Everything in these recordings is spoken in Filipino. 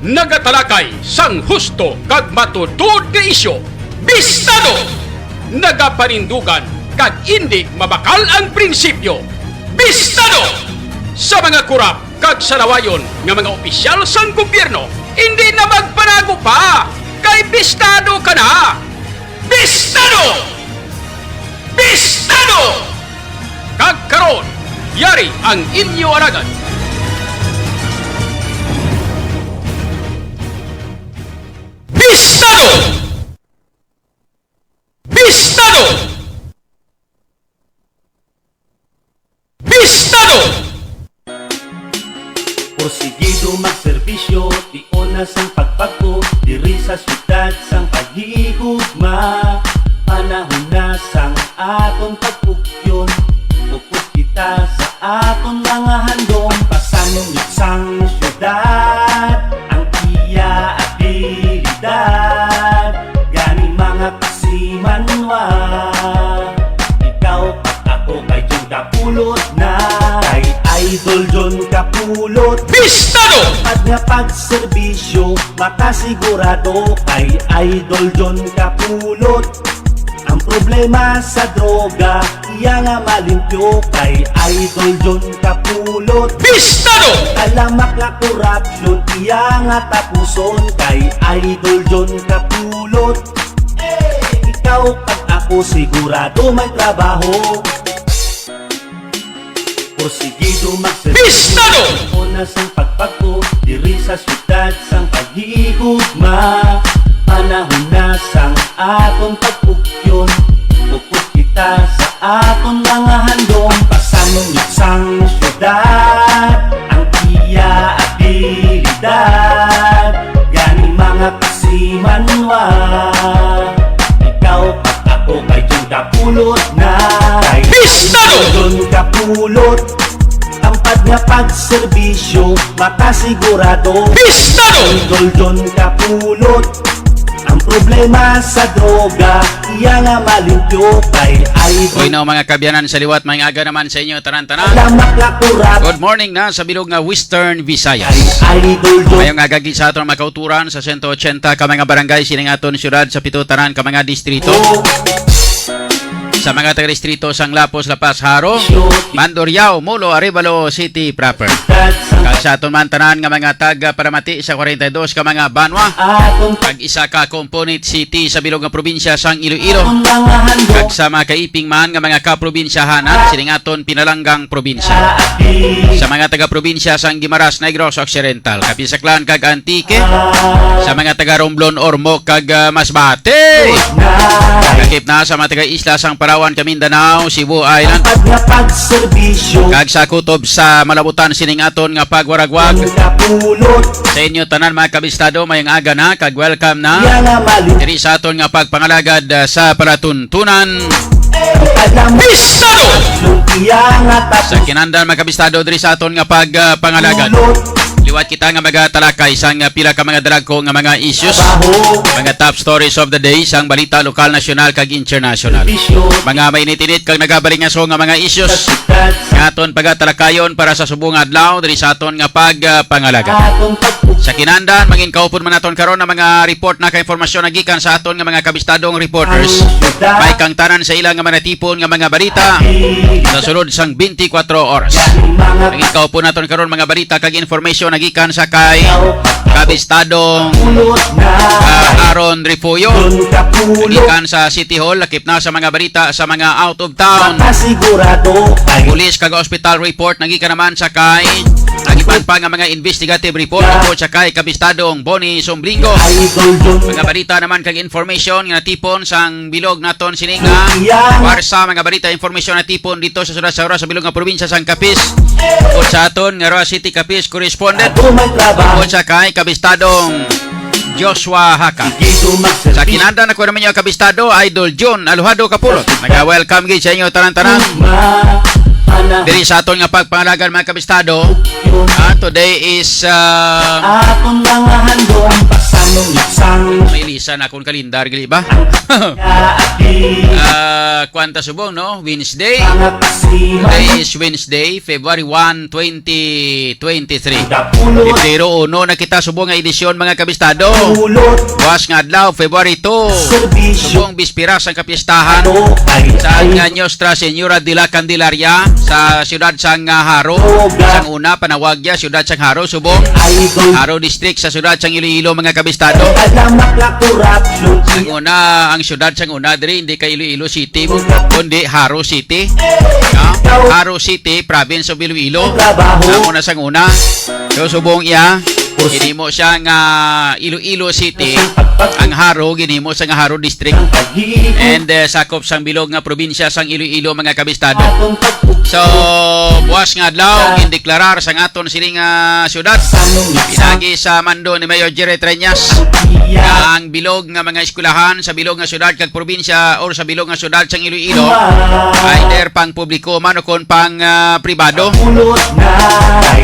nagatalakay sang husto kag matutod nga isyo, bistado! Nagapanindugan kag hindi mabakal ang prinsipyo, bistado! Sa mga kurap kag salawayon nga mga opisyal sang gobyerno, hindi na magpanago pa, kay bistado ka na! Bistado! Bistado! Kag karon, yari ang inyo alagad. Bistado! Bistado! Bistado! Porsigido magserbisyo, tiyon na sang pagpagpo, diri sa syudad sang paghihugma. Panahon na sang aton pagpugyon, upos kita sa aton mga handom. Pasanong sang syudad, ang iya at abilidad, gani mga kasimanwa. Ikaw at ako kay John Kapulot na, kay Idol John Kapulot. Bistado! At nga pagserbisyo, makasigurado kay Idol John Kapulot. Ang problema sa droga, iya nga malimpyo kay Idol John Kapulot. Bistado! Alamak nga korupsyon, iya nga tapuson kay Idol John Kapulot. Ikaw at ako sigurado may trabaho. Porsigido magserbisyo, Bistado! una sang pagpagpo, diri sa syudad sang paghihugma. Panahon na sang aton pagpugyon, upos kita sa aton mga handom. Pasanong sang syudad, ang iya abilidad, gani mga kasimanwa. Ikaw at ako kay John Kapulot na, kay Bistado! John Kapulot. Ampad nga pagserbisyo, makasigurado Bistado! Idol John Kapulot. Ang problema sa droga, iya nga malimpyo kay Uy Idol. no mga kabyanan sa liwat, may aga naman sa inyo tanan-tanan. Alamak nga kurap Good morning na sa bilog nga Western Visayas. kay Idol John. Mayong agagi sa aton makauturan sa 180 ka mga barangay sining aton syudad sa pitutaran ka mga distrito. Sa mga taga-distrito sang Lapos, Lapas, Haro, Mandurriao, Mulo, Arevalo City proper. Kag sa aton man tanan nga mga taga Paramati sa 42 ka mga banwa. Atong Kag isa ka component city sa bilog nga probinsya sang Iloilo. mga handom, Kag sa mga kaiping man nga mga kaprobinsyahanan sining aton pinalanggang probinsya. Sa mga taga-probinsya sang Guimaras, Negros Occidental, Kapisaklan kag Antique. Sa mga taga Romblon, Ormoc kag Masbate. Kakip na sa mga taga-isla sang Palawan, Mindanao, Cebu Island. Ampad nga pagserbisyo, Kag sa kutob sa Malabutan sining aton nga pagwaragwag. John Kapulot. Sa inyo tanan mga kabistado, mayang aga na kag welcome na. Iya nga malimpyo. Diri sa aton nga pagpangalagad sa palatuntunan. Alamak Bistado! iya nga Sa kinandan mga kabistado diri sa aton nga pagpangalagad. tapulot. Liwat kita nga magatalakay sang pila ka mga dalagko nga mga issues. Baho, Mga top stories of the day sang balita lokal, nasyonal kag international. bisyo, Mga mainit-init kag nagabalingaso nga mga sa issues syudad nga aton pagatalakayon para sa subong adlaw diri sa aton nga pagpangalagad. atong pagpugyon. Sa kinandan, maging kaupon man naton karon na mga report na ka informasyon na gikan sa aton nga mga kabistadong reporters. May kang tanan sa ilang nga manatipon nga mga balita sa sulod sang 24 oras. Maging kaupon naton karon mga balita kag informasyon na gikan sa kay kabistadong Aaron Rifuyo. John Kapulot. Gikan sa City Hall, lakip na sa mga balita sa mga out of town. Makasigurado kay Police kag hospital report nagikan naman sa kay nagipan pa nga mga investigative report tungkol sa kay kabistadong Bonnie Sombringo. Idol John Mga balita naman kag information nga natipon sang bilog naton sining nga warsa mga balita informasyon natipon dito sa Surat sa oras sa bilog nga probinsya sang Capiz. Tungkol sa aton nga Roa City Capiz correspondent Ato may trabaho. tungkol sa kay kabistadong Joshua Haka. Gito magserbisyo. Sa kinanda na ko naman yung kabistado, Idol John Aluhado Kapulot. Nag-welcome gid sa inyo tanan-tanan. Diri sa aton nga pagpangalagan mga kabistado. Today is Atong mga handom, pasanong isang may sa nakon kalendar gali ba? Yaati Kwanta subong no, Wednesday. Mga kasiman Today is Wednesday, February 1, 2023. Kapulot Pero uno na kita subong nga edisyon mga kabistado. Pulot Buwas nga adlaw, February 2. Serbisyo Subong bispira sa kapistahan Ito ay sa Nuestra Señora de la Candelaria sa siyudad sang Haro. Sang una panawagya siyudad sang Haro subong Idol Haro District sa siyudad sang Iloilo mga kabistado. Kalamak na korupsyon Ang una, ang siyudad sang una diri hindi kay Iloilo City kundi Haro City. Haro City, province of Iloilo. Trabaho Ang una sang una. So subong iya ginimo siya nga Iloilo City. Ang Haro ginimo sa nga Haro District. Pag-iikot And sakop sang bilog nga probinsya sang Iloilo mga kabistado. Atong pagpupulot So, buwas nga adlaw gindeklarar sang aton sining syudad. Pinagi sa mando ni Mayor Jerry Treñas nga ang bilog nga mga eskwelahan sa bilog nga syudad kag probinsya or sa bilog nga syudad sang Iloilo either pang publiko man o kon pang pribado. Pulot na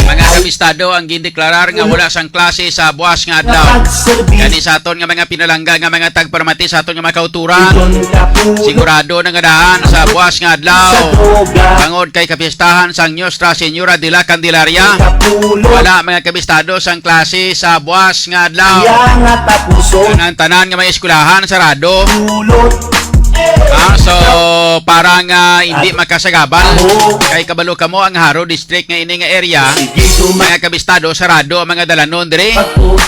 Mga kabistado ang gindeklarar nga wala sang klase sa buwas nga adlaw. Pagserbisyo Kani sa aton nga mga pinalangga nga mga tagparmati sa aton nga mga kauturan. Kapulot Sigurado na nga daan sa buwas nga sa adlaw. droga Bangod kay kapistahan sang Nuestra Señora de la Candelaria. Kapulot Wala mga kabistado sang klase sa buwas nga adlaw. Yang at tapuson Ang tanan nga may eskwelahan sarado. Pulot So parang hindi makasagabal kay kabalo kamo ang Haro District nga ini nga area. Sige Mga kabistado sarado ang mga dalanon dire.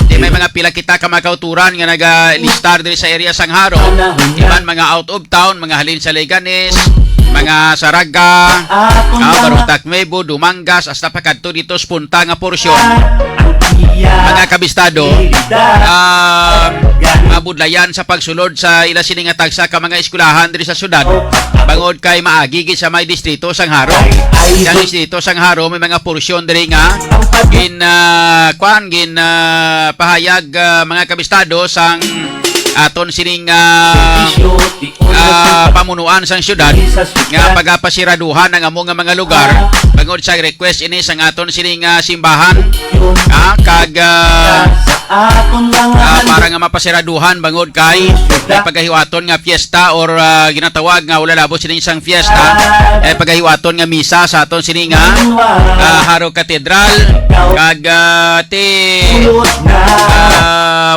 Di may mga pila kita ka mga kauturan nga naga-listar dire sa area sang Haro. Iban mga out of town, mga halin sa Leganes, mga Saraga, Barong Takmebo, Dumangas, hasta pa kadto dito sa punta nga porsyon. Mga kabistado, mabudlayan sa pagsulod sa ila sini nga tagsa ka mga eskwelahan diri sa syudad. Bangod kay maagi gid sa may distrito sang Haro. Sa distrito sang Haro may mga porsyon diri nga pahayag mga kabistado sang aton sining pamunuan sang syudad nga pagapasiraduhan ang among nga mga lugar bangod sa request ini sang aton sining simbahan kag para nga mapasiraduhan bangod kay may pagahiwaton nga fiesta or ginatawag nga wala labot sining isang fiesta pagahiwaton nga misa sa aton sining Haro Cathedral kag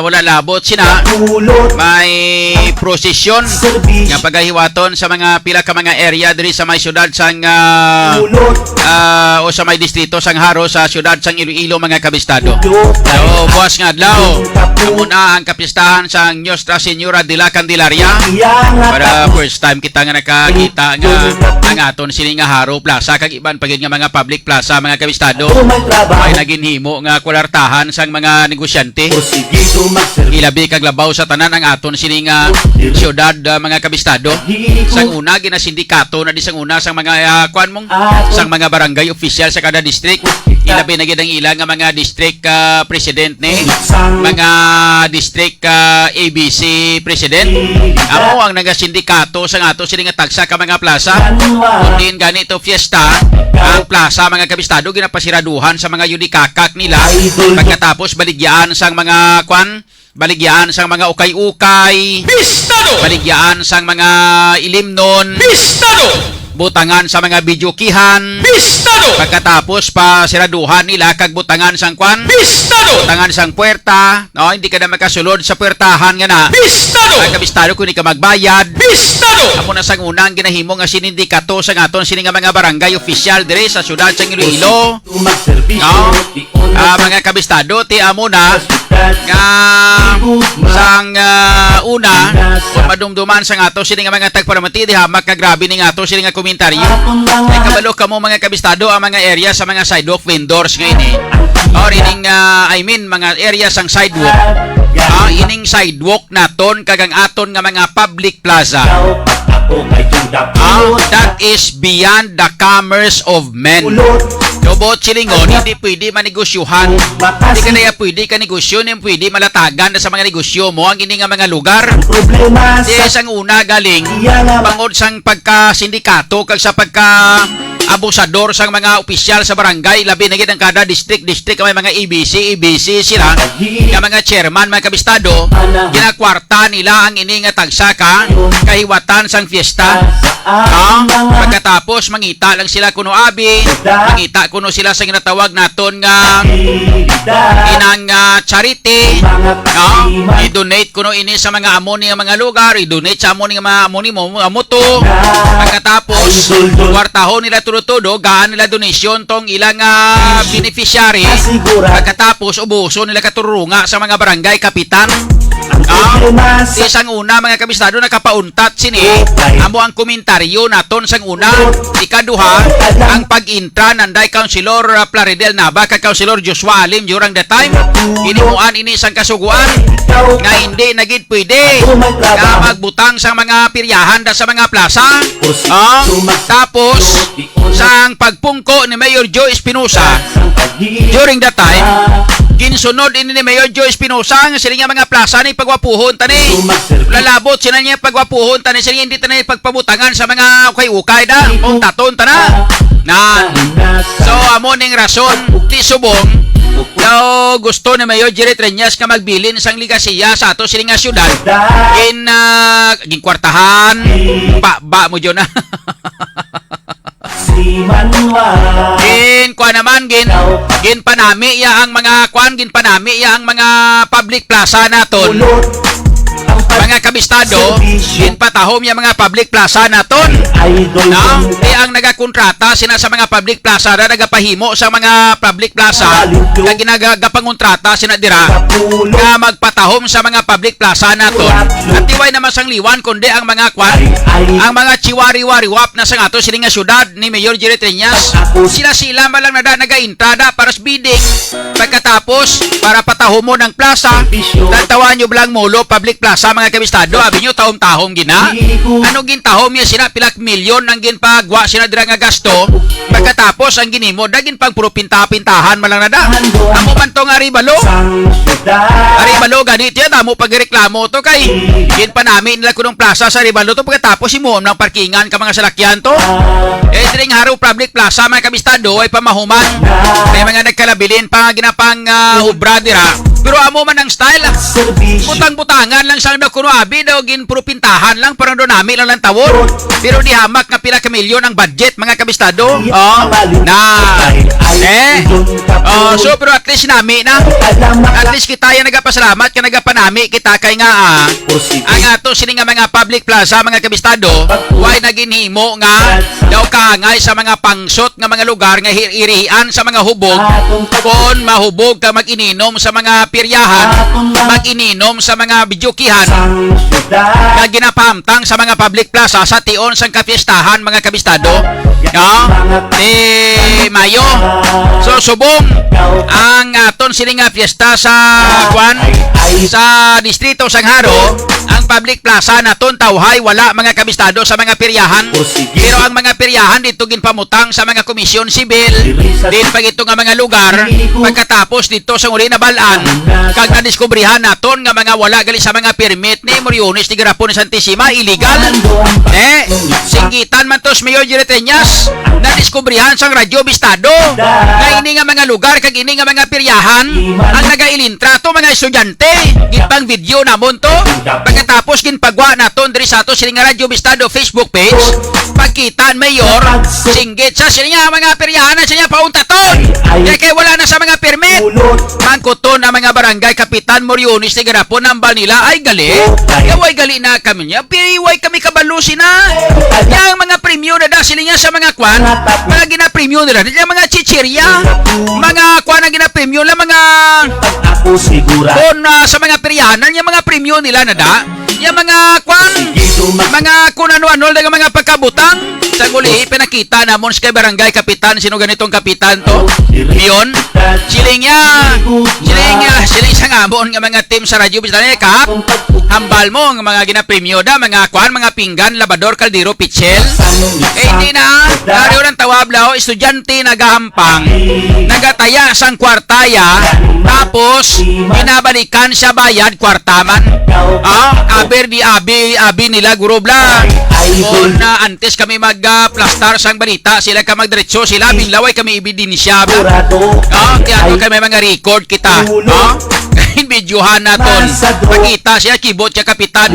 wala labot sina may prosesyon nga pagahiwaton sa mga pila ka mga area diri sa may syudad sang o sa may distrito sang Haro sa syudad sang Iloilo mga kabistado. So buwas nga adlaw muna ang kapistahan sang Nuestra Señora de la Candelaria. Para first time kita nga nakakita nga ang aton sini nga Haro Plaza kag iban pagid nga mga public plaza mga kabistado. May naginhimo nga kwartahan sang mga negosyante. Ilabi kag labaw sa tanan ang aton sini nga syudad mga kabistado. Sang una ginasindikato na di sang una sang mga sang mga barangay official sa kada district. Ilabi na gid ang ilang nga mga district president ni mga district ABC president. Amo ang nagasindikato sang ato sini nga tagsa ka mga plaza. Kundin ganito fiesta ang plaza mga kabistado ginapasiraduhan sa mga yudikakak nila pagkatapos baligyan sang mga baligyan sang mga ukay-ukay, Pistado! baligyan sang mga ilimnon, Pistado! butangan sa mga bidyukihan, Pistado! pagkatapos pa siraduhan nila kag butangan sang Pistado! butangan sang puwerta, no, hindi ka na makasulod sa puwertahan nga na. Pistado! Mga kabistado kung hindi ka magbayad. Pistado! Amo na sang unang ginahimo nga sinindikato sa aton sini nga mga barangay official dire sa syudad sang Iloilo. Mga kabistado ti amo na nga sang una kung madumduman sang ato sini nga mga tagparamati di hamak ka grabe ning ato sini nga komentaryo. Ay kabalo kamo mga kabistado ang mga area sa mga sidewalk vendors nga ini. Or ining mga area sang sidewalk. Ining sidewalk naton kagang aton nga mga public plaza. That is beyond the commerce of men. Dobot silingon, hindi pwede manigosyuhan. Hindi ka na pwede ka negosyo, hindi pwede malatagan na sa mga negosyo mo ang ini nga mga lugar. Di sang una galing, bangod sang pagka-sindikato kag sa pagka abusador sang mga opisyal sa barangay, labi na gid ang kada district may mga EBC sila nga mga chairman, mga kabistado, ginakwarta nila ang ini nga tagsaka kahiwatan sang fiesta. Pagkatapos mangita lang sila kuno abi, mangita kuno sila sa ginatawag naton nga inang charity, i-donate kuno ini sa mga amoni nga mga lugar, i-donate sa amoni nga mga amoni mo amuto. Pagkatapos kwartahon nila tudo-tudo, gaan nila donasyon tong ilang beneficiary. Pagkatapos ubuso nila katurunga sa mga barangay kapitan. Isang una mga kabistado nakapauntat sini amo ang komentaryo naton sang una. Ikaduha ang pag-intra nanday Councilor Plaridel Nava kag Councilor Joshua Alim during the time inimuan ini sang kasuguan nga hindi nagid pwede nga magbutang sa mga piryahan da sa mga plaza. Tapos sang pagpungko ni Mayor Joe Espinosa during that time, ginsunod ini ni Mayor Joe Espinosa nga sila nga mga plaza ni pagwapuhon tani. Lalabot sila niya pagwapuhon tani, sila hindi tani pagpabutangan sa mga ukay-ukay da, taton tana. So amo ning rason ti subong daw gusto ni Mayor Jerry Treñas ka magbilin sang ligasiya sa ato sila nga syudad. Ginkwartahan ba mo dyan na. Gin panami ya ang mga public plaza naton. Mga kabistado, gin patahom ya mga public plaza naton. Ang nagakontrata sina sa mga public plaza na nagapahimo sa mga public plaza na ginagapangontrata sina dira nga magpatahom sa mga public plaza naton. At tiway naman sang liwan kundi ang mga ang mga chiwari-wariwap na sang ato sila nga syudad ni Mayor Jerry Treñas. Sila malang nagaintrada para sa bidding. Pagkatapos para patahom mo ng plaza, tatawan nyo blang mulo public plaza mga kabistado, abi nyo tahom-tahom gina. Ano gintahom niya sila pilak milyon ang ginpagwa sila dira nga gasto. Pagkatapos ang ginimo dagin pang puro pinta-pintahan malang nada. Amo man tong Aribalo ganit yan, amo pagreklamo to kay ginpanami nila kunong plaza sa Aribalo to pagkatapos imuom ng parkingan ka mga salakyan to. Dring haro public plaza mga kabistado ay pamahuman. May mga nagkalabilin pa ginapang ubra dira. Pero amo man ang style, butang-butangan lang sa kuno abi daw gin puro pintahan lang parang do nami lang tawon. Pero di hamak nga pila ka milyon ang budget mga kabistado. So pero at least nami na. At least kita yung nagapasalamat ka nagapanami kita kay nga ang ato sini nga mga public plaza mga kabistado why naginhimo nga daw kaangay sa mga pangsot nga mga lugar nga irihian sa mga hubog kon mahubog ka mag-ininom sa mga piryahan, mag-ininom sa mga bidyukihan nga ginapamtang sa mga public plaza sa tion sang kapiestahan mga kabistado Mayo. So subong ang aton sini nga fiesta sa sa distrito Sangharo, ang public plaza naton tawhay wala mga kabistado sa mga piryahan. Pero ang mga piryahan dito ginpamutang sa mga komisyon sibil din pag ito nga mga lugar. Pagkatapos dito sa uli na balaan kag nadiskubrihan naton nga mga wala gali sa mga permit ni Moriones ni Garapon ni Santissima illegal. Singgitan man tos Mayor Jerry Treñas nadiskubrihan sang Radyo Bistado nga ini nga mga lugar kag ini nga mga piryahan ang nagailintrato mga estudyante. Ginpang video namon to. Pagkatapos ginpagwa naton diri sa ato sila nga Radyo Bistado Facebook page. Pagkitaan Mayor singgit sa sila nga mga piryahan na sila pauntaton. Kaya wala na sa mga permit. Mangkuton na mga barangay kapitan Moriones ni Garapon nambal nila ay gali. Yaway gali na kami niya. Piway kami kabalusin na. Yang mga premyo na dahil niya sa mga kwan, mga gina-premyo nila. Yung mga chichirya, mga kwan na gina-premyo nila, mga sa mga peryahanan, yung mga premyo nila na da. Yung mga kwan, mga kung ano-ano, mga pagkabutang. Sa uli, pinakita namon sa barangay kapitan, sino ganitong kapitan to? Yun, siling isang namon nga mga team sa radyo Bistada Kap. Hambal mo ang mga ginapremyo da, mga kwan, mga pinggan, labador, kaldero, pichel. Hindi na, laro ng tawablaw, estudyante nagahampang, nagataya sang kwartaya, tapos binabalikan sa bayad kwartaman. Aber di abi nila gurubla. Kung na antes kami mag-plastar sang balita, sila ka magdiretso, sila binlaway kami ibidinisyaba. Kaya kami mga record kita. Videohan naton. Makita siya, keyboard siya kapitan.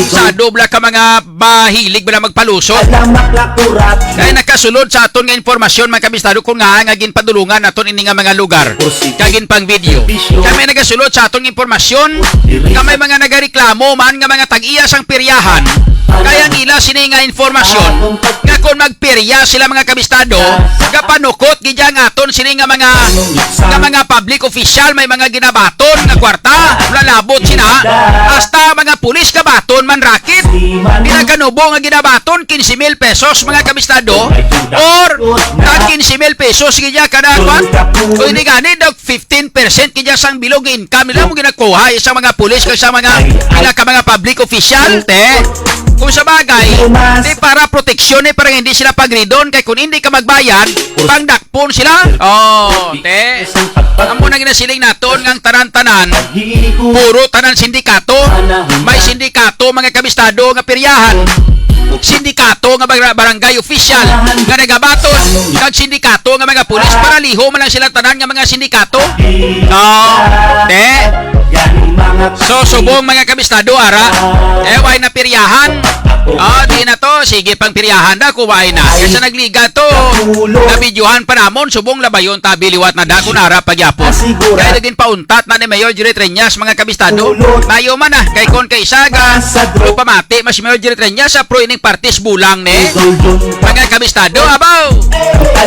Sa dobla ka mga bahilig ba na magpalusot. Kaya nakasulod sa aton nga informasyon mga kabistado kung nga ngagin padulungan naton ini nga mga lugar. Kagin pang video. Kami nagasulod sa aton informasyon kami mga nagareklamo man nga mga tag-iya sang peryahan. Kaya nila sini nga informasyon nga kung magperya sila mga kabistado kapanukot gidya nga aton sini nga mga public official may mga ginabaton nga kwarta lalabot sina hasta mga pulis kabaton man rakit pinaganubo nga ginabaton 15,000 pesos mga kabistado or 15,000 pesos gidya kada kwan kung hindi gani daw 15% gidya sang bilog income nila mo ginakuha sa mga pulis kag sa mga mga public official te kung sa bagay, di para proteksyon eh, parang hindi sila pagridon. Kaya kung hindi ka magbayad, pangdakpon sila. Te. Amo na ginasiling naton ngang tanan-tanan, puro tanan sindikato. May sindikato, mga kabistado, nga peryahan. Sindikato nga barangay official nga nagabaton kag sindikato nga mga pulis para liho man lang sila tanan nga mga sindikato. Te. So subong mga kabistado ara way na piryahan. Di na to sige pang piryahan da kuway na kasi nagliga to nabidyohan pa namon subong labayon tabi liwat na da kun ara pagyapon kaya naging pauntat na ni Mayor Jerry Treñas mga kabistado tayo man kay kon kay Saga pamati mas Mayor Jerry Treñas sa pro ining partis bulang ni mga kabistado abaw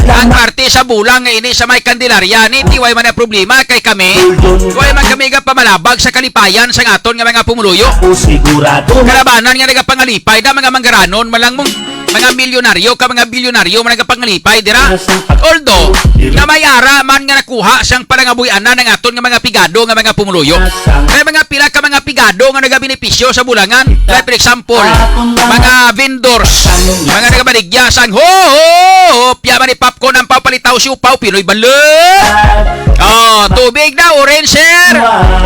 ang partis sa bulang nga ini sa may Candelaria ni tiway man na problema kay kami way man kami ga pamalabag sa kalipayan sa aton nga mga pumuluyo kalabanan nga nagapangalipay da mga manggaranon malang mong mga milyonaryo ka mga bilyonaryo man nagapangalipay dira although nga may ara man nga nakuha sang palangabuy-anan ng aton nga mga pigado nga mga pumuluyo kaya mga pila ka mga pigado nga nagabenepisyo sa bulangan like for example mga vendors mga nagabaligya sang pya man ni popcorn ang papalitaw siupaw Pinoy balut tubig na orange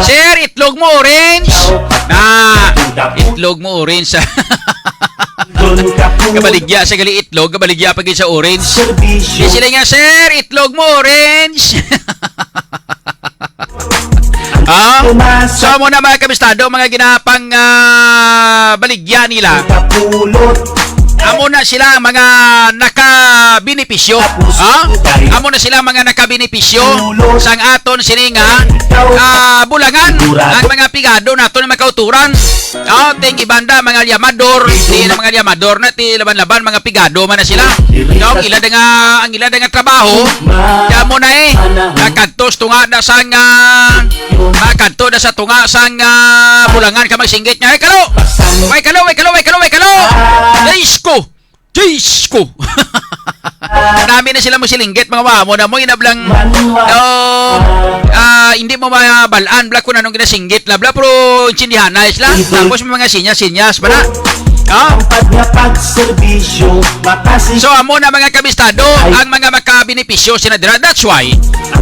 sir itlog mo orange itlog mo orange kabaligya sa gali itlog kabaligya pag sa orange sila nga sir itlog mo orange so mo na mga kabistado mga ginapang baligya nila amo na sila mga nakabenepisyo amo na sila mga nakabenepisyo sang aton sininga bulangan ang mga pigado naton na makauturan ting ibanda mga yamador di na mga yamador na ti laban-laban mga pigado man na sila ang ila nga trabaho amo na nakadtos tunga na sang makadto na sa tunga sang bulangan ka magsinggit nya way kalo Jisko! Marami na sila mo silinggit mga wamo na mo inablang hindi mo mabalaan bla kung anong ginasinggit la bla pero intindihan na isla tapos mga sinyas pa na so amo na mga kabistado ang mga makabenepisyo sinadira that's why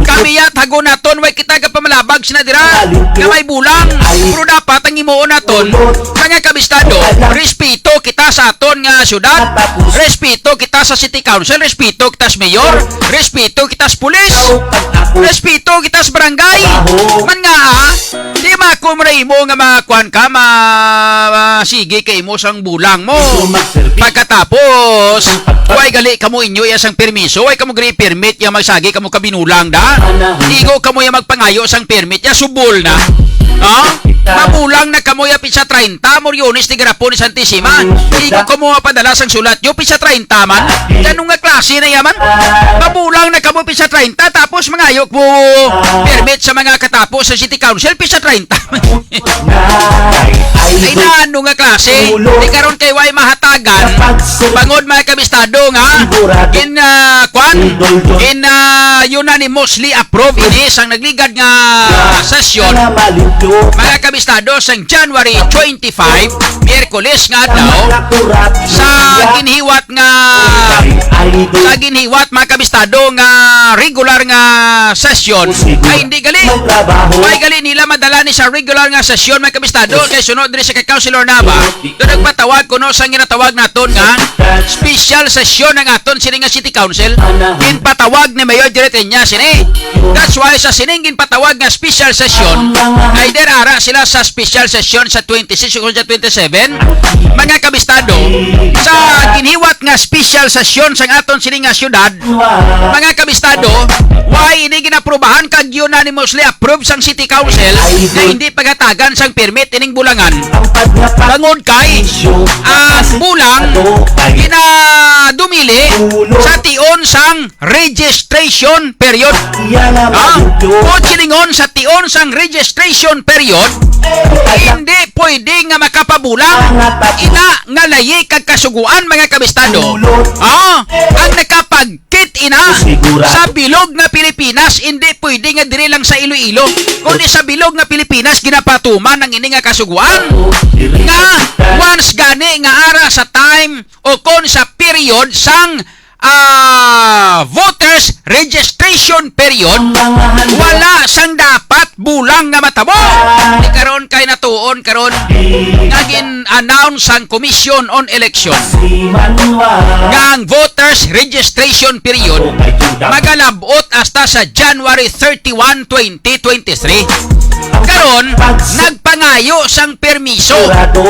kami yat hago naton way kita ka pamalabag sinadira nga may bulang pero dapat ang imuon naton mga kabistado respeto kita sa aton nga syudad respeto kita sa city council respeto kita sa mayor respeto kita sa pulis respeto kita sa barangay man nga di makumray mo nga makuan ka sige kay mo sang bulang mo pagkatapos way gali kamo inyo sang permiso way kamo gri permit ya magsagi kamo kabinulang da igo kamo ya magpangayo sang permit ya subol na Mabulang na kamoy apit sa 30, Moriones ni Garapon ni Santissima. Hindi ko kumuha padala sang sulat nyo, pit sa 30 man. Ganun nga klase na yaman. Mabulang na kamoy pit sa 30, tapos mangayok mo permit sa mga katapos sa City Council, pit sa 30. Ay na, ano nga klase? Di karon kay way mahatagan. Bangod mga kabistado nga, unanimously approve ini sang nagligad nga sesyon. Mga kabistado sang January 25, Miyerkules nga daw, sa ginhiwat mga kabistado nga regular nga sesyon ay hindi gali. May gali nila madala ni sa regular nga sesyon mga kabistado kay sunod diri sa kay Councilor Nava. Do nagpatawag kuno sang ginatawag naton nga special session ng aton sini nga City Council. Ginpatawag ni Mayor Jerry niya sini. That's why sa sining ginpatawag nga special session ay derara sila sa special session sa 26 o sa 27. Mga kabistado, sa ginhiwat nga special session sa aton sini nga syudad, mga kabistado, why ini ginaprubahan kag unanimously approved sang City Council na hindi pagatagan sang permit ining bulangan. Bangod kay bulang ginadumili sa tion sang registration period. Kung siningon sa tion sang registration period, hindi pwede nga makapabulang ina nga layi kag kasuguan mga kabistado. Ang nakapagkit ina sa bilog na Pilipinas, hindi pwede nga diri lang sa Iloilo, kundi sa bilog na Pilipinas ginapatuman ang ini nga kasuguan. Nga once gani nga ara sa time o kon sa period sang voters registration period, wala sang dapat bulang nga matabo. Di karon kay natuon karon nga gin-announce ang Commission on Election nga ang voters registration period magalabot hasta sa January 31, 2023. Karon nagpangayo sang permiso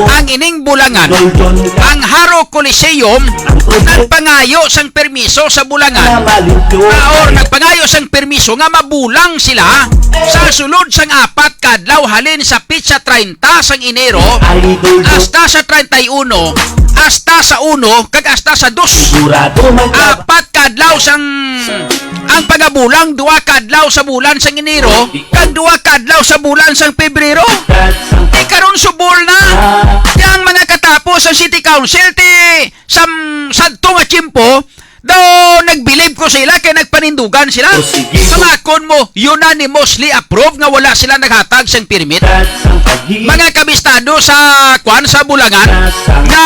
ang ining bulangan. Ang Haro Coliseum nagpangayo sang permiso sa bulangan. Or nagpangayo sang permiso nga mabulang sila sa sulod sang 4 kadlaw halin sa pitsa 30 sang Enero hasta sa 31, hasta sa 1 kag hasta sa 2. 4 kadlaw sang ang pagabulang 2 kadlaw sa bulan sang Enero kag 2 kadlaw sa bulan sang Pebrero. Di karon subol na yang mga katapos sa City Council ti sadto nga tiyempo do nagbilib ko sila kay nagpanindugan sila. Pangakon mo unanimously approve nga wala sila naghatag sang permit. Mga kabistado sa sa bulangan nga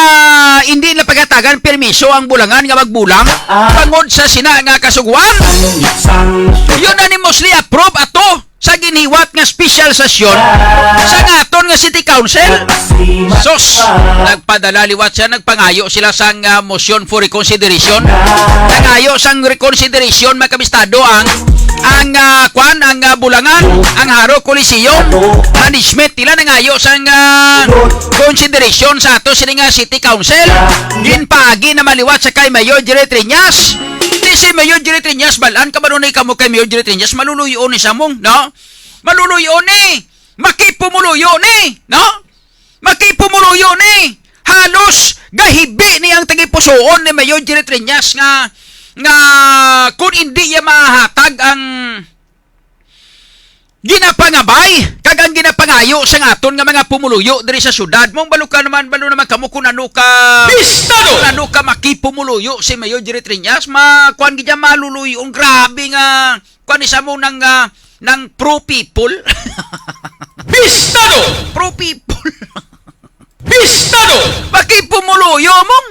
hindi na pagatagan permiso ang bulangan nga magbulang bangod sa sina nga kasuguan. Unanimously approve ato sa giniwat nga special session sa ngaton nga City Council. Sos, nagpadala liwat siya, nagpangayo sila sang motion for reconsideration. Nangayo sang reconsideration mga kabistado ang bulangan, ang Haro Coliseum management nila nangayo sang consideration sa ato sila nga City Council. Ginpaagi na maliwat sa kay Mayor Jerry Triñas. Si Mayor Jerry Triñas balaan ka manunay ka mo kay Mayor Jerry Triñas, maluluyo ni samong, no? Maluluyo ni, makipumuluyo ni, no? Makipumuluyo ni, halos gahibi ni ang tagipusoon ni Mayor Jerry Triñas nga kung hindi niya mahatag ang ginapangabay kag ang ginapangayo sa aton nga mga pumuluyo diri sa syudad. Mong balo naman kamo kung ano ka Bistado! Kung ano ka makipumuluyo si Mayor Jerry Triñas, kuan gidya maluluyo ang grabe nga kuan isa mo ng pro people. Bistado! Pro people. Bistado! Makipumuluyo mong,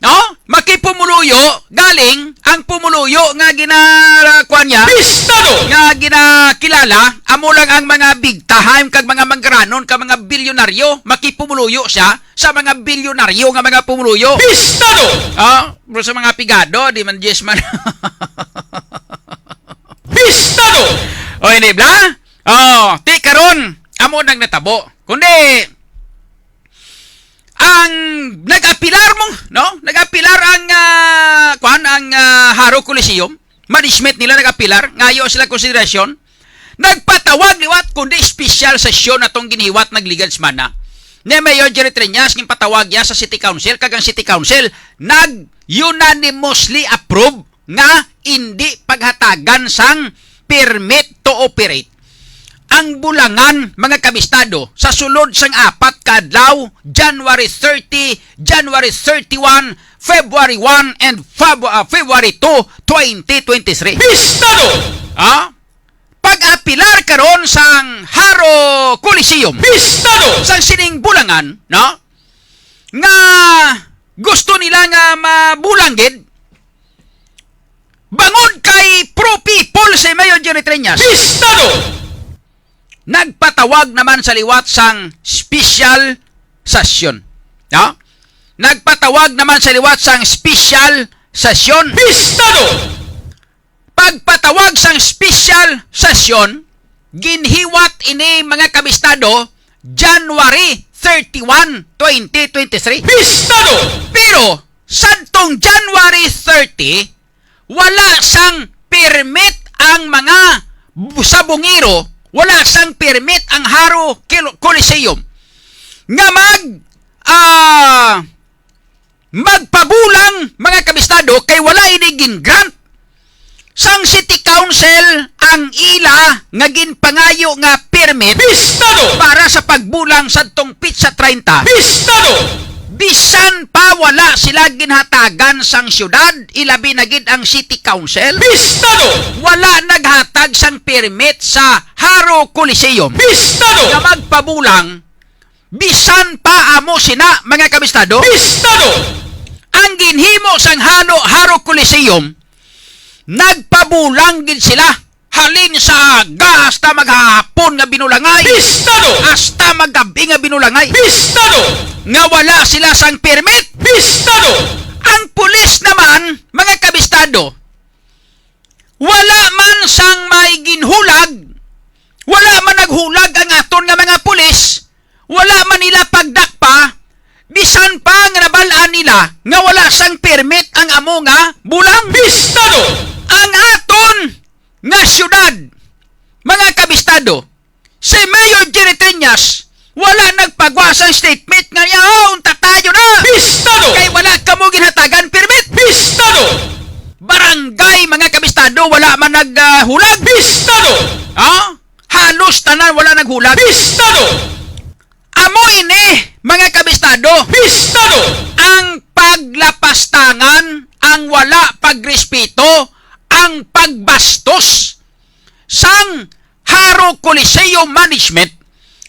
no? Makipumuluyo galing ang pumuluyo nga ginakuan niya. Bistado! Nga ginakilala amo lang ang mga big time kag mga manggaranon kag mga bilyonaryo, makipumuluyo siya sa mga bilyonaryo nga mga pumuluyo. Bistado! Bro sa mga pigado di man yes man. Bistado! O hindi bla? Ti karon amo nang natabo. Kundi ang nag-apilar mo, no? Nag-apilar ang Haro Coliseum. Management nila nag-apilar, ngayo sila konsiderasyon. Nagpatawag liwat kundi special session atong ginihiwat nagligad semana. Ni Mayor Jerry Triñas ng patawag ya sa City Council kagang City Council nag-unanimously approve nga hindi paghatagan sang permit to operate ang Bulangan mga kabistado sa sulod sang 4 kadlaw January 30, January 31, February 1 and February 2, 2023. Bistado! Pag-apilar karon sang Haro Coliseum. Bistado! Sang sining Bulangan, no? Nga gusto nila nga mabulanggid bangod kay pro people si Mayor Jerry Triñas. Bistado! Nagpatawag naman sa liwat sang special session. No? Nagpatawag naman sa liwat sang special session. Bistado! Pagpatawag sang special session, ginhiwat ini mga kabistado January 31, 2023. Bistado! Pero sadtong January 30, wala sang permit ang mga sa Bungiro, wala sang permit ang Haro Coliseum nga magpabulang mga kabistado kay wala ini grant sang City Council ang ila nga ginpangayo nga permit. Bistado! Para sa pagbulang sadtong Pizza 30. Bistado! Bisan pa wala sila ginhatagan sang syudad, ilabi na gid ang City Council. Bistado! Wala naghatag sang permit sa Haro Coliseum Bistado! na magpabulang, bisan pa amo sina mga kabistado. Bistado! Ang ginhimo sang Haro Coliseum, nagpabulang gid sila halin sa aga hasta maghapon nga binulangay. Bistado! Hasta maggabi nga binulangay. Bistado! Nga wala sila sang permit. Bistado! Ang pulis naman, mga kabistado, wala man sang may ginhulag, wala man naghulag ang aton nga mga pulis, wala man nila pagdakpa, bisan pa nga nabalaan nila nga wala sang permit ang amo nga bulang. Bistado! Ang aton nga syudad, mga kabistado, si Mayor Jerry Triñas, wala nagpagawa sa statement nga unta tayo na. Bistado! Kay wala ka mo ginhatagan permit. Bistado! Barangay mga kabistado, wala man naghulag. Bistado! Halos tanan wala naghulag. Bistado! Amo ini mga kabistado, Bistado! ang paglapastangan, ang wala pagrespeto, ang pagbastos sang Haro Coliseum Management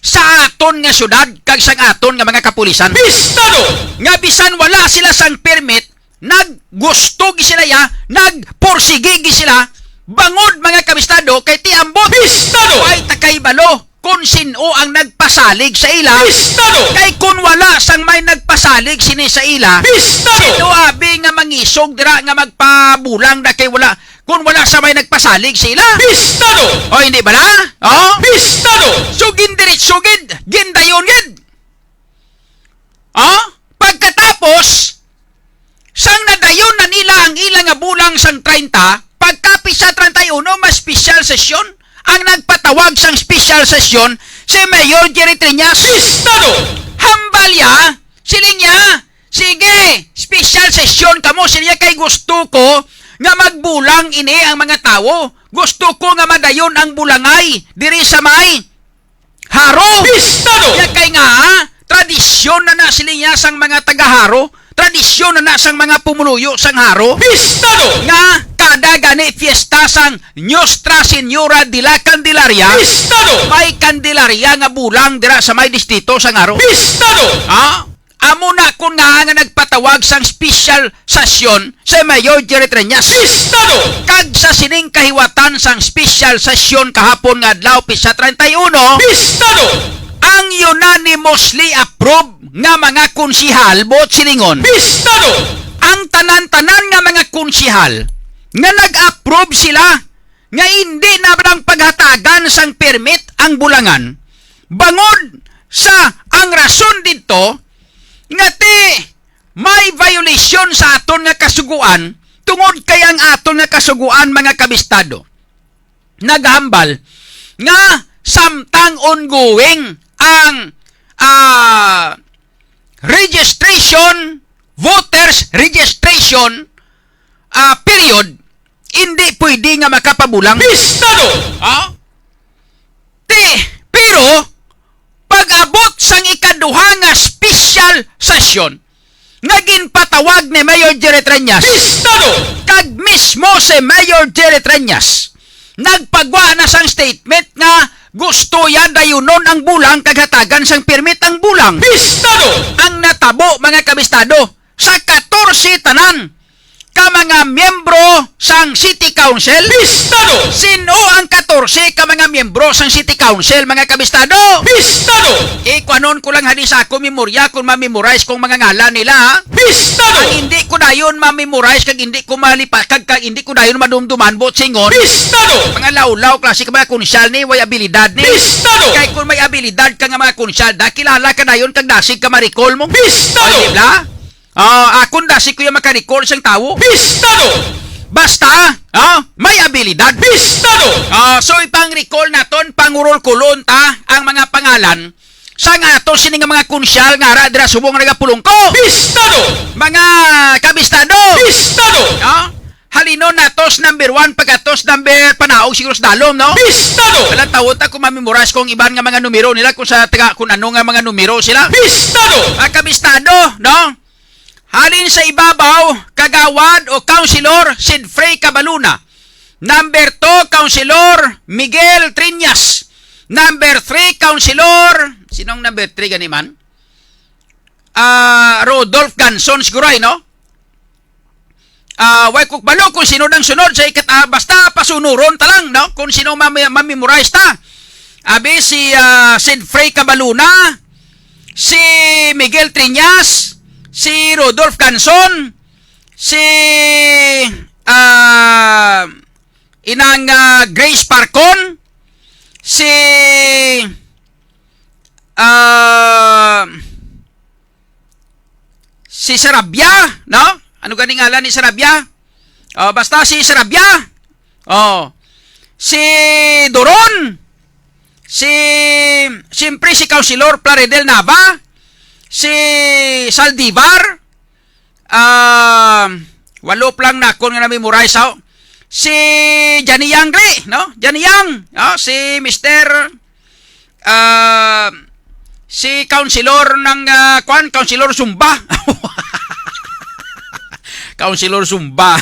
sa aton nga syudad kag sang aton nga mga kapulisan. Bistado! Nga bisan wala sila sang permit, naggusto gi sila ya, nagporsige gi sila bangod mga kabistado kay tiambot. Bistado! Ay takay balo kung sino ang nagpasalig sa ila. Bistado! Kay kung wala sang may nagpasalig sini sa ila, Bistado! sino abi nga mangisog dira nga magpabulang da kay wala kung wala sa may nagpasalig sa ila. Bistado! O hindi ba na? Bistado! Sugin dirit sugid, gindayon gid. Pagkatapos sang nadayon na nila ang ilang nga bulang sang 30, pagkapit sa 31 mas special session, ang nagpatawag sang special session si Mayor Jerry Triñas. Bistado! Hambal ya, siling ya, sige, special session kamo siya kay gusto ko nga magbulang ini ang mga tao. Gusto ko nga madayon ang bulangay diri sa may Haro. Bistado! Ya kay nga tradisyon na sila niya sang mga taga-Haro, tradisyon na sang mga pumuluyo sang Haro. Bistado! Nga kada gani fiesta sang Nuestra Señora de la Candelaria. Bistado! May Candelaria nga bulang dira sa may distrito sang Haro. Bistado! Amo na kung nga nagpatawag sang special session sa Mayor Jerry Triñas. Bistado! Kag sa sining kahiwatan sang special session kahapon nga adlaw Pisa 31, Bistado! ang unanimously approve nga mga konsihal bot silingon. Bistado! Ang tanan-tanan nga mga konsihal nga nag-approve sila nga hindi na lang paghatagan sang permit ang bulangan. Bangod sa ang rason dito nga may violation sa aton nga kasuguan tungod kay ang aton nga kasuguan mga kabistado. Naghambal nga samtang ongoing ang voters registration period, hindi pwede nga makapabulang. Bistado! Pero pag-abot sang ikaduha nga special session nga ginpatawag ni Mayor Jerry Treñas, Bistado! kag mismo si Mayor Jerry Treñas nagpagwa na sang statement nga gusto yan dayunon ang bulang kag hatagan sang permit ang bulang. Bistado! Ang natabo mga kabistado sa 14 tanan ka mga miyembro sang City Council. Bistado! Sino ang 14 ka mga miyembro sang City Council mga kabistado? Bistado! Kwanon ko lang hadis ako memorya kung ma-memorize kong mga ngalan nila ha. Bistado! Ang hindi ko dayon ma-memorize kag hindi ko malipat kag hindi ko dayon madumduman bot singon. Bistado! Mga lawlaw klase ka mga konsyal ni way abilidad ni. Bistado! Kay kung may abilidad ka nga mga konsyal, kilala ka dayon kag dasig ka ma-recall mo. Bistado! Ay, dibla? Akong dasig ko yung maka-recall sang tao. Bistado! Basta, may abilidad. Bistado! So ipang-recall naton, pangurol-kulon ta ang mga pangalan sa nga ato sini nga mga konsyal nga ara dira subong nagapulong ko. Bistado! Mga kabistado. Bistado! Halinon natos number 1 pagkatos number panaog siguro sa dalom, no? Bistado! Walang tawon ta kung mamemorize kung iban nga mga numero nila kung sa kung ano nga mga numero sila. Bistado! Kabistado, no? Halin sa ibabaw, kagawad o councilor Sidfrey Cabaluna. Number 2, councilor Miguel Triñas. Number 3, councilor, sinong number 3 ganiman? Rodolph Ganson siguro ay, no? Way kukbalo kung sino nang sunod sa basta pasunuron ta lang, no? Kung sino mamemorize ta. Abi si Sidfrey Cabaluna, si Miguel Triñas, si Rodolph Ganson, si inang Grace Parcon, si Sarabia, no? Ano ganing ngalan ni Sarabia? Basta si Sarabia. Si Doron, siyempre si Councilor Plaridel Nava, si Saldivar, walo lang na kung nga na-memorize ako. Si Johnny Yang, no? Johnny Yang, si Mr. Si Councilor ng Councilor Sumba. Councilor Sumba.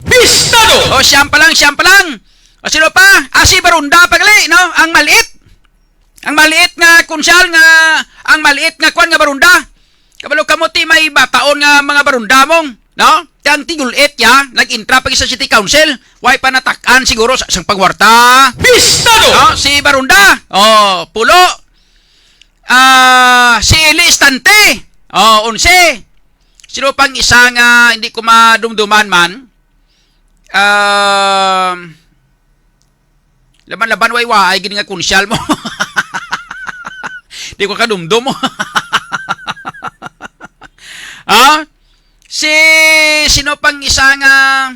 Bistado! Siyam pa lang. Sino pa? Si Barunda pagali, no? Ang maliit nga konsyal nga ang maliit nga kwan nga barunda. Kabalo kamuti may bataon nga mga barunda mong, no? Tang tigulit ya, nag-intra pa sa City Council. Way pa natakan siguro sa sang pagwarta. Bistado! Si barunda. Pulo. Si Listante. 11. Sino pang isa nga hindi ko madumduman man? Laban-laban way gini nga konsyal mo. Di ko kadumdum mo. Sino pang isa nga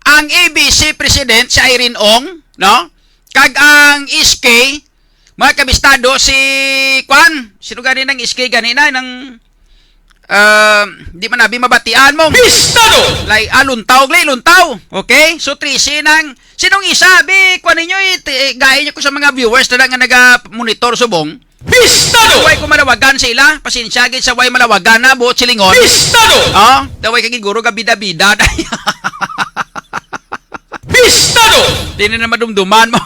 ang ABC President si Irene Ong, no? Kag ang SK, mga kabistado, si Kwan, sino gani ng SK ganina, ng di man nabi mabatian mo. Bistado! Like, luntaw. Okay? So, 3C ng, sinong isa, Kwan ninyo, gaya nyo ko sa mga viewers na nga naga-monitor subong. Bistado! Daway ko malawagan sila, pasensya gid sa way malawagan na, buot silingon. Bistado! Daway kagid guro ka bida-bida. Bistado! Di na madumduman mo.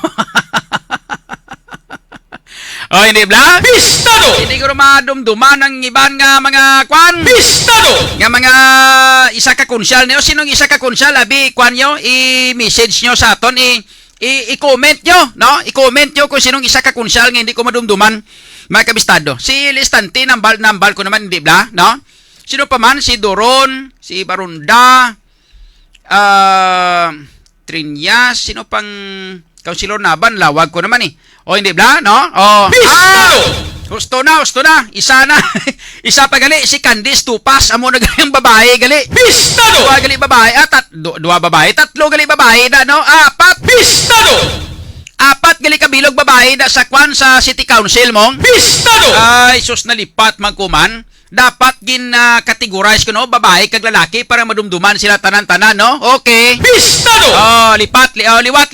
Hindi bla? Bistado! Hindi ko madumduman ng iban nga mga kwan. Bistado! Nga mga isa ka konsyal niyo. Sinong isa ka konsyal? Abi, kwan nyo, i-message nyo sa aton, i-comment nyo, no? I-comment nyo kung sinong isa ka konsyal nga hindi ko madumduman, mga kabistado. Si Listante, nambal ko naman, hindi bla? No? Sino pa man? Si Doron, si Barunda, Triñas, sino pang Councilor Naban, lawag ko naman eh. Hindi bla, no? Bistado! Husto na. Isa na. Isa pa gali, si Candice Tupas. Amo na gali ang babae gali. Pistado! Dua gali babae. Dua babae. Tatlo gali babae na, no? Apat. Pistado! Apat gali kabilog babae na sa kwan sa City Council mong. Pistado! Ay, sus nalipat magkuman. Dapat kategorize ko, no? Babae kag lalaki para madumduman sila tanan-tanan, no? Okay. Pistado! Oh, liwat.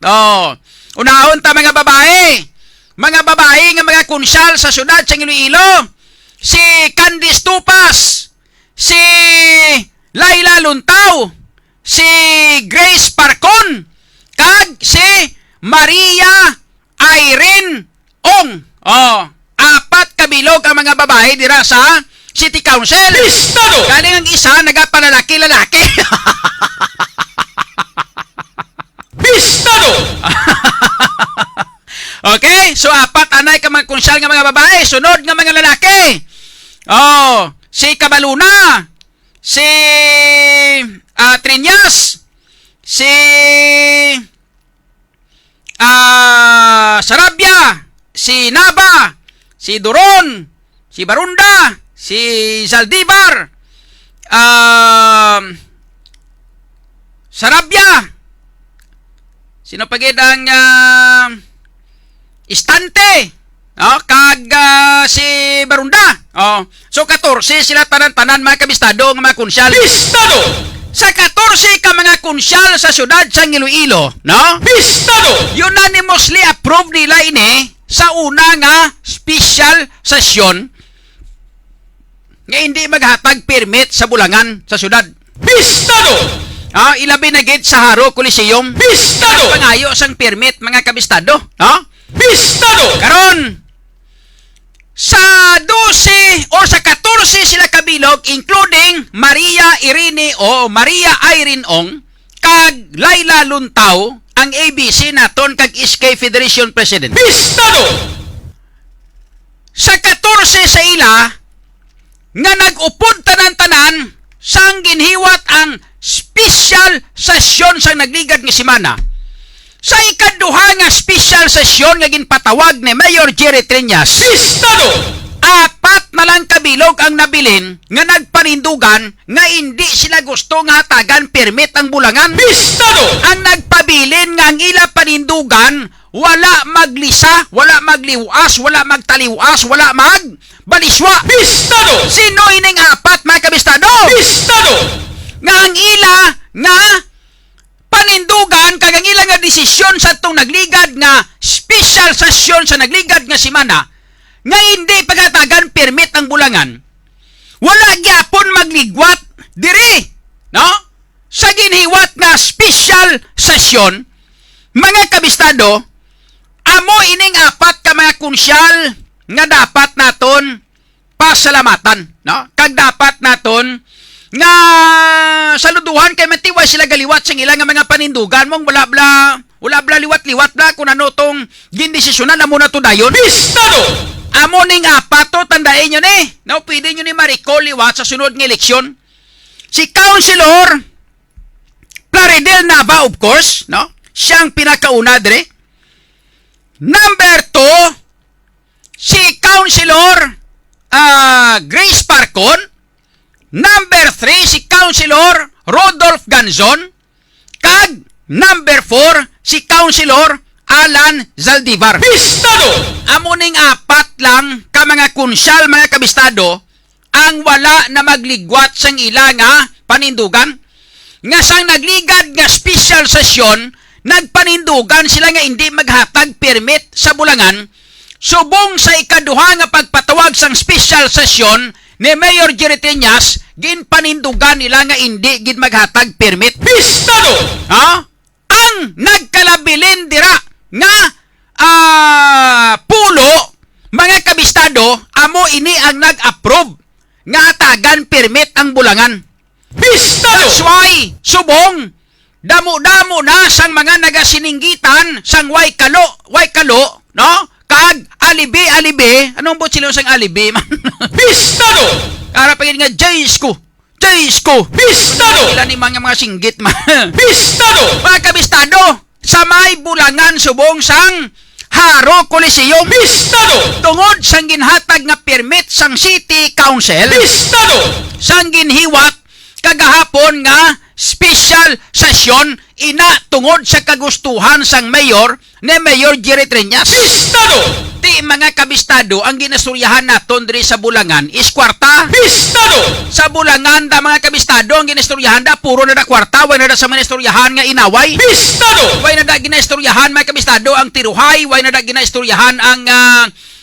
Oh. Unahon ta mga babae. Mga babae nga mga konsyal sa syudad sa Iloilo. Si Candice Tupas, si Laila Luntaw, si Grace Parcon, kag si Maria Irene Ong. Oh, apat kabilog ang mga babae dira sa City Council. Pistado! Galing ang isa nagapanlalaki-lalaki. Pistado! Okay? So, apat anay ka mga konsyal nga mga babae. Sunod nga mga lalaki. Oh, si Cabaluna, si Triñas, si Sarabia, si Nava, si Duron, si Barunda, si Zaldivar, Sarabia, sino pagid ang Istante, kag si Barunda. Oh, so 14 sila tanan-tanan mga kabistado nga mga konsyal. Pistado! Sa 14 ka mga konsyal sa syudad sa Iloilo, no? Pistado! Unanimously approved nila ini sa una nga special session nga hindi maghatag permit sa bulangan sa syudad. Pistado! Ilabi na gid sa Haro Coliseum. Pistado! Pangayo sang permit mga kabistado, no? Pistado! Karon sa 12 o sa 14 sila kabilog including Maria Irene Ong kag Laila Luntaw ang ABC naton kag SK Federation President. Pistado! Sa 14 sa ila nga nag-upod tanan-tanan sang ginhiwat ang special session sa nagligad nga semana. Sa ikaduha nga special session nga ginpatawag ni Mayor Jerry Triñas, Pistado! apat na lang kabilog ang nabilin nga nagpanindugan nga hindi sila gusto nga hatagan permit ang bulangan. Pistado! Ang nagpabilin nga ang ila panindugan wala maglisa, wala magliwas, wala magtaliwas, wala magbaliswa. Pistado! Sino ining apat mga kabistado? Pistado! Nga ang ila nga panindugan kag ang ilang nga desisyon sa itong nagligad nga special session sa nagligad nga semana nga hindi pagatagan permit ang bulangan, wala gyapon magligwat diri, no? Sa ginhiwat nga special session, mga kabistado, amo ining apat ka mga konsyal nga dapat naton pasalamatan, no? Kag dapat naton nga saluduhan kay matiway sila galiwat sa ilang nga mga panindugan mong wala bla liwat-liwat bla kung ano tong gindesisyonan amo na to dayon. Pistado! Amo ning apat to tandain nyo ni. No, pwede nyo ni ma-recall liwat sa sunod ng eleksyon. Si Councilor Plaridel Nava, of course, no? Siyang pinakauna dire. Number 2, si Councilor Grace Parcon. Number 3, si Councilor Rodolph Ganzon. Kag number 4, si Councilor Alan Zaldivar. Pistado! Amo ning apat lang ka mga konsyal mga kabistado ang wala na magligwat sang ila nga panindugan. Nga sang nagligad nga special session, nagpanindugan sila nga hindi maghatag permit sa bulangan. Subong sa ikaduha nga pagpatawag sang special session ni Mayor Jerry Triñas, ginpanindugan nila nga hindi gid maghatag permit. Pistado! Ang nagkalabilin dira nga pulo mga kabistado, amo ini ang nag-approve nga hatagan permit ang bulangan. Pistado! That's why subong damo-damo na sang mga nagasininggitan sang way kalo, no? Kag alibi, anong po sila sang alibi man? Pistado! Para pagin nga Jaysko. Pistado! Ilan ni mga singgit man. Pistado! Mga kabistado, sa may bulangan subong sang Haro Coliseum Bistado! tungod sang ginhatag nga permit sang City Council Bistado! sang ginhiwat kagahapon nga special session ina tungod sa kagustuhan sang mayor ni Mayor Jerry Triñas. Bistado! Ti mga kabistado, ang ginasturyahan naton diri sa Bulangan is kwarta. Bistado! Sa Bulangan da mga kabistado, ang ginasturyahan da puro na da kwarta, way na da sa mga istoryahan nga inaway. Bistado! Way na da ginasturyahan mga kabistado ang tiruhay, way na da ginasturyahan ang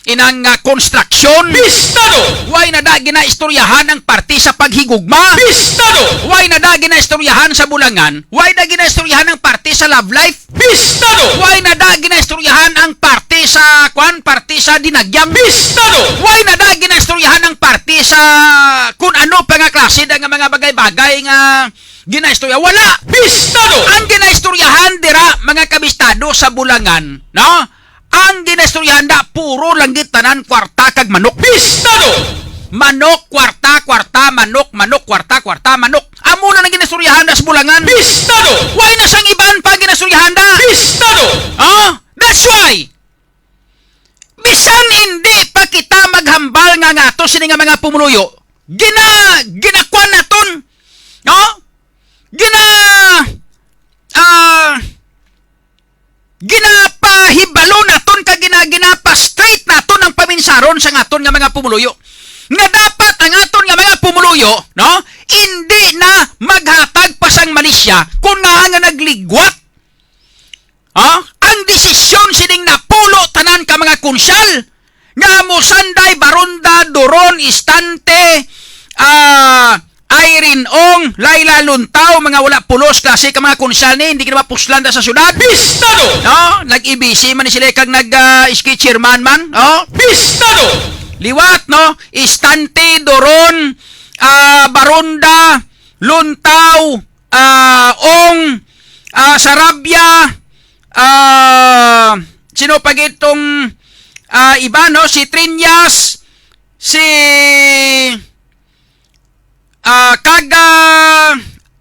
inang construction. Bistado! Way na da ginaistoryahan ang parti sa paghigugma. Bistado! Way na da ginaistoryahan sa Bulangan. Way na ginaistoryahan ang parti sa love life. Bistado! Way na da ginaistoryahan ang parti sa parti sa dinagyang. Bistado! Way na da ginaistoryahan ang parti sa kung ano pa nga klase da nga mga bagay-bagay nga ginaistorya. Wala! Bistado! Ang ginaistoryahan dira mga kabistado sa Bulangan, no? Ang ginaistoryahan da puro langgit tanan kwarta kag manok. Bistado! Manok, kwarta, manok, kwarta, manok. Amo na nang ginaistoryahan da sa Bulangan. Bistado! Why na sang iban pa ginaistoryahan da? Bistado! That's why! Bisan hindi pa kita maghambal nga ngato sini nga mga pumuluyo, ginakwan naton, no? Ginapahibalo naton ka ginapa-straight naton ang paminsaron sa ngaton nga mga pumuluyo. Nga dapat ang aton nga mga pumuluyo, no? Hindi na maghatag pa sang Malaysia kung nga nagligwat. Ang desisyon sining napulo tanan ka mga konsyal nga Musanday, Baronda, Doron, Istante, Irene Ong, Laila Luntaw, mga wala pulos klase ka mga konsyal ni hindi ka mapuslan da sa syudad. Bistado! No, nag-IBC man ni sila kag nag-ski chairman man. Bistado! Liwat, no? Istante, Doron, Baronda, Luntaw, Ong, Sarabia, sino pag itong iba, no? Si Triñas, si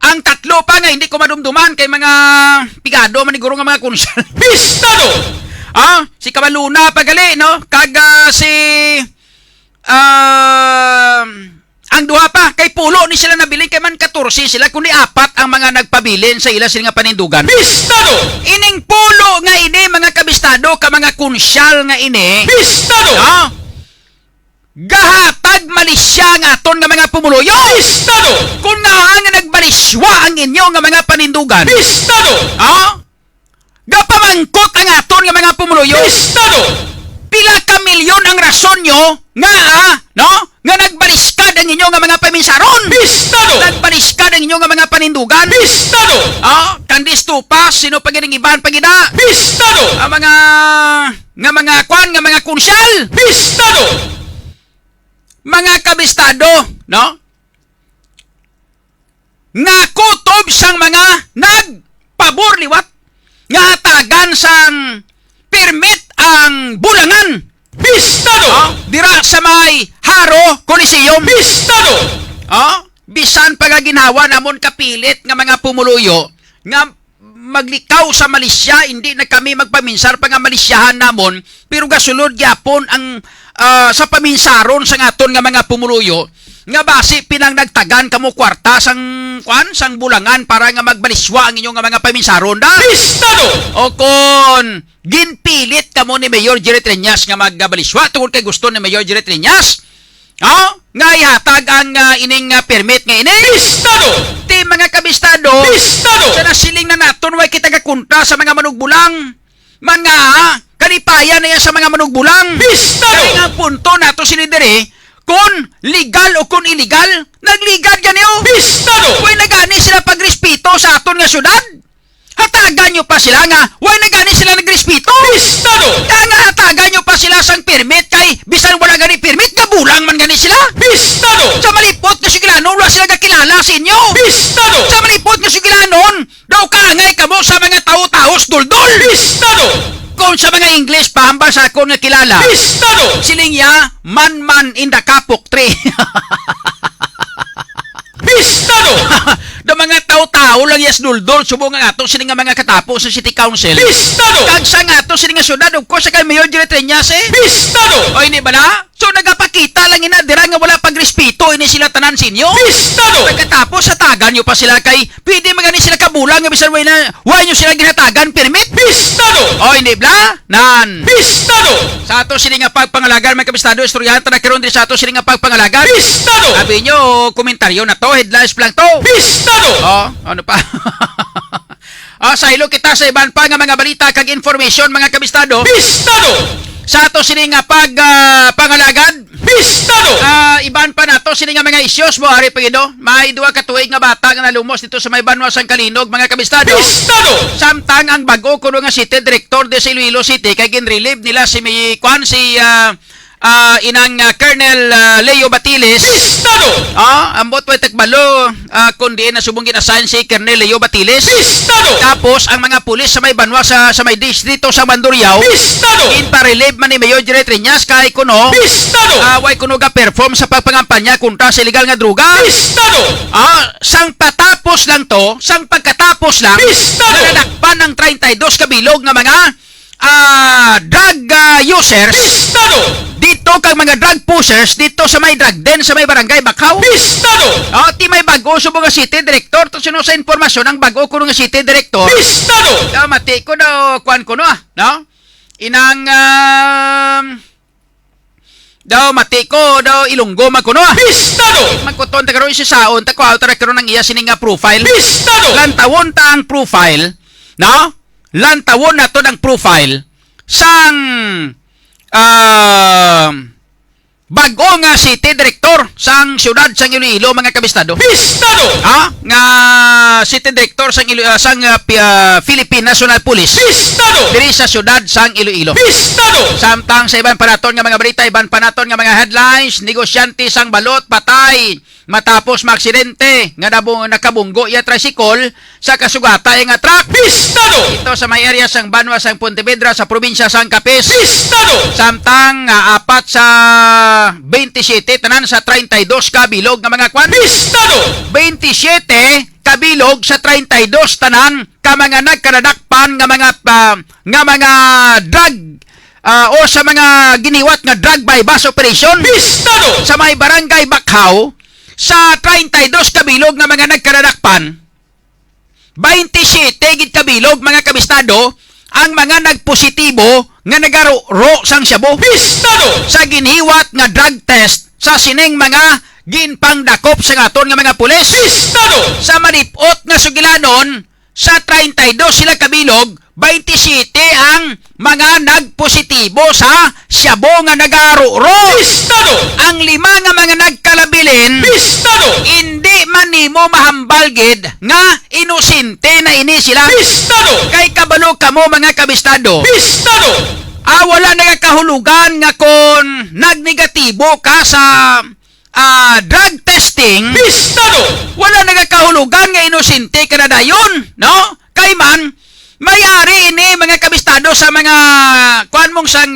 ang tatlo pa nga hindi ko madumduman kay mga pigado maniguro nga mga konsyal. Bistado! Si Kamaluna pagali, no? Si ang duha pa kay pulo ni sila nabili kay man 14 sila kundi apat ang mga nagpabilin sa ila sila nga panindugan. Bistado! Ining pulo nga ini mga kabistado ka mga konsyal nga ini. Bistado! Gahatag Malaysia nga aton nga mga pumuluyo. Bistado! Kung nga nagbaliswa ang inyo nga mga panindugan. Bistado! Gapamangkot ang aton nga mga pumuluyo. Bistado! Pila ka milyon ang rason nyo nga no? Nga nagbaliskad ang inyo nga mga paminsaron. Bistado! Nagbaliskad ang inyo nga mga panindugan. Bistado! Kandis tupas sino pagining iban pagida. Bistado! Ang mga konsyal. Bistado! Mga kabistado, no? Nga kutob sang mga nagpabor liwat nga hatagan sang permit ang Bulangan. Bistado! Dira sa may Haro Coliseum. Bistado! Bisan pagaginhawa namon kapilit nga mga pumuluyo nga maglikaw sa Malaysia, hindi na kami magpaminsar pa nga Malaysiahan namon, pero gasulod gyapon ang sa paminsaron sa ngaton nga mga pumuluyo nga base pinang nagtagan kamo kwarta sang Bulangan para nga magbaliswa ang inyong nga mga paminsaron da. Bistado! O kon ginpilit kamo ni Mayor Jerry Triñas nga magbaliswa tungod kay gusto ni Mayor Jerry Triñas nga ihatag ang ining permit nga ini. Bistado! Ti mga kabistado, Bistado! sa nasiling na naton way kita gakunta sa mga manugbulang mga kalipayan na yan sa mga manugbulang. Bistado! Kaya nga punto nato sinidere kung legal o kung illegal, nagligal ganyo. Bistado! Way nagani sila pagrespeto sa aton nga syudad. Hatagan nyo pa sila nga, way nagani sila nagrespeto. Bistado! Kaya nga hatagan nyo pa sila sang permit kay bisan wala gani permit, gabulang man gani sila. Bistado! Sa malipot nga sigilanon, wala sila kakilala sa inyo. Bistado! Sa malipot nga sigilanon, daw kaangay kamo sa mga tao-taos duldol. Bistado! Kung sa mga English, pahambal sa akong nga kilala. Bistado! Silingya, man in the kapok tree. Bistado! Do mga tao-tao trabaho lang yes duldol subong nga ato sini nga mga katapo sa City Council. Bistado! Kag sa nga ato sini nga syudad of course kay Mayor Jerry Triñas Bistado! O hindi ba na? So nagapakita lang ina dira nga wala pagrespeto ini sila tanan sinyo. Bistado! Pagkatapos sa tagan nyo pa sila kay pwede magani sila kabulang nga bisan way na why nyo sila ginatagan permit. Bistado! O hindi ba? Nan. Bistado! Sa ato sini nga pagpangalagan mga kabistado istoryahan ta nagkaroon din sa ato sini nga pagpangalagan. Bistado! Sabi nyo komentaryo na to headlines lang to. Bistado! Oh, ano pa? Sa ilo kita sa iban pa nga mga balita kag information mga kabistado. Bistado! Sa ato sini nga pangalagad. Bistado! Iban pa nato sini nga mga issues mo hari pagido. May duha ka tuig nga bata nga nalumos dito sa may banwa sang Kalinog mga kabistado. Bistado! Samtang ang bago kuno nga city director de sa Iloilo City kay ginrelieve nila si may kwan si inang Colonel Leo Batiles. Bistado! Ambot pa takbalo kundi na subong gin-assign si Colonel Leo Batiles. Bistado! Tapos ang mga pulis sa may banwa sa may distrito sa Mandurriao Bistado! in-relieve man ni Mayor Jerry Triñas kay kuno Bistado! way kuno ga perform sa pagpangampanya kontra sa illegal nga droga. Bistado! Sang patapos lang to, sang pagkatapos lang, Bistado! nanadakpan ng 32 kabilog nga mga drug users. Bistado! Dito kang mga drug pushers dito sa may drug den sa may barangay Bakaw. Bistado! Ti may bago subong nga city director to sino sa informasyon ang bago kuno nga city director. Bistado! Mati ko daw kwan ko no no? Inang daw mati ko daw Ilonggo makuno. Bistado! Magkuton ta karon si saon ta ko auto karon ng iya sini nga profile. Bistado! Lantawon ta ang profile, no? Lantawon na to ang profile sang bago nga city director sang siyudad sang Iloilo mga kabistado. Bistado! Nga city director sang Philippine National Police. Bistado! Diri sa siyudad sang Iloilo. Bistado! Samtang sa iban panaton nga mga balita, iban panaton nga mga headlines, negosyante sang balot patay matapos maaksidente nga nakabunggo iya tricycle sa kasugatay nga truck. Bistado! Ito sa may area sang Banwa sang Pontevedra sa probinsya sang Capiz. Bistado! Samtang apat sa 27 tanan sa 32 kabilog nga mga kwan. Bistado! 27 kabilog sa 32 tanan ka mga nagkanadakpan nga mga drug o sa mga giniwat nga drug bypass operation. Bistado! Sa may barangay Bakaw sa 32 kabilog nga mga nagkanadakpan 27 gid kabilog mga kabistado ang mga nagpositibo nga nagaro sang shabu. Bistado! Sa ginhiwat nga drug test sa sining mga ginpangdakop sa aton nga mga pulis. Bistado! Sa malipot nga sugilanon sa 32 sila kabilog 27 ang mga nagpositibo sa shabu nga nagaro-ro. Bistado! Ang 5 nga mga nagkalabilin Bistado! hindi man nimo mahambalgid nga inosente na ini sila. Bistado! Kay kabalo kamo mga kabistado. Bistado! Wala nagakahulugan nga kon nagnegatibo ka sa drug testing. Bistado! Wala nagakahulugan nga inosente ka na dayon, no? Kay man may-ari ini mga kabistado sa mga kuan mong sang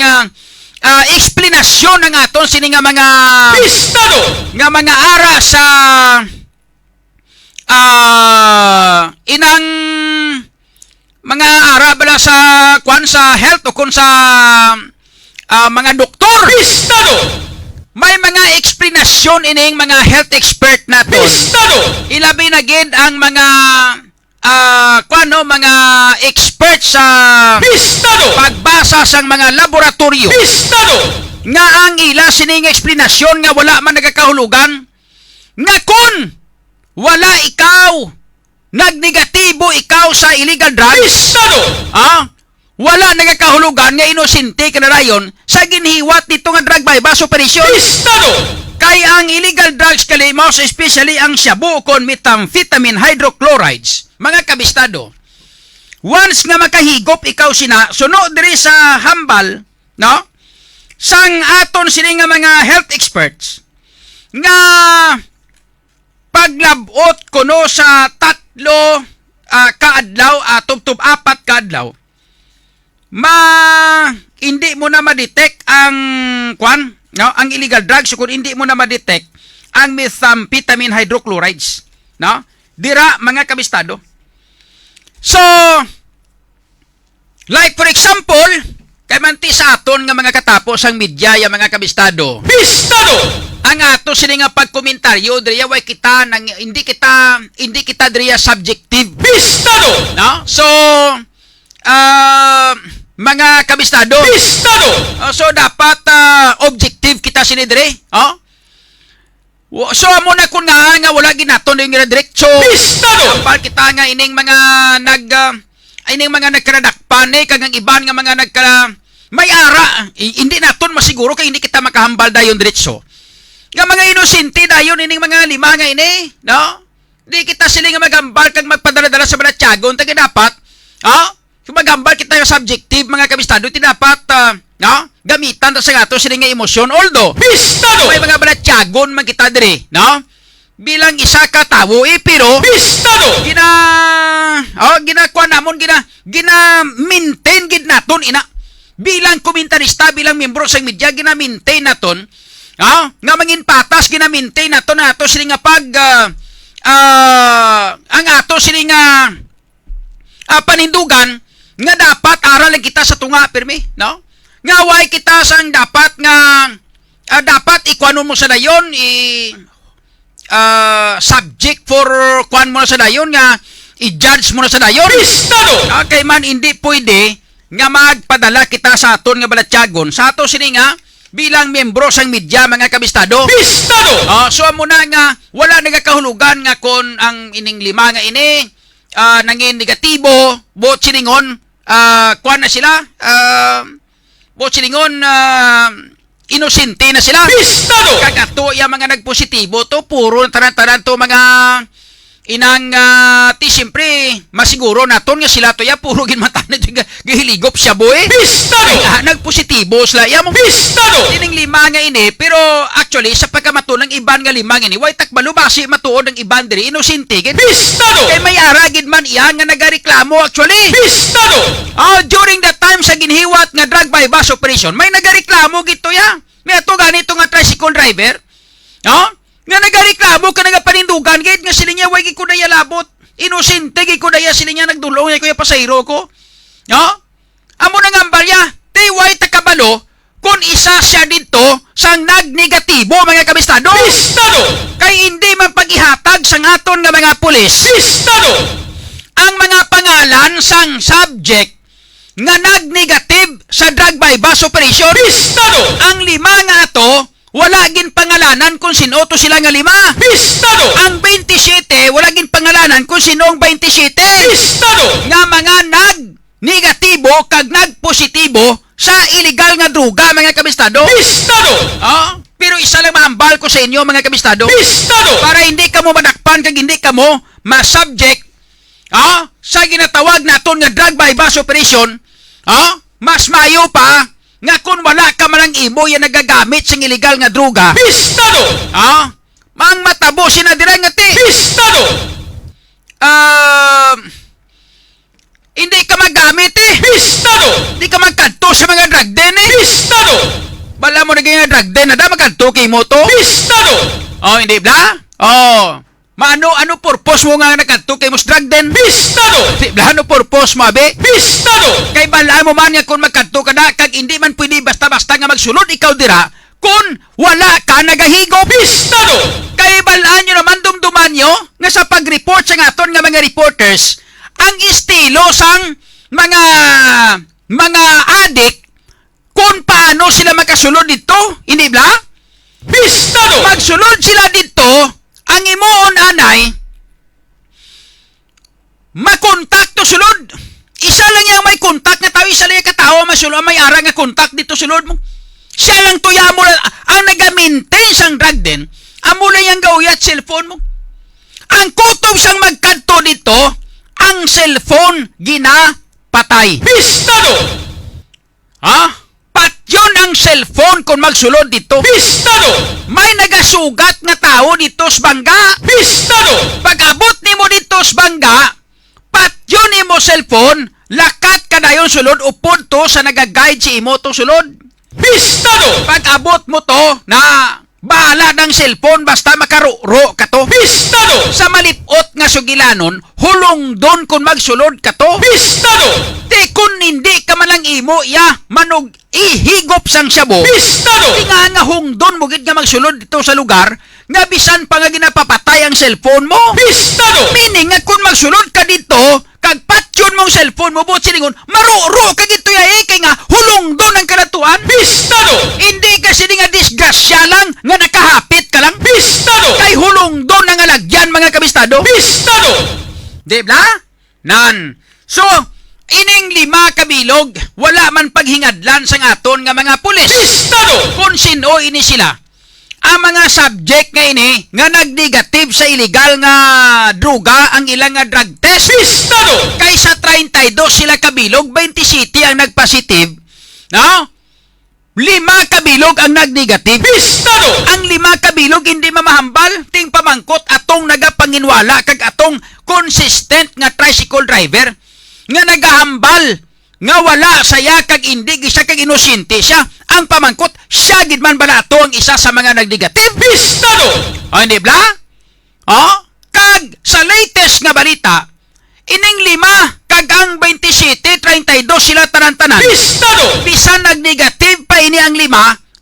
eksplanasyon ng aton sini nga mga Bistado! nga mga ara sa inang mga ara bala sa kwan sa health o kung sa mga doktor. Bistado! May mga eksplanasyon ining mga health expert naton. Bistado! Ilabi na gid ang mga mga expert sa Bistado! pagbasa sang mga laboratorio Bistado! nga ang ila sining eksplanasyon nga wala man nagakahulugan nga kun wala ikaw nagnegatibo ikaw sa illegal drugs. Bistado! Wala nagakahulugan nga inosente ka na rayon sa ginhiwat nito nga drug bypass operation. Bistado! Kay ang illegal drugs kalimos, especially ang shabu kon methamphetamine hydrochlorides, mga kabistado, once nga makahigop ikaw sina, sunod diri sa hambal, no? Sang aton sini nga mga health experts, nga paglabot kuno sa 3 kaadlaw, tub-tub 4 kaadlaw, hindi mo na ma-detect ang kwan, no? Ang illegal drugs kung hindi mo na ma-detect ang methamphetamine hydrochlorides, no? dira mga kabistado. So, like for example, kay manti sa aton nga mga katapos ang media ya mga kabistado. Bistado! Ang ato sini nga pagkomentaryo diriya way kita nang hindi kita diriya subjective. Bistado! No? So, mga kabistado. Bistado! So dapat objective kita sini dire. Oh? So amo na kun nga wala ginaton yung diretso. Bistado! Kapal kita nga ining mga ining mga nagkaradakpan kagang iban nga mga may ara hindi naton masiguro kay hindi kita makahambal dayon diretso. Nga mga inosente dayon ining mga lima nga ini, no? Di kita sila nga magambal kag magpadala-dala sa balatyagon tagi dapat. Kung magambal kita yung subjective mga kabistado, ti dapat no? Gamitan ta sa gato sila nga emosyon. Although, Bistado! may mga balatyagon man kita diri, no? Bilang isa ka tawo pero Bistado! ginakuha namon gina-maintain gid naton ina bilang komentarista bilang miyembro sa media gina-maintain naton nga mangin patas gina-maintain naton ato sila nga pag ang ato sila nga panindugan nga dapat aralan kita sa tunga pirmi no nga way kita sang dapat nga dapat ikuano mo sa dayon subject for kuan mo na sa dayon nga i-judge mo na sa dayon. Bistado! Okay man hindi pwede nga magpadala kita sa aton nga balatyagon sa ato sini nga bilang miyembro sang media mga kabistado. Bistado! So amo na nga wala nagakahulugan nga kon ang ining lima nga ini nangin negatibo bot silingon kuan na sila bot silingon inosente na sila. Bistado! Kagato yung mga nagpositibo to puro tanan-tanan to mga inang ti siyempre masiguro naton nga sila to ya puro ginmatanan gihiligop siya boy. Bistado! Nagpositibo sila ya mo. Bistado! Tining lima nga ini pero actually sa pagkamato ng iban nga lima nga ini way takbalo basi matuod ng iban diri inosente gid. Bistado! Kay may aragid man iyan nga nagareklamo actually. Bistado! During that time sa ginhiwat nga drug bypass operation, may nagareklamo gito ya. May ato ganito nga tricycle driver. Nga nagareklamo ka nagapanindugan gid nga sila niya way gid ko daya labot. Inosente gid ko daya sila niya nagdulong niya kuya pasahero ko. Amo nang ambalya, di way takabalo kung isa siya dito sang nagnegatibo mga kabistado. Bistado! Kay hindi man pagihatag sang aton nga mga pulis. Bistado! Ang mga pangalan sang subject nga nagnegative sa drug bypass operation. Bistado! Ang lima nga ato, wala gin pangalanan kung sino to sila nga lima. Bistado! Ang 27, wala gin pangalanan kung sino ang 27. Bistado! Nga mga nag-negatibo kag nag-positibo sa illegal nga droga mga kabistado. Bistado! Pero isa lang mahambal ko sa inyo mga kabistado. Bistado! Para hindi ka mo madakpan kag hindi ka mo ma-subject sa ginatawag naton nga drug bypass operation, mas mayo pa nga kung wala ka man ang imo yan nagagamit sa illegal nga droga. Bistado! Mang matabo sina dira nga ti. Bistado! Hindi ka magamit Bistado! Hindi ka magkadto sa mga drug den Bistado! Bala mo na ganyan drug den na da magkadto kay mo to. Bistado! Hindi bla? Ano purpose mo nga nakadto kay mo sa drug den? Bistado! Hindi bla, ano purpose mo abe? Bistado! Kay bala mo man nga kung magkadto ka na kag hindi man pwede basta-basta nga magsulod ikaw dira kung wala ka nagahigop. Bistado! Kay balaan nyo naman dumduman nyo nga sa pag-report sa aton nga mga reporters ang estilo sang mga adik kung paano sila makasulod dito. Hindi bla? Bistado! Magsulod sila dito ang imoon anay makontak to sulod. Isa lang yung may kontak nga tao, isa lang yung katao masulod, may ara nga kontak dito sulod mo. Siya lang to ya mo ang nagamintain sang drug din. Amo lang yung gawiyat cellphone mo. Ang kutob sang magkadto dito, ang cellphone ginapatay. Bistado! Patyon ang cellphone kung magsulod dito. Bistado! May nagasugat nga tao dito sa bangga. Bistado! Pag-abot nimo dito sa bangga, patyon nimo cellphone, lakat ka dayon sulod upod to sa nagaguide si imo to sulod. Bistado! Pag-abot mo to na Bahala ng cellphone basta makaruro ka to. Bistado! Sa malipot nga sugilanon, hulong don kung magsulod ka to. Bistado! Di kung hindi ka man lang imo, manog ihigop sang syabo. Bistado! Di nga hungdon mo gid nga magsulod dito sa lugar, nga bisan pa nga ginapapatay ang cellphone mo. Bistado! Meaning nga kung magsulod ka dito, kag patyon mong cellphone mo, buot silingon, maruro ka gito kay nga hulong don ang kanatuan. Bistado! Hindi kasi nga disgrasya lang, nga nakahapit ka lang. Bistado! Kay hulong don ang alagyan, mga kabistado. Bistado! Di ba? Nan. So, ining 5 kabilog, wala man paghingadlan sa aton nga mga pulis. Bistado! Kung sino ini sila. Ang mga subject nga ini, nga nag-negative sa illegal nga druga, ang ilang nga drug test. Bistado! Kaysa 32 sila kabilog, 20 city ang nagpositive. No? 5 kabilog ang nag-negative. Bistado! Ang 5 kabilog hindi mamahambal, ting pamangkot atong nagapanginwala kag atong consistent nga tricycle driver nga nagahambal nga wala saya kag hindi siya kag inosente siya. Ang pamangkot, siya gid man bala ato ang isa sa mga nag-negative. Bistado! O hindi bla? O? Kag sa latest nga balita, ining 5 kag ang 27, 32 sila tanan-tanan. Bistado! Bisan nag-negative pa ini ang 5,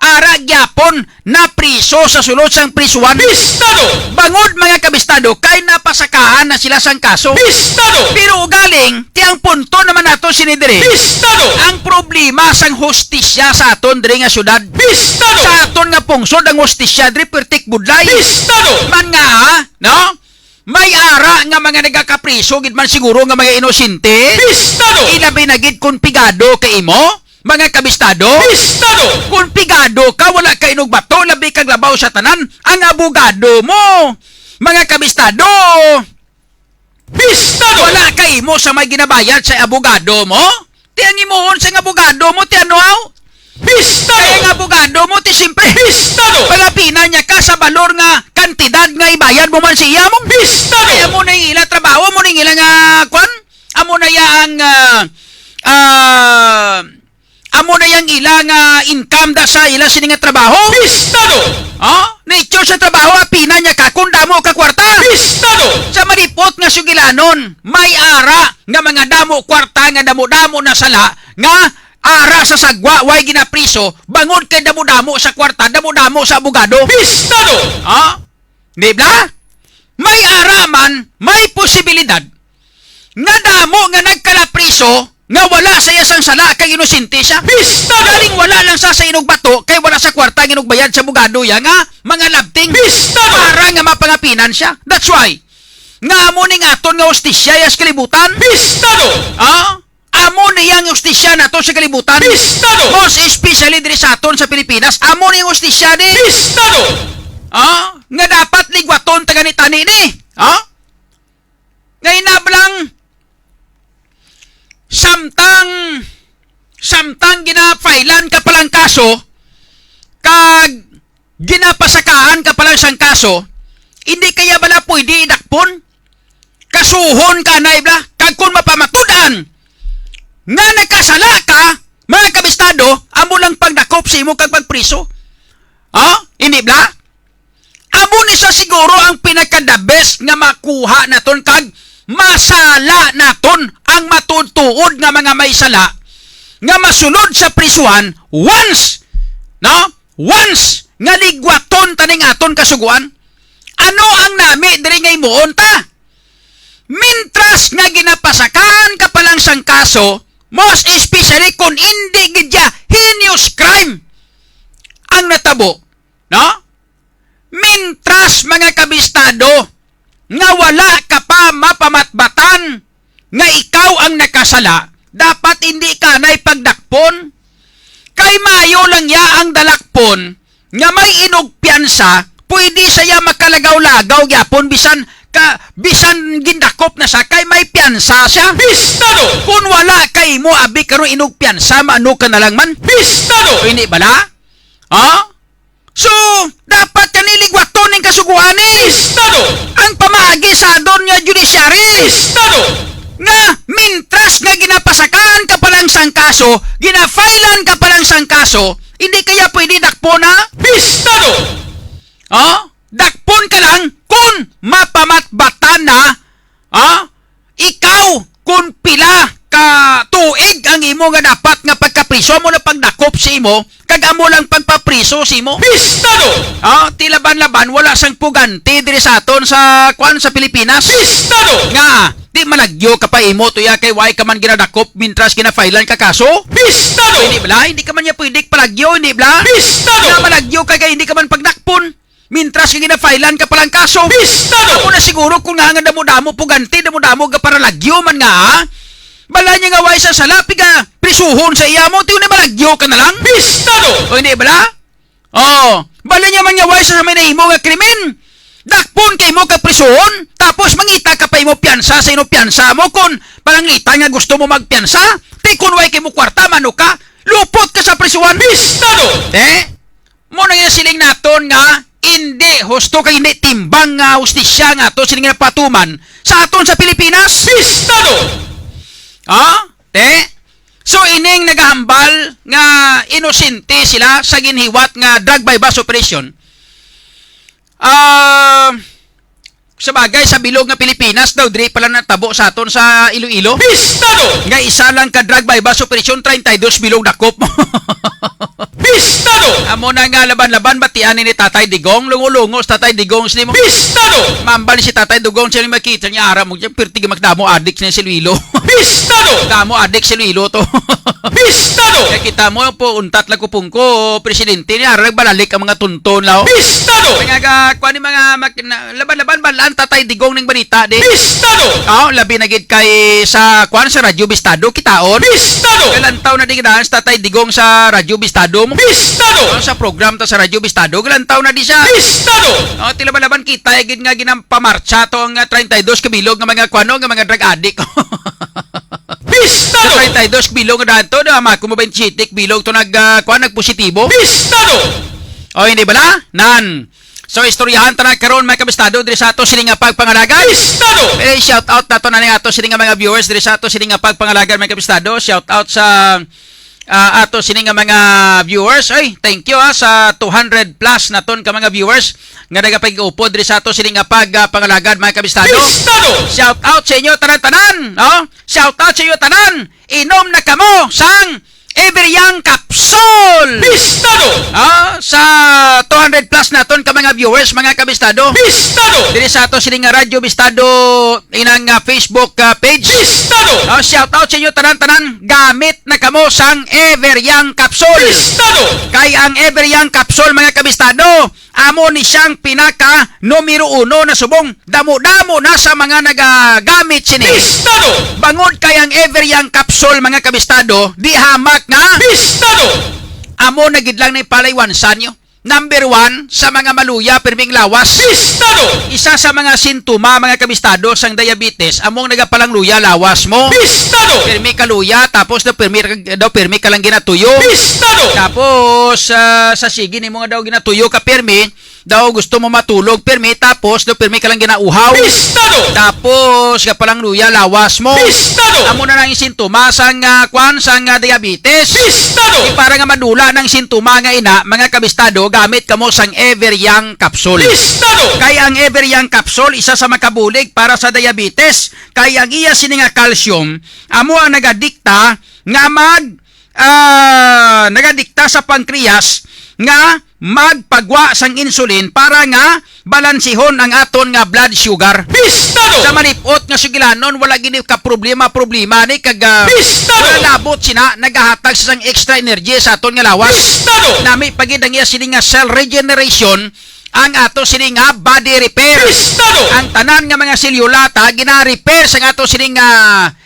ara gyapon na priso sa sulod sang prisuan. Bistado! Bangod mga kabistado, kay napasakahan na sila sang kaso. Bistado! Pero galing, tiyang punto naman nato sinidiri. Bistado! Ang problema sang hostisya sa aton diri nga syudad. Bistado! Sa aton nga pungsod ang hostisya diri pertik budlay. Bistado! Man nga ha, no? May ara nga mga nagakapriso gid man siguro nga mga inosente. Bistado! Ilabi na gid kung pigado kay imo, mga kabistado. Bistado! Kung pigado ka, wala ka inog bato, labi kag labaw sa tanan, ang abogado mo. Mga kabistado, Bistado! wala ka imo sa may ginabayad sa abogado mo. Tiyang imoon sa abogado mo, tiyanuaw. Kaya Bistado! ang abogado mo, ti simpre. Bistado! Palapinan niya ka sa balor nga kantidad nga ibayad mo man siya mo. Bistado! Kaya mo na yung ilang trabaho, mo na yung ilang kwan. Amo na yang amo na yang ilang income da sa ilang sining nga trabaho. Bistado! Nature sa trabaho, apinan niya ka kung damo ka kwarta. Bistado! Sa malipot nga sugilanon, may ara nga mga damo kwarta nga damo-damo na sala nga ara sa sagwa way ginapriso bangod kay damo-damo sa kwarta, damo-damo sa abogado. Bistado! Di ba? May ara man, may posibilidad nga damo nga nagkalapriso nga wala sa iyasang sala kay inosente siya. Bistado! Galing wala lang sa inog bato kay wala sa kwarta nga bayad sa abogado ya nga mga labting. Bistado! Para nga mapangapinan siya. That's why nga amo ning aton nga hustisya yas kalibutan. Bistado! Amo niyang hustisya nato sa kalibutan. Bistado! Most especially diri sa aton sa Pilipinas, amo niyang hustisya ni. Bistado! Nga dapat ligwaton taganitani ni. Ngayon na lang samtang ginapailan ka palang kaso kag ginapasakahan ka palang sang kaso, hindi kaya bala pwede idakpon? Kasuhon ka na ibla kag kung mapamatudan nga nagkasala ka, mga kabistado, amo lang pagdakop sa imo kag pagpriso. Hindi bla? Amo ni sa siguro ang pinaka-the best nga makuha naton kag masala naton ang matutuod nga mga may sala nga masulod sa prisuhan once nga ligwaton taning aton kasuguan. Ano ang nami diri nga imuon ta? Mintras nga ginapasakaan ka palang sang kaso, most especially kung hindi gidya heinous crime ang natabo, Mintras mga kabistado nga wala ka pa mapamatbatan nga ikaw ang nakasala, dapat hindi ka na ipagdakpon. Kay mayo lang ya ang dalakpon nga may inugpiansa, pwede saya makalagaw-lagaw gyapon bisan gindakop na sa kay may piyansa siya. Bistado! Kung wala kay mo abi karon inugpiansa, maano ka na lang man. Bistado! Hindi bala? So, dapat kaniligwaton ng kasuguan Bistado! ang pamaagi sa adon nga judiciary. Bistado! Nga mintras nga ginapasakaan ka palang sang kaso, ginafailan ka palang sang kaso, hindi kaya pwede dakpo na? Bistado! Dakpon ka lang kung mapamatbatan na ikaw kung pila ka tuig ang imo nga dapat nga pagkapriso mo na pagdakop si imo kag amo lang pagpapriso si imo. Pistado! Tilaban-laban wala sang puganti diri sa aton sa sa Pilipinas. Pistado! Nga di malagyo ka pa imo tuya kay why ka man ginadakop mintras ginafailan ka kaso. Pistado! Hindi bala, hindi ka man niya pwede palagyo, hindi bala. Pistado! Nga malagyo ka kay hindi ka man pagdakpon. Mintras ka ginafailan ka palang kaso. Pistado! Ako na siguro kung nga damo-damo puganti, damo-damo ka para lagyo man nga bala niya nga way sa salapi ka prisuhon sa iya mo, tiyo na malagyo ka na lang. Pistado! O hindi bala? Bala niya man nga way sa may naimo nga krimen. Dakpon kay mo ka prisuhon, tapos mangita ka pa imo piyansa sa ino piyansa mo kung palangita nga gusto mo magpiyansa. Ti kung way kay mo kwarta, mano ka, lupot ka sa prisuhan. Pistado! Mo na yung siling naton nga, hindi husto kay hindi timbang nga hustisya nga to siling nga patuman sa aton sa Pilipinas. Pistado! So ining nagahambal nga inosente sila sa ginhiwat nga drug bypass operation. Sa bagay sa bilog nga Pilipinas daw diri pala natabo sa aton sa Iloilo. Pistado! Nga isa lang ka drug bypass operation 32 bilog dakop mo. Pistado! Amo na nga laban-laban batian ni Tatay Digong, lungo-lungos Tatay Digong sini mo. Pistado! Mambal si Tatay Digong siya makita niya ara mo diyan perti magdamo adik niya si Luilo. Pistado! Damo adik si Luilo to. Pistado! Kaya kita mo po untat lang ko pungko presidente ni ara balalik ang mga tunton lao. Pistado! Kaya kuan ni mga laban-laban balaan Tatay Digong ning balita di. Pistado! Labi na gid kay sa kuan sa Radyo Bistado kitaon. Pistado! Kailan taon na di gidaan sa Tatay Digong sa Radyo Bistado mo? Pistado! Sa program ta sa Radyo Bistado, kailan taon na di siya? Pistado! Tilaban-laban kita gid nga ginampamarcha to ang 32 kabilog nga mga kuano nga mga drug addict. Pistado! 32 bilog nga dato na mako mo 27 bilog to nagpositibo. Pistado! Hindi bala? Nan. So istoryahan ta na karon may kabistado diri sa ato sini nga pagpangalagan. Pistado! Shout out nato na ni ato sini nga mga viewers diri sa ato sini nga pagpangalagan may kabistado. Shout out sa ato sini nga mga viewers. Thank you sa 200 plus naton ka mga viewers nga nagapag-upod diri sa ato sini nga pagpangalagan mga kabistado. Pistado! Shout out sa inyo tanan-tanan. Shout out sa inyo tanan. Inom na kamo sang Everyang Capsule. Pistado! Sa 200 plus naton ka mga viewers mga kabistado. Pistado! Diri sa ato sining Radio Bistado inang Facebook page. Pistado! Shout out sa inyo tanan-tanan. Gamit na kamo sang Everyang Capsule. Pistado! Kay ang Everyang Capsule mga kabistado, amo ni siyang pinaka numero 1 na subong. Damo-damo na sa mga nagagamit sini. Pistado! Bangod kay ang Everyang Capsule mga kabistado, di hamak nga. Pistado! Amo na gid lang ni palaywansan nyo. Number 1 sa mga maluya perming lawas. Pistado! Isa sa mga sintuma mga kabistado sang diabetes, among nagapalang luya lawas mo. Pistado! Permi ka luya tapos daw permi ka lang ginatuyo. Pistado! Tapos sa sige ni mo daw ginatuyo ka permi, daw gusto mo matulog permi tapos daw permi ka lang ginauhaw. Pistado! Tapos kapalang luya lawas mo. Pistado! Amo na lang sintuma sang sang diabetes. Pistado! Para nga madula ng sintuma nga ina mga kabistado gamit kamo sang Everyang Capsule. Pistado! Kay ang Everyang Capsule isa sa makabulig para sa diabetes. Kay ang iya sini nga calcium amo ang nagadikta nga nagadikta sa pancreas nga magpagwa sang insulin para nga balansihon ang aton nga blood sugar. Pistado! Sa malipot nga sugilanon wala gini ka problema ni kag Pistado! wala labot sina nagahatag sa sang extra energy sa aton nga lawas. Pistado! Nami pagid ang iya sini nga cell regeneration ang ato sini nga body repair. Pistado! Ang tanan nga mga selyulata gina-repair sa ato sini nga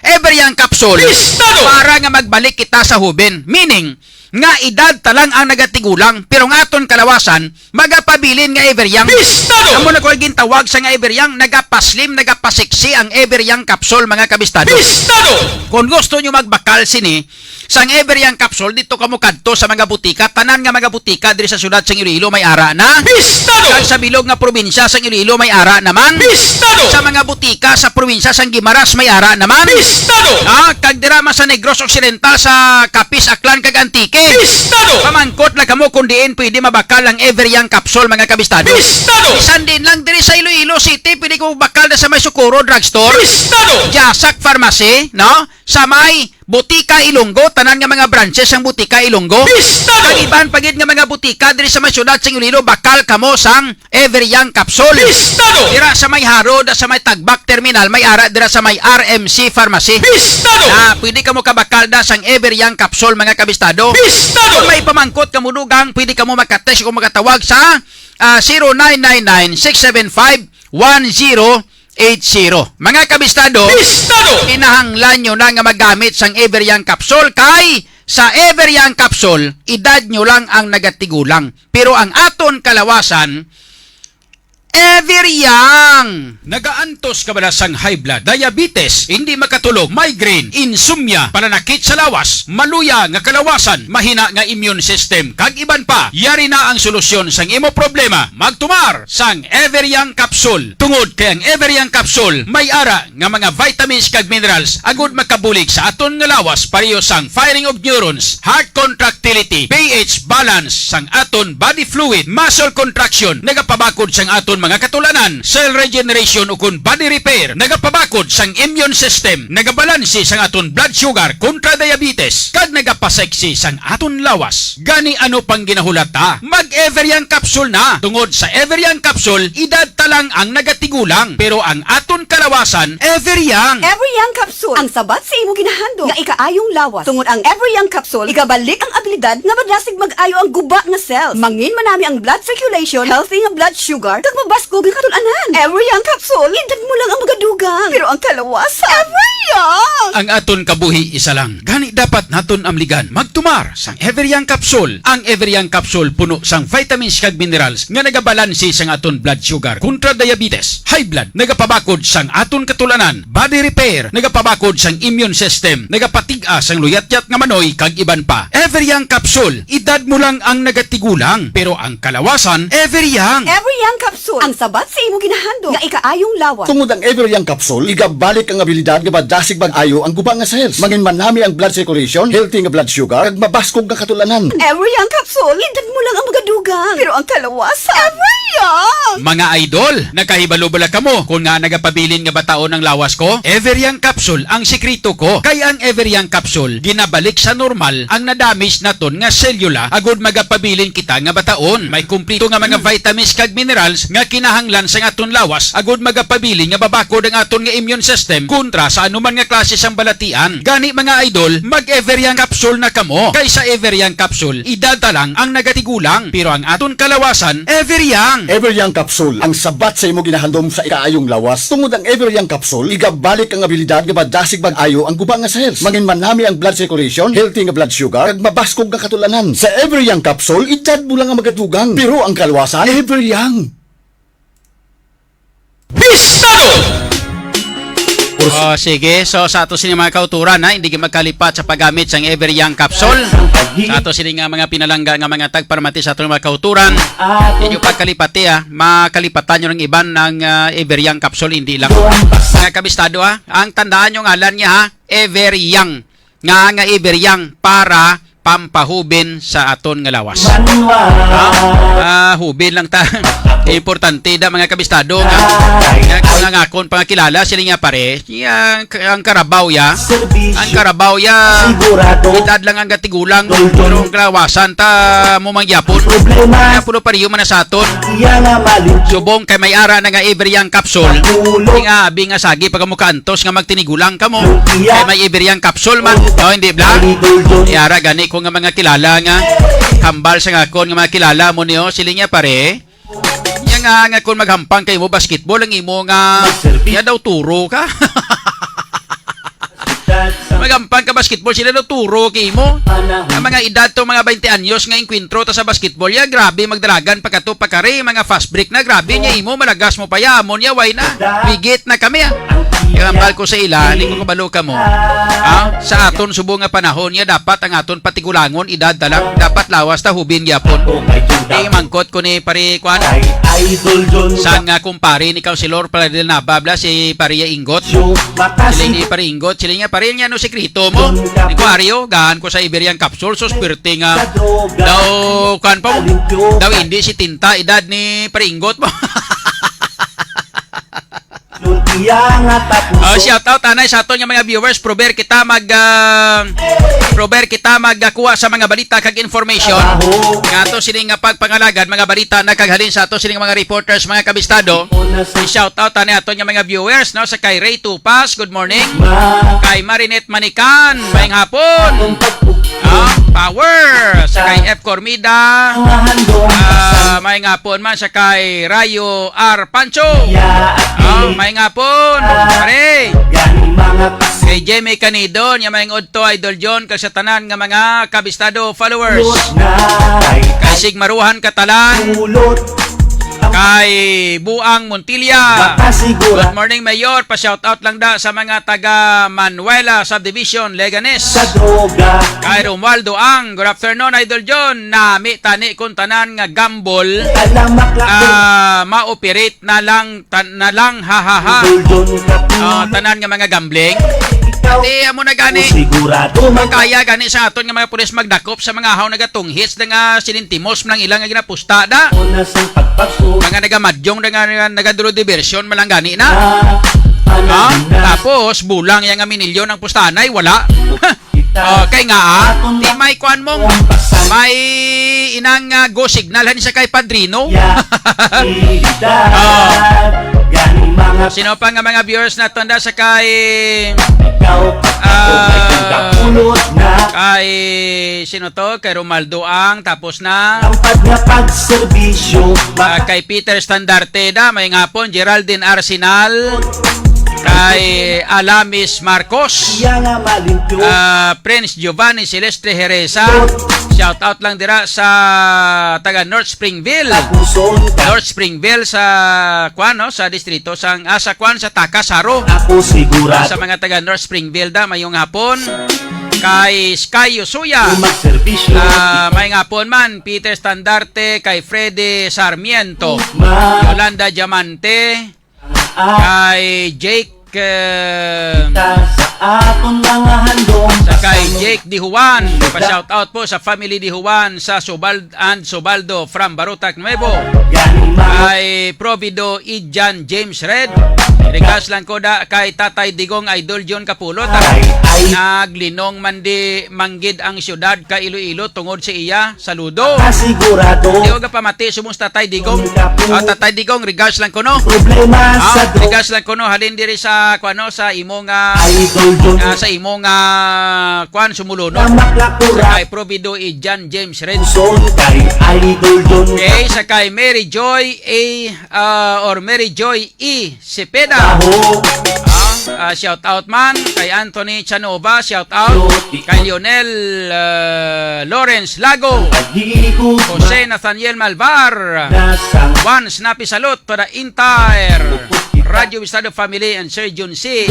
Everyang Capsule. Pistado! Para nga magbalik kita sa huben. Meaning nga edad talang ang nagatigulang pero nga aton kalawasan magapabilin nga Everyang. Pistado! Amo na ko gintawag sa nga Everyang nagapaslim nagapasiksi ang Everyang Capsule mga kabistado. Pistado! Kung gusto nyo magbakal sini sang Everyang Capsule dito kamo kadto sa mga butika tanan nga mga butika diri sa syudad sang Iloilo may ara na. Pistado! Kag sa bilog nga probinsya sang Iloilo may ara naman. Pistado! Sa mga butika sa probinsya sang Guimaras may ara naman. Pistado! Kag dira sa Negros Occidental sa Capiz Aklan kag Antique Sige. Bistado! Pamangkot na kamo kung diin pwede mabakal ang Everyoung capsule mga kabistado. Bistado! Isan din lang diri sa Iloilo City, pwede ko bakal na sa may Sukuro Drugstore. Bistado! Jasak Pharmacy, no? Sa may Butika Ilonggo, tanan nga mga branches ang Butika Ilonggo. Bistado! Ang iban pagid nga mga butika diri sa may syudad sa Iloilo, bakal kamo sang Everyoung capsule. Bistado! Dira sa may Harod, sa may Tagbak Terminal, may ara dira sa may RMC Pharmacy. Bistado! Pwede kamo kabakal da sang Everyoung capsule mga kabistado. Bistado! Kung may pamangkot kamo dugang, pwede kamo makatest o makatawag sa 0999-675-1080. Mga kabistado, Bistado! kinahanglan nyo na nga magamit sang Everyoung capsule kay sa Everyoung capsule, edad nyo lang ang nagatigulang. Pero ang aton kalawasan, Everyoung! Nagaantos ka ba na sang high blood, diabetes, hindi makatulog, migraine, insomnia, pananakit sa lawas, maluya nga kalawasan, mahina nga immune system, kag iban pa, yari na ang solusyon sang imo problema. Magtumar sang Everyoung capsule. Tungod kay ang Everyoung capsule may ara nga mga vitamins kag minerals agud makabulig sa aton nga lawas pareho sang firing of neurons, heart contractility, pH balance sang aton body fluid, muscle contraction, nagapabakod sang aton mga katulanan, cell regeneration ukon body repair, nagapabakod sang immune system, nagabalansi sang aton blood sugar kontra diabetes, kag nagapaseksi sang aton lawas. Gani ano pang ginahulata? Mag-Everyoung capsule na. Tungod sa Everyoung capsule, edad talang ang nagatigulang, pero ang aton kalawasan, Everyoung. Everyoung capsule ang sabat sa imo ginahandog nga ikaayong lawas. Tungod ang Everyoung capsule, igabalik ang abilidad nga madlasig mag-ayo ang guba nga cells. Mangin manami ang blood circulation, healthy nga blood sugar, kag mabaskog ang katulanan. Everyoung capsule, edad mo lang ang magadugang. Pero ang kalawasan, Everyoung! Ang aton kabuhi isa lang. Gani dapat naton amligan magtumar sang Everyoung capsule. Ang Everyoung capsule puno sang vitamins kag minerals nga nagabalansi sang aton blood sugar kontra diabetes, high blood, nagapabakod sang aton katulanan, body repair, nagapabakod sang immune system, nagapatig-a sang luyat-yat nga manoy kag iban pa. Everyoung capsule, edad mo lang ang nagatigulang, pero ang kalawasan, Everyoung. Everyoung capsule ang sabat sa imo ginahandog nga ikaayong lawas. Tungod ang Everyoung capsule, igabalik ang abilidad nga madasig mag-ayo ang guba nga cells. Mangin manami ang blood circulation, healthy nga blood sugar, kag mabaskog nga katulanan. Everyoung capsule, edad mo lang ang magadugang. Pero ang kalawasan, Everyoung! Mga idol, nakahibalo-bala kamo kung nga nagapabilin nga bataon ng lawas ko? Everyoung capsule ang sekreto ko. Kaya ang Everyoung capsule, ginabalik sa normal ang na-damage naton nga selula agud magapabilin kita nga bataon. May kumplito nga mga vitamins kag minerals nga kinahanglan sa aton lawas agud magapabilin nga babakod ang aton nga immune system kontra sa anuman nga klase sang balatian. Gani mga idol, mag-Everyoung capsule na kamo. Kay sa Everyoung capsule, edad lang ang nagatigulang, pero ang aton kalawasan, Everyoung. Everyoung capsule ang sabat sa imo ginahandom sa ikaayong lawas. Tungod ang Everyoung capsule, igabalik ang abilidad nga madasig mag-ayo ang guba nga cells. Mangin manami ang blood circulation, healthy nga blood sugar, kag mabaskog nga katulanan. Sa Everyoung capsule, edad mo lang ang magadugang, pero ang kalawasan, Everyoung. Bistado! Sige. So, sa ato sini mga kauturan, hindi ka magkalipat sa paggamit sang Everyoung capsule. Sa ato sini nga mga pinalangga nga mga tagparmati sa ato mga kauturan, inyo pagkalipati, makalipatan nyo ng iban ng Everyoung capsule, hindi lang. Mga kabistado, ang tandaan nyo ngalan niya, Everyoung. Nga Everyoung para pampahubin sa aton nga lawas. Hubin lang ta. Importante da mga kabistado nga ngakon pangakilala sila nga pare ang Carabao ya. Ang Carabao ya edad lang ang gatigulang pero ang kalawasan ta mo mangyapon. Kaya puno pariyo man sa aton. Subong kay may ara na nga Everyoung capsule. Nga abi nga sagi pag mo kantos nga magtinigulang kamo. Kay may Everyoung capsule man. No, hindi bla. Iara gani ko nga mga kilala nga kambal sa ngakon nga mga kilala mo niyo sila nga pare. Nga kung maghampang kayo mo basketball ang imo nga niya daw turo ka. Magampang ka basketball sila daw turo kay mo. Ang mga edad to mga 20 anyos nga inkwentro ta sa basketball ya grabe magdalagan pagkato pagkare mga fast break na grabe niya imo malagas mo pa ya amon ya way na bigit na kami Kambal ko sa ila, hindi ko kabalo ka mo. Sa aton subo nga panahon niya, dapat ang aton patigulangon, edad dalang, dapat lawas ta hubin gyapon. Mangkot ko ni pare kuan. Kay Idol John Sang nga kumpare ni Councilor Paladel Nababla si Paria Ingot. Kapsyo, Sila ni Pare Ingot, sila nga pare niya no sekreto mo. Ni Kuario, gaan ko sa Iberian Capsule, so spirte nga. Daw kan pa daw hindi si Tinta edad ni Pare Ingot mo. Luntiang at tapuson. Shout out anay sa aton nga mga viewers, prober kita magkuha sa mga balita kag information. Nga ato sini nga pagpangalagad mga balita na kaghalin sa ato sini nga mga reporters, mga kabistado. I-shout out anay aton nga mga viewers no sa kay Ray Tupas, good morning. Kay Marinette Manikan, mayang hapon. Power sa kay F Cormida. Mayang hapon man sa kay Rayo R Pancho. Mayang hapon. Pare. Kay Jamie Canido, niya mayang udto Idol John kag sa tanan nga mga kabistado followers. Kay Sigmaruhan Katalan. Kay Buang Montilla. Good morning Mayor, pa-shoutout lang da sa mga taga Manuela Subdivision, Leganes. Kay Romualdo Ang, good afternoon Idol John. Nami tani kung tanan nga gambol, ma-operate na lang hahaha. Tanan nga mga gambling. Di amo na gani. Kaya gani sa aton nga mga pulis magdakop sa mga haw nagatunghits nga sinintimos ng ilang nga ginapusta da. Mga nagamadyong nagaduro diversion malang gani na. Tapos bulang yang nga minilyon ang pustanay wala. Kay nga di may kuan mong may inang go signal hani sa kay padrino. Sino pa nga mga viewers na tanda sa kay sino to? Kay Romaldo Ang, tapos na kay Peter Standarte da, may ngapon Geraldine Arsenal, kay Alamis Marcos, Prince Giovanni Celeste Jereza. Shout out lang dira sa taga North Springville sa kuan no, sa distrito sang sa kuan sa Takasaro. Sa mga taga North Springville da mayong hapon. Kay Sky Usuya, may ngapon man Peter Standarte, kay Freddy Sarmiento, Yolanda Diamante, kay Jake sa kay Jake Di Juan, pa-shout out po sa family Di Juan sa Sobaldo from Barutak Nuevo. Kay Provido Ijan James Red, regas lang ko da kay Tatay Digong Idol John Kapulot. Naglinong mandi manggid ang syudad ka Iloilo tungod sa iya. Saludo. Di ko pamati sumos Tatay Digong. Tatay Digong, regas lang ko no. Regas lang ko no, halin diri sa kuano sa imong kuan sumulono. Kay Provido Ijan James Red. Okay, sa kay Mary Joy or Mary Joy E Cepeda. Shout out man kay Anthony Chanova, shout out kay Lionel Lawrence Lago, Jose Nathaniel Malvar. One snappy salute to the entire Radio Bistado family and Sir John C.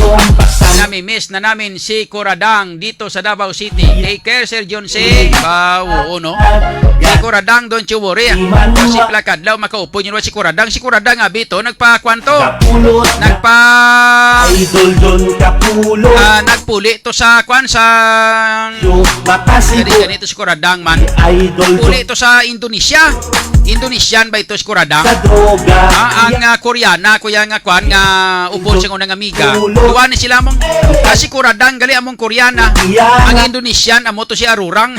Nami-miss na namin si Kuradang dito sa Davao City. Take care Sir John C. Oo no. Si Kuradang, don't you worry. Kasi plakadlaw makaupo nyo si Kuradang. Si Kuradang nga bito nagpa-kwanto. Nagpuli to sa kwan sa ganito si Kuradang man. Puli to sa Indonesia. Indonesian ba ito si Kuradang? Ang Koreana kuya nga kwan nga upon sa unang amiga. Duwa ni sila mong kasi Kuradang gali among Koreana. Ang Indonesian amo to si Arurang.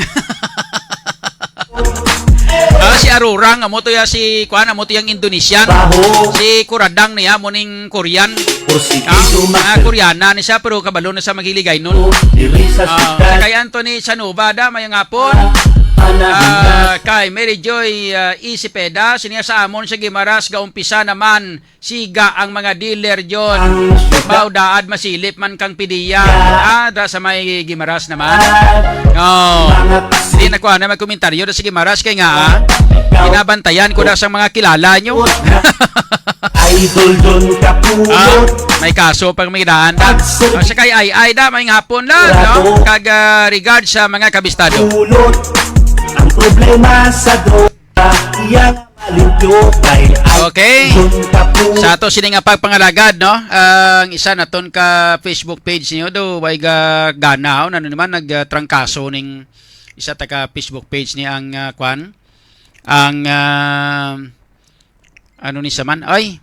Si Arurang amo to ya si kuan amo to yang Indonesian. Si Kuradang niya mo ning Korean. Koreana ni siya pero kabalo na sa maghiligay nun. Kay Anthony Sanova da mayang hapon. Kay Mary Joy Isipeda, siniya sa amon sa Gimaras gaumpisa naman siga ang mga dealer John. Baudaad masilip man kang pidiya. Da sa may Gimaras naman. Hindi na ko na may komentaryo da sa Gimaras kay nga binabantayan ko na sa mga kilala nyo. Idol John Kapulot. May kaso pag may daan da. Sa kay ay da may hapon lang, no? Kag regard sa mga kabistado. Pulot. Ang problema sa droga, iyang malimpyo kay Okay. Idol John Kapulot. Sa ato sini nga pagpangalagad, no? Ang isa naton ka Facebook page niyo do way ga ganaw na naman nagtrangkaso ning isa ta ka Facebook page ni ang kwan ang ano ni saman ay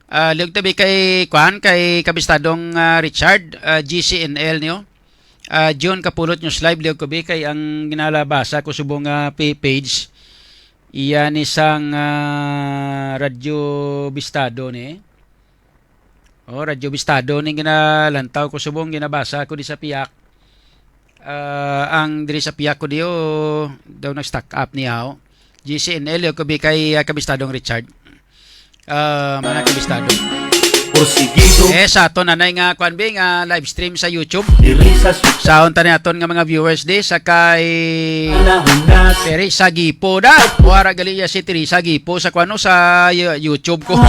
liog tabi kay kwan kay kabistadong Richard GCNL niyo John Kapulot News Live liog ko bi kay ang ginalabasa ko subong page iyan isang Radyo Bistado ni Radyo Bistado ni ginalantaw ko subong ginabasa ko di sa piyak ang diri sa piyak ko diyo daw nag-stack up niya GCNL ko bi kay kabistadong Richard mga kabistado Porsigido. sa aton nanay nga kwan bi nga live stream sa YouTube Diri sa sa unta naton nga mga viewers di sa kay panahon na Teresa Gipo da wara gali si Teresa Gipo sa kwano sa YouTube ko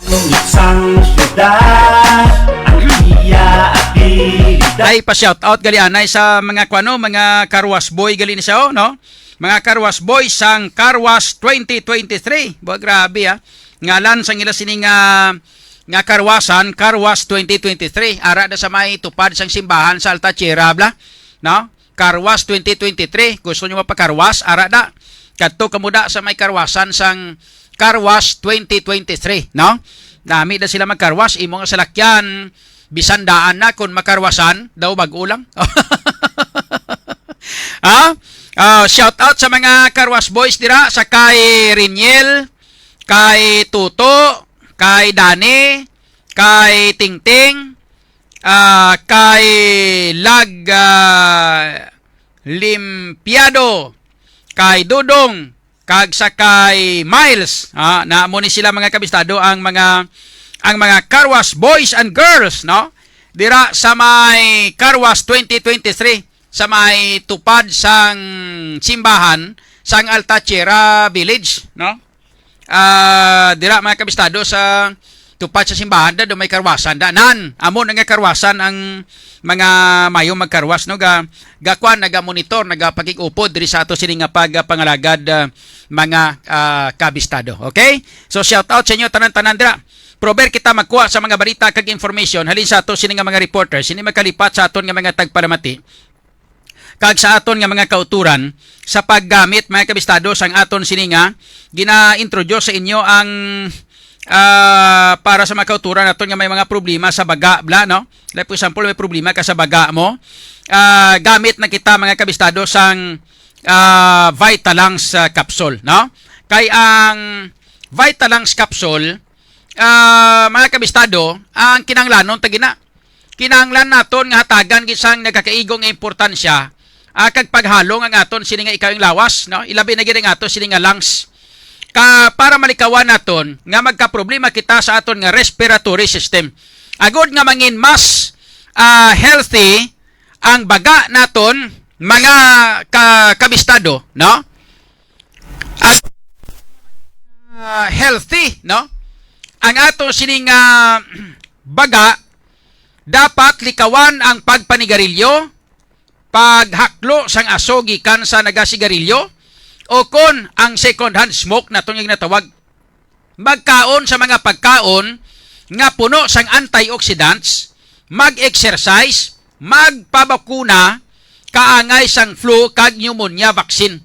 isang syudad ang iya abilidad. ay pa shout out gali anay sa mga kwano mga Karwas boy gali ni siya no mga Karwas boy sang Karwas 2023 bo grabe ngalan sang ila sini nga karwasan Karwas 2023 ara da sa may tupad sang simbahan sa Altachiera bla no Karwas 2023 gusto niyo mapakarwas ara da kadto kamuda sa may karwasan sang Karwas 2023 no nami da sila magkarwas imo nga salakyan bisan daan na kun makarwasan daw bag-ulang shout out sa mga Karwas boys dira sa kay Riniel kay Tuto kay Dani, kay Tingting, kay Limpiado, kay Dudong, kag sa kay Miles. Naamo ni sila mga kabistado ang mga Karwas boys and girls, no? Dira sa may Karwas 2023 sa may tupad sang simbahan sang Altachiera Village, no? Dira mga kabistado sa tupad sa simbahan da do may karwasan da nan amo nga karwasan ang mga mayong magkarwas no gakwan naga-monitor nagapakig-upod diri sa ato sini nga pagpangalagad mga kabistado. Okay, so shout out sa inyo tanan-tanan dira. Prober kita magkuha sa mga balita kag information halin sa ato sini nga mga reporters sini makalipat sa aton nga mga tagpalamati kag sa aton nga mga kauturan sa paggamit mga kabistado sang aton sini nga gina-introduce sa inyo ang para sa mga kauturan naton nga may mga problema sa baga bla no like for example may problema ka sa baga mo gamit na kita mga kabistado sang Vitalangs capsule no kay ang Vitalangs capsule mga kabistado ang kinanglanon tagina kinanglan naton nga hatagan gisang nagkakaigong nga importansya kag paghalong ang aton sini nga ikaw yung lawas no ilabi na gid ang aton sini nga lungs para malikawan naton nga magka-problema kita sa aton nga respiratory system agod nga mangin mas healthy ang baga naton mga kabistado no healthy no ang aton sini nga baga dapat likawan ang pagpanigarilyo paghaklo sang aso gikan sa nagasigarilyo o kon ang second hand smoke na itong natawag magkaon sa mga pagkaon nga puno sang antioxidants mag-exercise magpabakuna kaangay sang flu kag pneumonia vaccine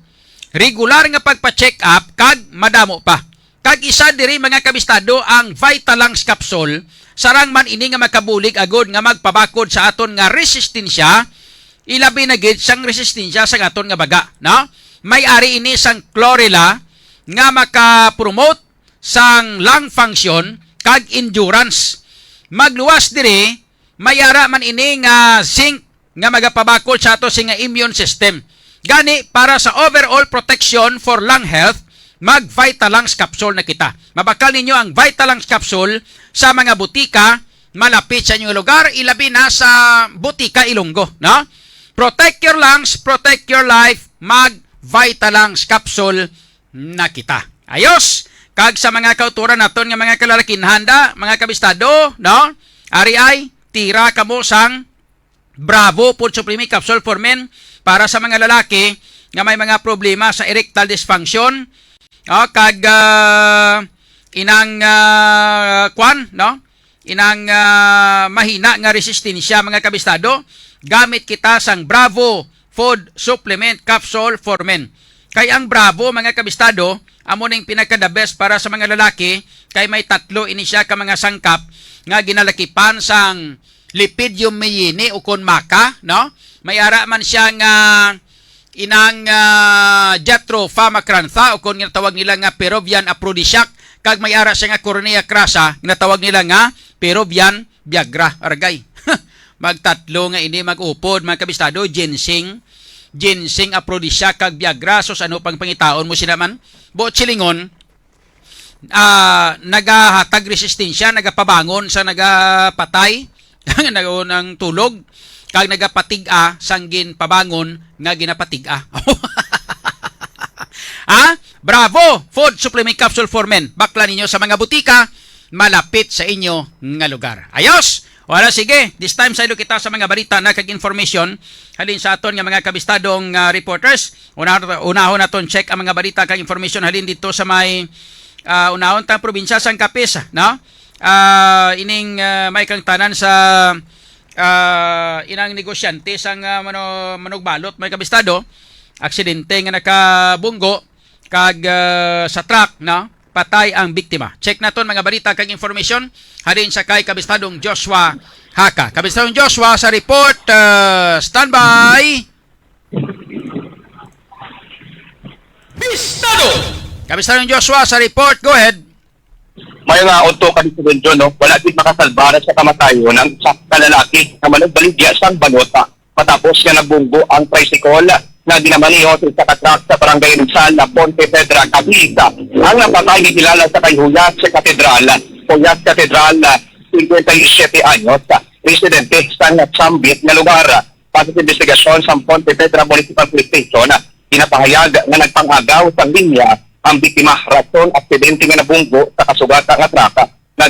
regular nga pagpa-check up kag madamo pa kag isa diri mga kabistado ang Vitalangs capsule sarang man ini nga makabulig agod nga magpabakod sa aton nga resistensya ilabi na gid sang resistensya sa aton nga baga no may ari ini sang chlorella nga maka-promote sang lung function kag endurance magluwas diri mayara man ini nga zinc nga magapabakod sa ato sing immune system gani para sa overall protection for lung health mag Vitalangs capsule na kita mabakal ninyo ang Vitalangs capsule sa mga butika malapit sa inyong lugar ilabi na sa butika Ilonggo no protect your lungs, protect your life, mag Vitalangs capsule na kita. Ayos! kag sa mga kauturan naton nga mga kalalakin handa, mga kabistado, no? Ari ay tira kamo sang Bravo Food Supplement Capsule for Men para sa mga lalaki nga may mga problema sa erectile dysfunction, kag inang kwan, no? Inang mahina nga resistensya, mga kabistado, gamit kita sang Bravo Food Supplement Capsule for Men. Kay ang Bravo, mga kabistado, amo ning pinaka-the best para sa mga lalaki, kay may tatlo ini siya ka mga sangkap nga ginalakipan sang lipidium myini o kon maka, no? May ara man siya nga inang Jatropha macrantha o kung ginatawag nila nga Peruvian aphrodisiac, kag may ara siya nga Cornea crassa, ginatawag nila nga Peruvian Viagra. Argay, magtatlo nga ini mag-upod, mga kabistado, ginseng aphrodisiac kag Viagra. So ano pang pangitaon mo sila man? Buot silingon, nagahatag resistensya, nagapabangon sa nagapatay ng tulog, kag nagapatig-a sanggin pabangon nga ginapatig-a. Bravo Food Supplement Capsule for Men. Bakla ninyo sa mga butika malapit sa inyo nga lugar. Ayos! Wala, sige. This time sa ilo kita sa mga balita na kag information halin sa aton nga mga kabistadong reporters. Unahon naton check ang mga balita kag information halin dito sa may unahon tang probinsya sang Capiz, no? Ining may kang tanan sa inang negosyante sang manugbalot, may kabistado, aksidente nga nakabunggo kag sa truck, no? Patay ang biktima. Check naton mga balita kag information halin sa kay kabistadong Joshua Haka. Kabistadong Joshua sa report, standby. Bistado! Kabistadong Joshua sa report, go ahead. May nga auto ka dito dyan, no? Wala din makasalbara sa kamatayon ng sakta lalaki na managbaligya sang balota. Matapos nga nabunggo ang tricycle na ginamaniho sa katrak sa barangay Rizal, Ponte Vedra, Cavite. Ang napatay ni kilala sa kay Huyas Katedral. Huyas Katedral, 57 anyos, residente sa Natsambit na lugar. Pasok sa investigasyon sa Ponte Vedra Municipal Police Station, pinapahayag na nagpangagaw sa linya ang biktima rason aksidente nga nabunggo sa kasugatan nga traka na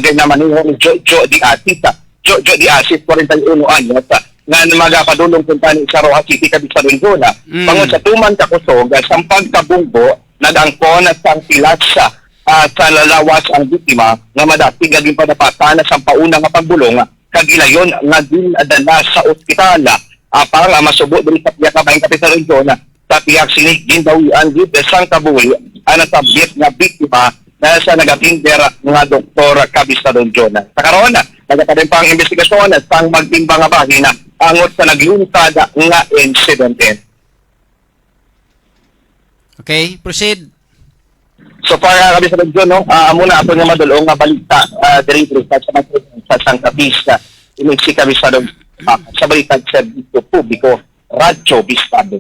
ginamaniho ni Jojo Di Asis. Jojo Di Asis, 41 anyos, nga magapadulong punta ni sa Rojas City, Cavite, Lingona. Pangon sa tuman kakusog, sa pagkabunggo, nag-angkon sa silas sa lalawas ang biktima nga madatig aging padapatan sa pauna nga pagbulong kagilayon nga dinadala sa ospital para masubo diri sa Piak Kabayang Kapital Lingona. Sa Piak sinig gindawian dito sang Kabuli ang nasabit nga biktima na sa nagatinder nga Dr. Cabistadon John. Sa karon, nagkatarin pa ang investigasyon at pang magtimbang nga bahina angot sa nagluntad nga insidente. Okay, proceed. So far, Cabistadon John, muna ato nga madulong nga balita diri sa Santa Vista. Inig si Cabistadon sa balita sa publiko, Radyo Bistado.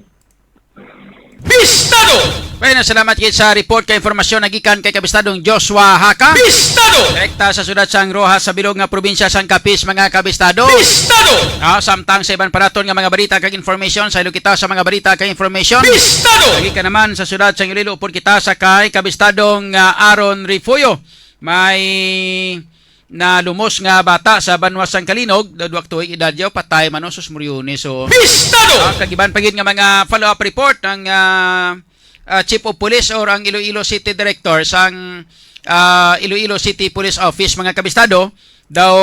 Bistado! Well, salamat kayo sa report kay informasyon nagikan kay kabistadong Joshua Haka. Bistado! Direkta sa sudad sang Rojas sa bilog nga probinsya sang Capiz, mga kabistado. Bistado! Samtang sa iban paraton nga mga balita kag information, sa ilo kita sa mga balita kag information. Bistado! Nagikan naman sa sudad sang Iloilo upod kita sa kay kabistadong Aaron Rifuyo. May na lumos nga bata sa Banwas sang Kalinog, dadwak tuig edad yaw, patay man sus Murione. So Bistado! kagiban pagid nga mga follow-up report ng Chief of Police or ang Iloilo City Director sang Iloilo City Police Office, mga kabistado, daw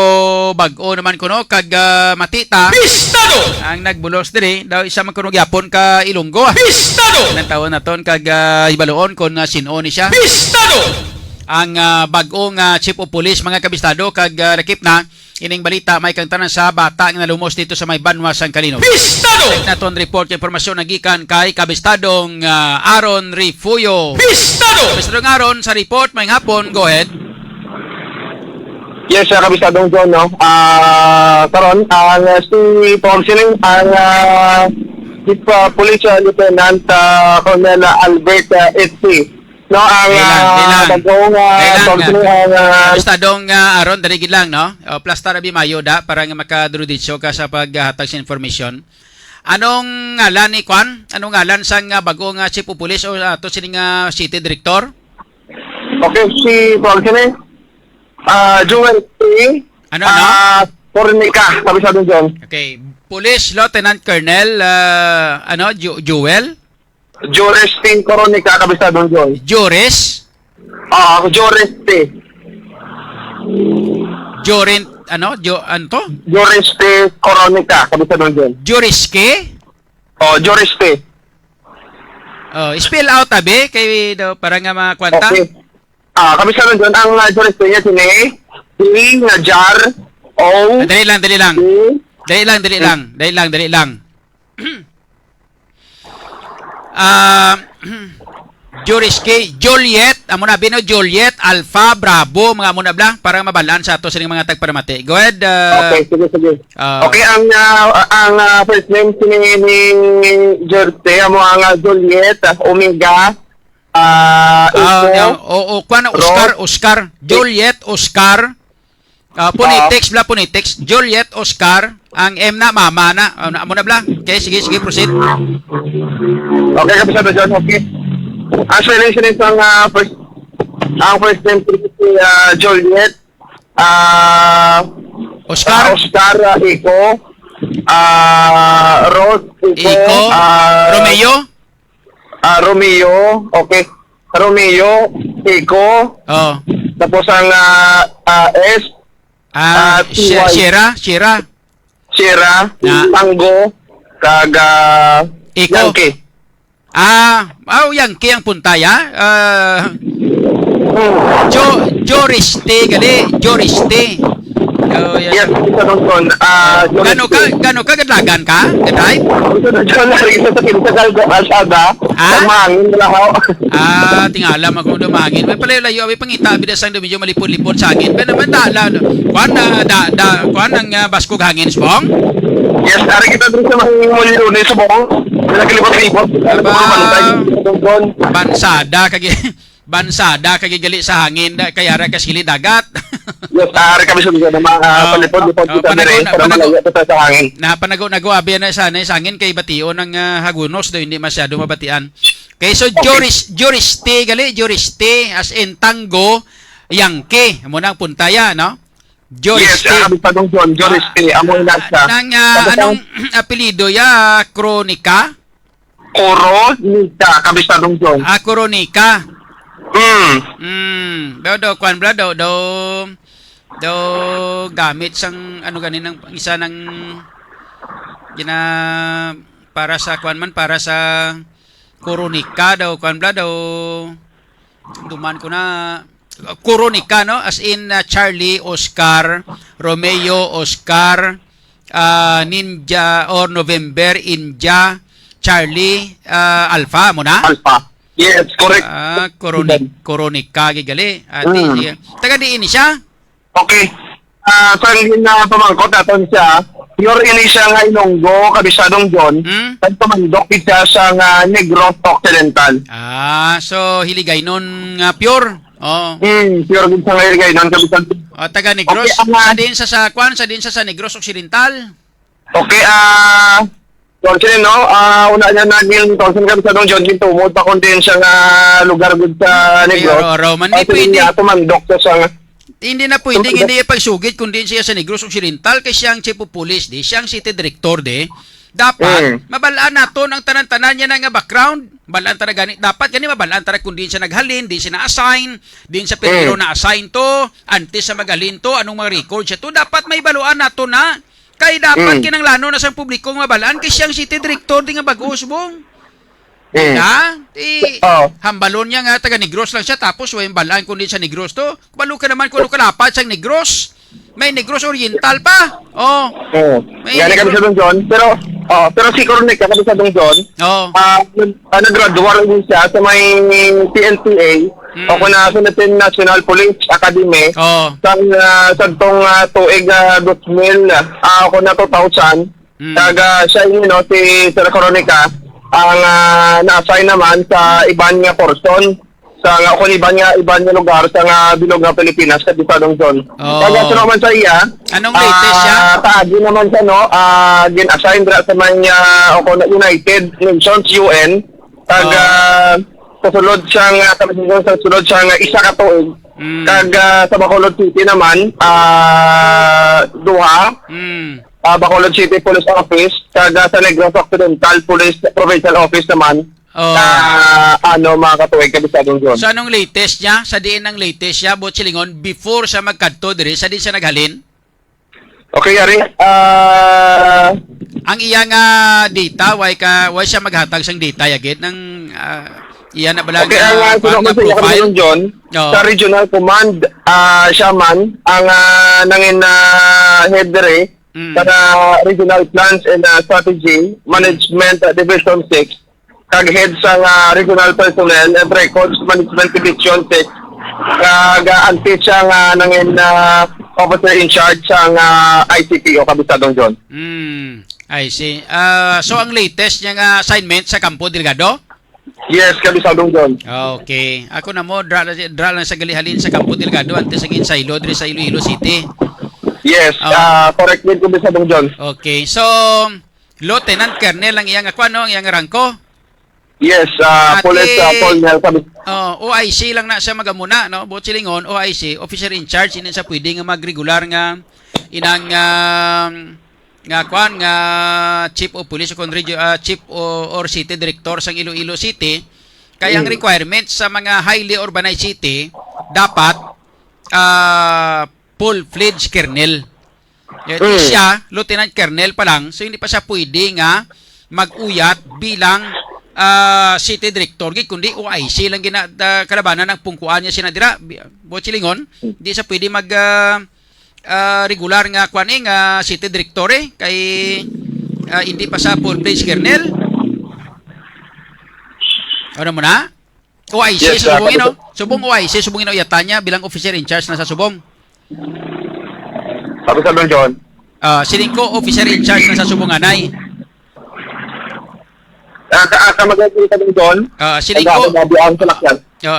bag-o naman kuno kag matita Bistado! ang nagbulos diri daw isa man kuno gyapon ka Ilonggo. Bistado! Nang taon naton kag ibaloon kon sino ni siya. Bistado! Ang bag-ong Chief of Police, mga kabistado, kag lakip na ining balita may kang tanan sa bata nga nalumos dito sa may Banwas sang Kalinog. Bistado! Naton report informasyon nagikan kay kabistadong Aaron Rifuyo. Bistado! Kabistadong Aaron sa report may hapon, go ahead. Yes, Kabistadong John, no? Karon ang si Porcelain, ang Chief Police Lieutenant Colonel Albert Etsi. No, ang bagong kabistadong Aaron, darigid lang, no? Plus tarabi mayo da, para nga makadruditsyo ka sa paghatag sa information. Anong ngalan ni Kwan? Anong ngalan sang bagong Chief of Police o to sining City Director? Okay, si Tuwag sini. Jewel T. Ano? Cornica, kabisado John. Okay. Police Lieutenant Colonel Jewel Jores T. Cornica, kabisado John. Joris Jores T. Jorin ano to? Jores T. Cornica, kabisado John. Joriske? Jores T. Spell out abi kay daw para nga makwanta. Okay. Kabisado John, ang Jores T niya sini. T. nga jar. O. Dali lang. T. Dali lang. Joriske, Juliet, amo na bino Juliet, Alpha, Bravo, mga amo na bla para mabalaan sa ato sa mga tagparamate. Go ahead. Okay, sige. Okay, ang first name ni Jerte, amo ang Juliet, Omega, Oscar, Juliet, Oscar. Phonetics, Juliet, Oscar, ang M na mama na. Amo na bla. Okay, sige, proceed. Okay, kabisado John, okay. Ang spelling nito ang first name si Juliet, Oscar, Iko, Rose, Iko, Romeo, okay. Romeo, Iko, tapos ang S, Sierra, Tango, Iko. Yankee. Yankee ang puntaya. Joriste. Yes, isa doon. Gano ka gadlagan ka? Gaday? John, narito sa kinsagal ko, Alsada. Mangin na ako. Tingalam ako dumangin. May palayo-layo, may pangita, bidasang medyo malipon-lipon sa hangin. Pero naman kuan ang baskog hangin, Spong? Yes, ari kita dun sa mga lunes sa bukong. Nagkilipot-lipot. Bansada kagigali sa hangin kaya ra kasili dagat. Yes, ari kami sa mga palipod-lipot kita dire para malayo kita sa hangin. Napanago abi na sa hangin kay bation ng hagunos daw hindi masyado mabatian. Okay, so Joriste as in tango Yankee mo nang puntaya, no? Joriste. Yes, abi pa dong John, Joriste amo na sa. Anong apelyido ya? Kronika? Coronica, kabisadong John. Coronica. Do kwan bla do gamit sang ano ganin ng isa ng para sa kwan man para sa Coronica daw kwan bla daw duman ko na Coronica, no, as in Charlie, Oscar, Romeo, Oscar, Ninja or November, India, Charlie, Alpha mo na? Alpha. Yes, correct. Coronica gigali. Taga diin siya? Okay. Sa na pamangkot aton siya, pure ini siya nga Ilonggo, kabisadong John. Pagpamandok siya sa Negros Occidental. So hiligay nun pure. Pure gud sa hiligay nun kabisadong. Taga Negros. Okay, sa Negros Occidental. Okay, Torsin, no? Una niya naging Torsin kabisadong John, tumod pa kung din siya nga lugar gud sa Negros. Roman, di pwede. Tumandok siya sa hindi na pwede hindi pagsugid kundi siya sa Negros Occidental kay siyang chief of police di siyang city director de dapat mabalaan naton ang tanan-tanan niya nga background balaan tara gani dapat gani mabalaan tara kundi siya naghalin di siya na-assign din sa pero na-assign to antes sa maghalin to anong mga record siya to dapat may baluan nato na kay dapat kinanglano na sa publiko mabalaan kay siyang city director di nga bagos bong hambalon niya nga taga Negros lang siya tapos walang balaan kundi sa Negros to. Balo ka naman kung kalapat sa Negros. May Negros Oriental pa. Yan kami sa John. Pero si Coronic kami sa John. Nag-graduate din siya sa may PNPA. Ako na sa National Police Academy. Sa tong tuig 2000 ako na 2000. Taga siya si Sir Coronica. Ang na-assign naman sa iban nga portion sa nga kung iban nga lugar sa nga bilog nga Pilipinas sa Bisadong John. Kaya sa naman sa iya, anong latest siya? Taagi naman siya, no? Gin-assign sa mga United Nations, UN. kasulod siyang kasulod siyang isa ka tuig. Kag sa Bacolod City naman duha Bacolod City Police Office kag sa Negros Occidental Police Provincial Office naman. Mga katuig kabisadong John. So anong latest niya? Sa diin ang latest niya, Bochilingon, before sa magkadto diri, sa diin siya naghalin? Okay, Yari. Ang iyang data, why siya maghatag sang data yagit ng iya na balag Okay, ang sinukman sa Kabisadong John, sa Regional Command, siya man, ang nangin head dere, sa Regional Plans and Strategy, Management Division 6, kag head sa Regional Personnel and Records Management Division 6, kag anti siya nangin officer in charge sa ICPO Kabisadong John. I see. So ang latest niyang assignment sa Campo Delgado? Yes, Kabisadong John. Okay. Ako na mo, dra lang sa galihalin sa Campo Delgado antes sa Ginsaylo, diri sa Iloilo City. Yes, correct din Kabisadong John. Okay. So, Lieutenant Colonel ang iyang ang iyang rangko? Yes, Police Colonel Kabisadong. OIC lang na siya magamuna, no? Bochilingon, OIC, officer in charge, hindi siya pwede nga magregular nga inang chief of police o chief or city director sang Iloilo City. Kaya ang requirements sa mga highly urbanized city dapat full-fledged colonel. Siya, lieutenant colonel pa lang, so hindi pa siya pwede nga mag-uyat bilang city director, kundi OIC lang kalabanan ng pungkuan niya sinadira. Bochilingon, hindi siya pwede mag regular nga kuaning city director kay hindi pa sa full pledged colonel. Ano mo na? OIC Yes, subong subong OIC subong yatanya bilang officer in charge na sa subong. Kabisadong John. Silingko officer in charge na sa subong anay. Kamagay Kabisadong John.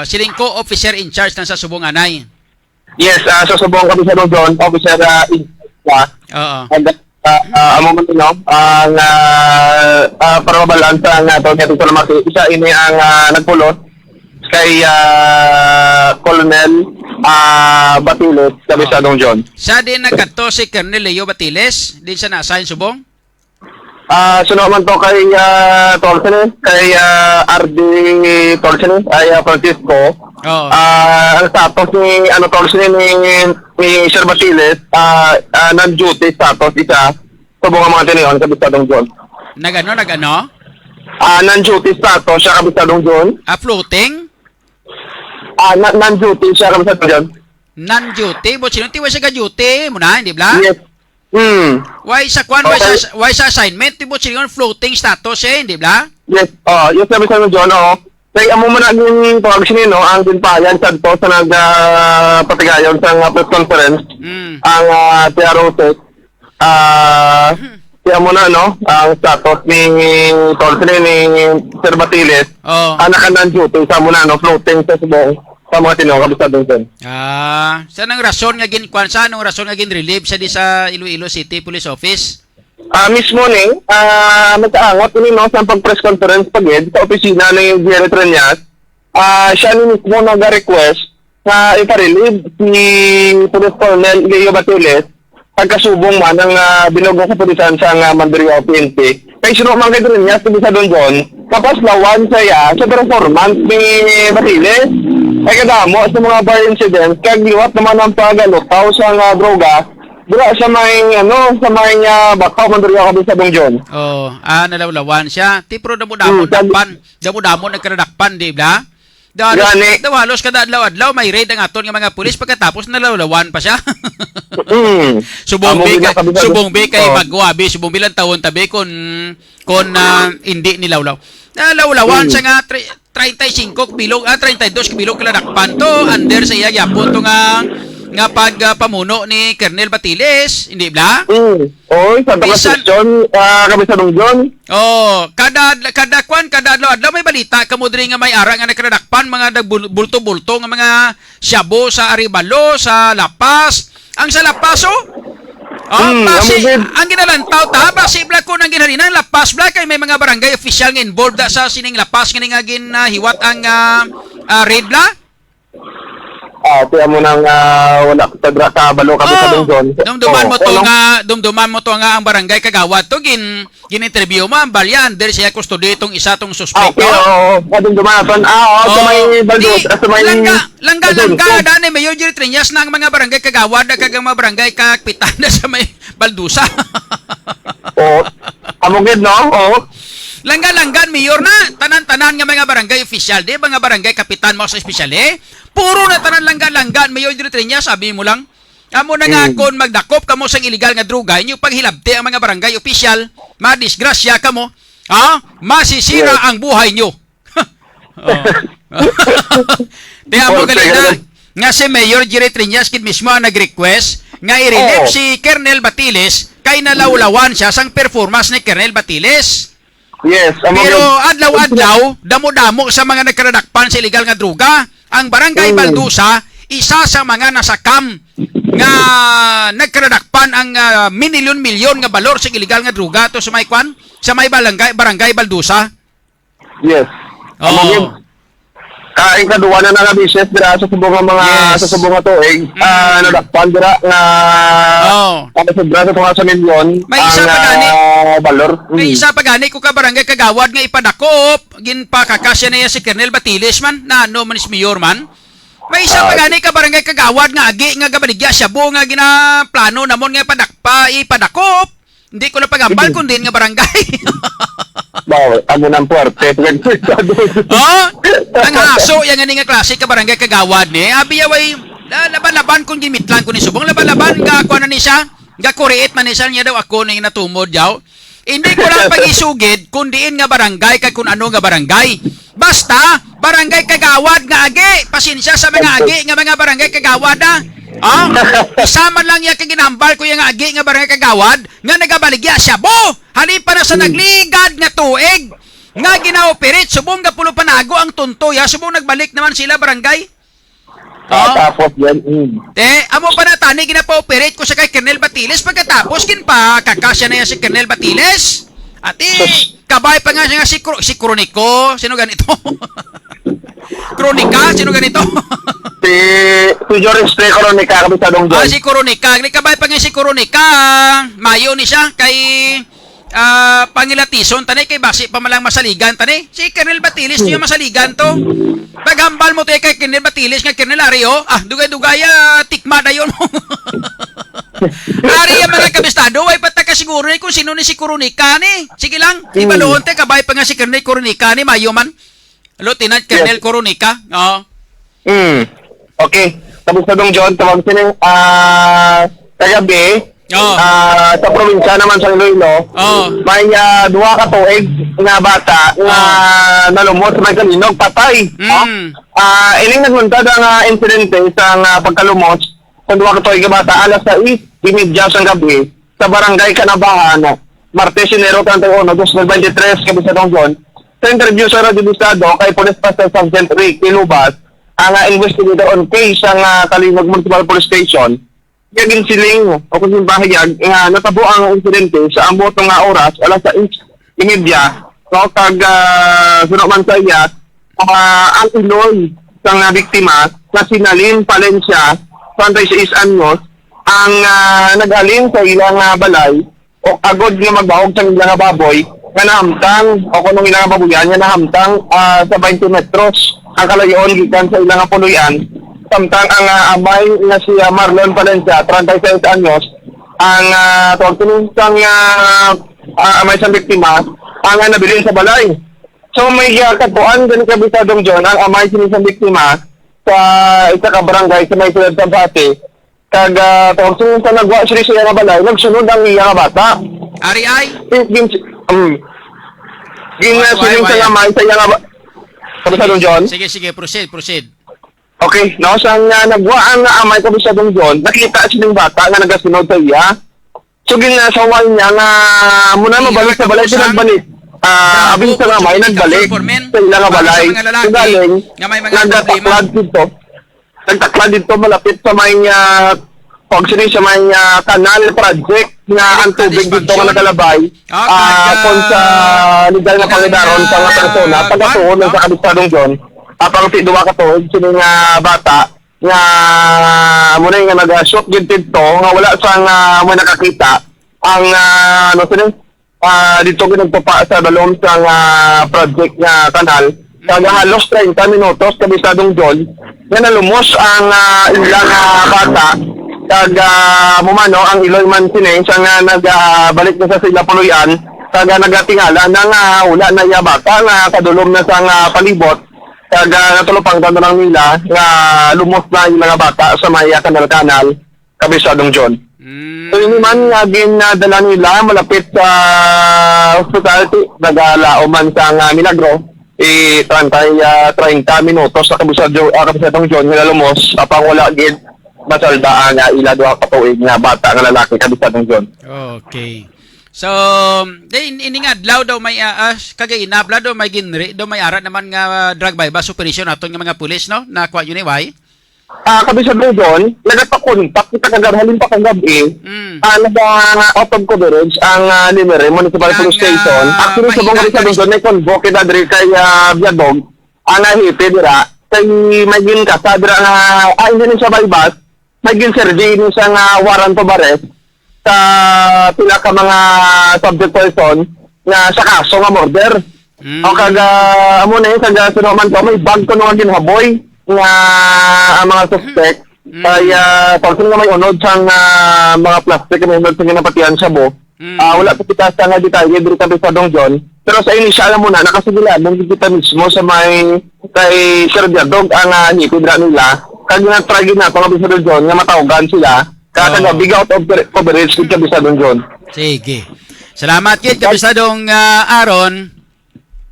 Silingko officer in charge na sa subong anay. Yes, sa subong Kabisadong John, officer in and amo man ang para mabalansa nga to sa lamaki isa ini ang nagpulot kay Colonel Batiles Kabisadong John. Sa din nagkadto si Colonel Leo Batiles, din siya na-assign subong? Suno man to kay Torsene, kay RD Torsene, ay Francisco. Ang status ni Torsene ni Sir Batiles, non-duty status isa. Subong ang mga tiniyon, Kabisadong John. Nagano? Non-duty status siya, Kabisadong John. Floating? Non-duty siya, Kabisadong John. Non-duty? Bochilingon, tiwa siya ka-duty mo na, hindi ba? Yes. Why sa why sa assignment ti Bochilingon floating status hindi ba? Yes. Yes, Kabisadong John, kaya amo man ang tawag sinino ang dinpayan sadto sa nagpatigayon sa press conference ang TRO6 kaya mo na ang status ni Torsene ni Sir Batiles naka-non duty sa mo na floating sa subong sa mga tinong Kabisadong John. Saan ang rason nga anong rason nga relieve sa di sa Iloilo City Police Office? Mismo ni magkaangot ini sa pag-press conference pagid sa opisina ni Jerry Treñas. Siya ni mismo nag-request na ipa-relieve si Police Colonel Leo Batiles pagkasubong man ng binugong kapulisan sa Mandurrio PNP. Kaya sino man kay Treñas Kabisadong John, tapos lawan siya sa performance ni Batiles. Ay kadamo sa mga bar incidents, kagliwat naman ang pagalutaw sa droga. Dura sa may sa may bakaw Mandurrio Kabisadong John. Nalawlawan siya. Tipro damo-damo nagkaradakpan, di ba? Daw halos kada adlaw may raid ang aton nga mga pulis pagkatapos nalawlawan pa siya. Subong bi kay magwabi, subong bilang tawon tabi kon hindi nilawlaw. Nalawlawan siya nga 35 bilog 32 bilog kaladakpan to under sa iya yapon to nga pagpamuno ni Colonel Batiles, hindi ba? Sa John, Kabisadong John. Kada adlaw may balita kamo diri nga may ara nga nagkadakpan mga bulto-bulto nga mga syabo sa Aribalo, sa Lapas. Ang sa Lapas Basi, amugid. ang ginalantaw ta, basi bla ko nang ginhalinan, lapas bla kay may mga barangay official nga involved da sa sining lapas nga nga hiwat ang raid bla. Kaya mo nang wala ko tagra ka balo kami sa Luzon. Dumduman mo to nga ang barangay kagawad to gin-interview mo ang balyan dahil siya kustodi itong isa tong suspect. Kadung dumaton. Sa may Baldos, sa may Langga dani Mayor Jerry Triñas na ang mga barangay kagawad kag ang mga barangay kapitan na sa may Baldusa. Amugid no? Langgan mayor na tanan-tanan nga mga barangay official di mga barangay kapitan mo sa espesyal puro na tanan langgan mayor Jerry Triñas sabi mo lang amo na nga kon magdakop kamo sa illegal nga droga inyo paghilabti ang mga barangay official madisgrasya kamo masisira ang buhay nyo. Di amo galina nga si Mayor Jerry Triñas kid mismo ang nag-request nga i-relieve si Colonel Batiles kay nalawlawan siya sang performance ni Colonel Batiles. Yes, Pero adlaw-adlaw, damo-damo sa mga nagkaradakpan sa illegal nga droga. Ang barangay Baldusa, isa sa mga nasakam nga nagkaradakpan ang minilyon-milyon nga balor sa illegal nga droga to sa may kwan, sa may barangay Baldusa. Yes. Ikaduwa na nga business dira sa subong nga mga sa subong nga tuig nadakpan dira nga sobra sa tunga sa milyon may isa pa gani balor. May isa pa gani ko ka barangay kagawad nga ipadakop ginpakakasya na si Colonel Batiles man na ano man is mayor man. May isa pa gani ka barangay kagawad nga agi nga gabaligya syabo nga ginaplano namon nga ipadakop. Hindi ko na pagambal kundi nga barangay. Ano nang puwerte. Ang haso, yung nga klase ka barangay kagawad ni. Abi yaway, laban-laban kung gimitlan ko ni Subong. Laban-laban, ako na ni siya. Ga-create man ni siya niya daw ako na natumod yaw. Hindi ko lang pag-isugid kung diin nga barangay kay kung ano nga barangay. Basta, barangay kagawad nga agi. Pasensya sa mga agi nga mga barangay kagawad Isama lang yan kaginambal ko yung agi nga barangay kagawad nga nagabaligya siya. Halipa na sa nagligad nga tuig nga ginaoperate. Subong nga pulo panago ang tuntoya. Subong nagbalik naman sila barangay. Tapos yan. Amo pa na tani ginapa-operate ko sa kay Colonel Batiles. Pagkatapos kinpa kakasya na yan si Colonel Batiles. Ati, kabay pa nga siya nga si Kronico. Sino ganito? Kronika? Sino ganito? Si Joris P. Kronika, kabisadong John. Si Kronika. Kabay pa nga si Kronika. Mayo ni siya kay Pangilatison. Tanay kay basi pa malang masaligan. Tanay, si Colonel Batiles niya masaligan to. Paghambal mo to kay Colonel Batiles nga Colonel Ario. Dugay-dugaya, tikma na yun. Ari ang mga kabistado, ay pataka siguro kung sino ni si Kronika ni. Sige lang, ibaluhon te, kabay pa nga si Colonel Kronika ni, mayo man. Lieutenant Colonel Kronika. Okay. Tapos na dong John, tawag sila kagabi, sa probinsya naman sa Iloilo, may duwa ka tuig na bata na nalumot sa may kalinog, patay. Ining nagmuntad ang insidente sa pagkalumot sa duwa ka tuig na bata, alas 6:30 sa gabi, sa barangay Kanabahan, Martes, Enero 31, 2023, kabisadong John. Sa interview sa Radio Estado kay Police Master Sergeant Rick Ilubas, ang investigator on case ang Kalinog Municipal Police Station, gagin siling o kung bahayag natabo ang insidente sa ambot nga oras, alas 6:30, so kag sunod man sa iya, ang iloy sa biktima na sinalin Palencia, 36 anyos, ang naghalin sa ilang balay o agod nga magbahog sa ilang baboy nga nahamtang o kung ilang babuyan nga nahamtang sa 20 metros ang kalayon gikan sa ilang puluyan. Samtang ang amay na si Marlon Palencia, 36 anyos, ang tuwag-tunisang amay sa biktima, ang nabilin sa balay. So may katuan din kabisadong John, ang amay sinisang biktima sa isa ka barangay sa may tulad sa Bati. Kag tuwag-tunisang nagwa siya nga balay, nagsunod ang iya nga bata. Ari ay? Ginasiling sa amay sa iya nga bata. Kabisadong John? Sige, proceed. Okay, no, sang nagwa ang amay kabisadong John, nakita silang bata nga nagasunod sa iya. So ginasawan niya nga muna mabalik sa balay siya nagbalik. Abing sa amay nagbalik sa ilang balay. So galing, nagtaklad dito malapit sa may pag sini sa may canal project nga ang tubig dito nga nakalabay kung sa legal na pangidaron sa mga persona pagkatuon sa kabistadong John apang ti duwa ka tuod sini nga bata nga muna nga nag-shoot gid to nga wala sang mo nakakita ang ano sini dito ginagpapa sa balom sa project nga kanal kaya halos 30 minutos kabistadong John nga nalumos ang ilang bata kag mumano ang iloy man sini siya nga nagbalik na sa sila puluyan kag nagatingala nang wala na iya bata nga kadulom na sa palibot kag natulupang tanto lang nila nga lumos na yung mga bata sa may kanal kabisadong John. So yun man nga ginadala nila malapit sa hospitality nagalaoman sa Milagro 30 minutos sa kabisadong John nga lumos apang wala gid masalda nga ila duha ka tuig nga bata nga lalaki kabisadong John. Okay. So, ini nga adlaw daw may kagay inabla daw may ginri daw may arat naman nga drug bypass operation aton nga mga pulis no na kuha yun why? Kabisadong John, nagpakontak kita kagarhalin pa kagabi. Out of coverage ang Limere Municipal Police Station. Actually sa bang kabisadong John may convoke na diri kay Biadog ang hipe dira kay may gin kasadra nga hindi ni siya bypass may gin-serve ni siya nga warrant of arrest sa pila ka mga subject person nga sa kaso nga murder. O kaga amo na yun sa sinuman ko may bag ko nung ginhaboy nga ang mga suspect kaya pag nga may unod sa mga plastic may unod sa ginapatian siya bo wala pa kita sa nga detalye dito kabisadong John pero sa inisyal mo na nakasigilan nung kita mismo sa may kay Sir Biadog ang nipidra nila kaya na-try na pang kabisadong John nga matawgan sila kaya big out of coverage kay kabisadong John. Sige. Salamat kid kabisadong Aaron.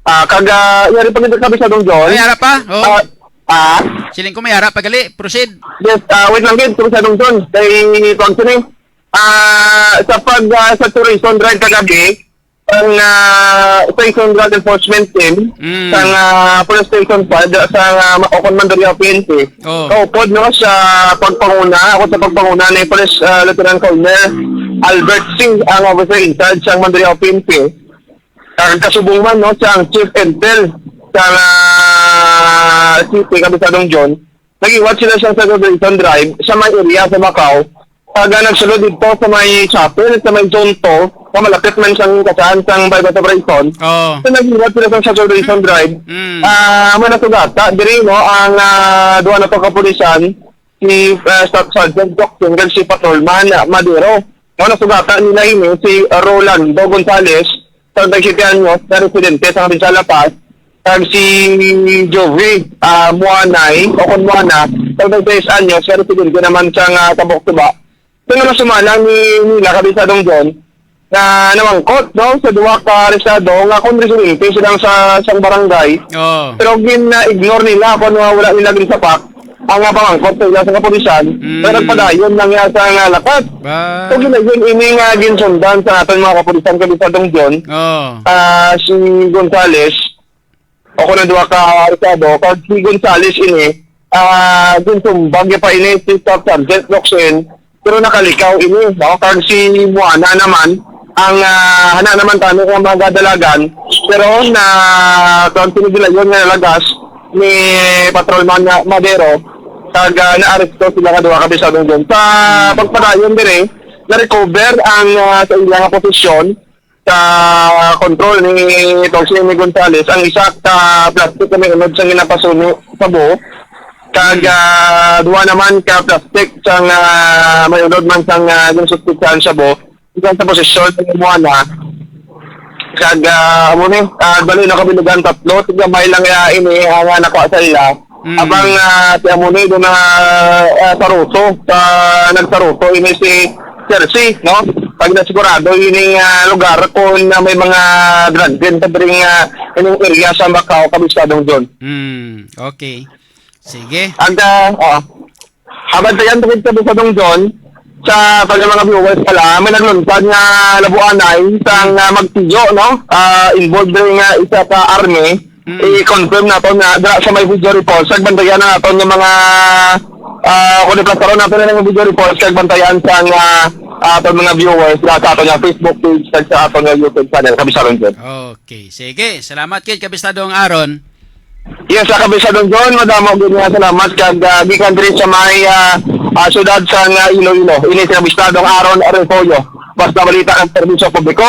Kaga yari pa kita kabisadong John. May harap pa? Oh. Siling ko may harap pagali. Proceed. Yes, wait lang kid kabisadong John. Kay pag sini sa tourism drive kagabi ang station drug enforcement team sa police station pa sa Ocon Mandaria PNP. Kaupod no sa pagpanguna ako sa pagpanguna ni Police Lieutenant Colonel Albert Singh ang officer in charge sa Mandaria PNP. Ang kasubong man no sa Chief Intel sa City Kabisadong John. Nag-iwat sila sa tourism drive sa may area sa Macau. Nagsulod dito sa may chapel, sa may zone 2, malapit man siyang kasaan sa bypass operation. So nag-iwat sila sa Celebration Drive. May nasugata, diri no, ang duwa na to kapulisan, si Staff Sergeant Dr. si Patrolman Madero. Nasugata nila ini si Rolando Gonzales, 37 anyos, na residente sa Kabinsala Paz, kag si Jovi Muanay, Ocon Muana, 36 anyos, na residente naman sa Tabok-Tuba. Ito naman sumalang nila kabisadong John na namangkot no sa duwa ka aresado nga kung residente silang sa isang barangay. Pero gina-ignore nila kung wala nila ginsapak ang pamangkot nila sa kapulisan. Pero nagpadayon lang yan sa lakat. So ginayon ini nga ginsundan sa aton mga kapulisan kabisadong John. Si Gonzales o kung na duwa ka aresado kag si Gonzales ini ginsumbag pa ini si Staff Sergeant Roxen pero nakalikaw ini no kag si Muana naman ang hana naman tani nga mga dalagan pero na continue nila yon nga nalagas ni Patrolman Madero kag na-aresto sila nga duha kabisadong John sa pagpadayon dire na-recover ang sa ilang posisyon sa control ni Toxie Gonzales ang isa ka plastic na may unod sa ginapasuno sa buo kag duwa naman ka plastic sang may unod man sang ginasuspitsahan sa buo sa posisyon ng Muana kag amo ni bali na kabilugan tatlo tigabay lang ini ang nakuha sa ila abang si amo ni do na saruso sa nagsaruso ini si Jersey no pag nasigurado ini lugar kung may mga drug den sa dring ining area sa Macau kabisadong John. Okay. Sige. Ang habantayan tungkol sa Kabisadong John sa mga viewers pala may naglunsad nga labuanay isang magtiyo no involved rin nga isa ka army i-confirm nato na sa may video report sa bandayan na nato ng mga kung plus karon nato na ng video report kag bantayan sa ato mga viewers sa ato nga Facebook page kag sa ato nga YouTube channel kabisaron jud. Okay, sige. Salamat kid kabistadong Aaron. Yes, sa kabisadong John, madamo gud nga salamat kag gikan diri sa may syudad sa Iloilo. Ini sa kabistadong Aaron Arroyo. Basta balita ang serbisyo publiko,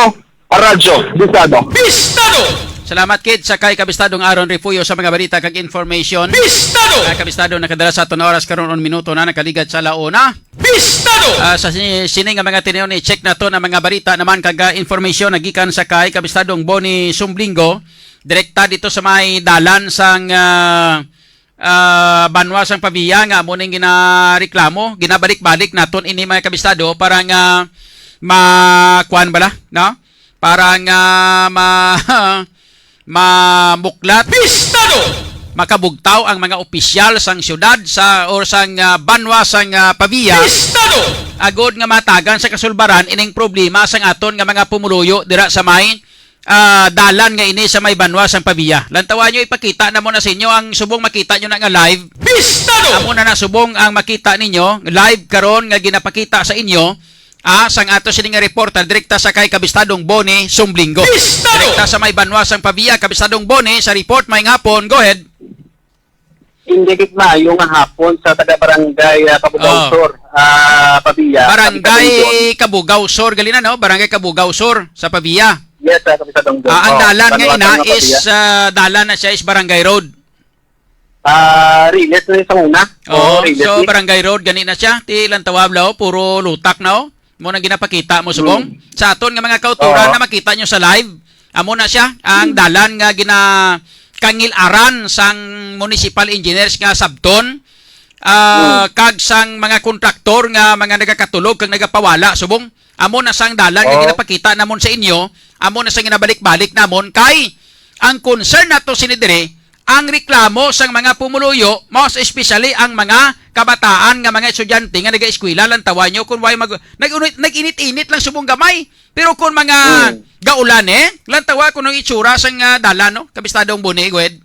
radyo Bistado. Bistado! Salamat kid sa kay kabistadong Aaron Refugio sa mga balita kag information. Bistado! Kabistado nakadala sa 2 oras karon 1 minuto na nakaligat sa launa. Bistado! Sa sini nga mga tiniyon i-check na to na mga balita naman kag information nagikan sa kay kabistadong Boni Sumblingo direkta dito sa may dalan sang banwa sang Pavia nga mo ning ginareklamo ginabalik-balik naton ini mga kabistado para nga makuan bala no para nga mamuklat Bistado! makabugtaw ang mga opisyal sang syudad sa or sang banwa sang Pavia Bistado! agod nga matagan sa kasulbaran ining problema sang aton nga mga pumuluyo dira sa may dalan nga ini sa may banwa sang Pavia. Lantawan nyo ipakita na mo na sa inyo ang subong makita nyo na nga live. Bistado! Amo na subong ang makita ninyo live karon nga ginapakita sa inyo sang ato sini nga reporter direkta sa kay kabistadong Boni Sumblingo. Bistado! Direkta sa may banwa sang Pavia kabistadong Boni sa report may ngapon. Go ahead. Indikit na yung hapon sa taga-barangay Kabugaw Sur, Pavia. Barangay Kabugaw Sur galina no? Barangay Kabugaw Sur sa Pavia. Yes, kabisadong John. Ang dalan nga ina Pavia. is dalan na siya is Barangay Road. Riles na yung sa una. Oh, Riles so ni. Barangay Road gani na siya. Ti ilang tawab lao puro lutak na mo nang ginapakita mo subong. Sa aton nga mga kauturan Oo. na makita nyo sa live, amo na siya ang dalan nga gina kangilaran sang municipal engineers nga sabton. Kag sang mga kontraktor nga mga nagakatulog kag nagapawala subong. Amo na sang dalan nga Oo. ginapakita namon sa inyo. Amo na sang ginabalik-balik namon kay ang concern nato sinidire ang reklamo sang mga pumuluyo, most especially ang mga kabataan nga mga estudyante nga naga-eskwela lang tawan nyo kung nag-init-init lang subong gamay. Pero kung mga gaulan lang tawa kung ang itsura sang dalan no, kabistadong Boni, go ahead.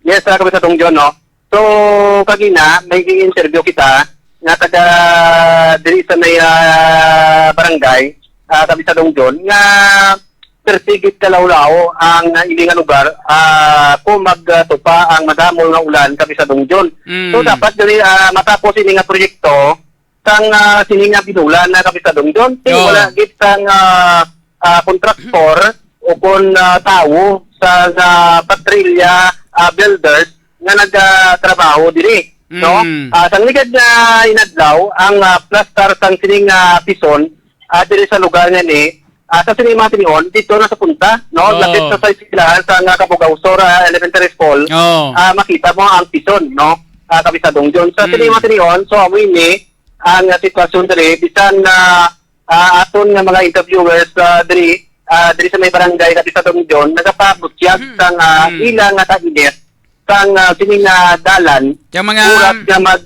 Yes, kabisadong John, no? So, kagina, may interview kita nga taga diri sa may barangay, kabisadong John, nga persigit kalawlaw ang ilinga lugar kung magtupa ang madamol nga ulan kabisadong John. So dapat diri matapos ini nga proyekto sang sini nga binulan na kabisadong John. Wala gid sang kontraktor o kon tawo sa patrilya builders nga nagtrabaho diri. No? Sang ligad na inadlaw ang plaster sang sining pison diri sa lugar nga ni sa sinima tinion, dito na sa punta, no? Lapit sa silahan sa Kabugaw Sur Elementary School, makita mo ang pison, no? Kabisadong John. Sa sinima tinion, so amoy ni ang sitwasyon diri, bisan aton nga mga interviewers diri sa may barangay Kabisadong John, nagapabutyag sang ilang nga taginet sang sining dalan. Yung mga urat nga mag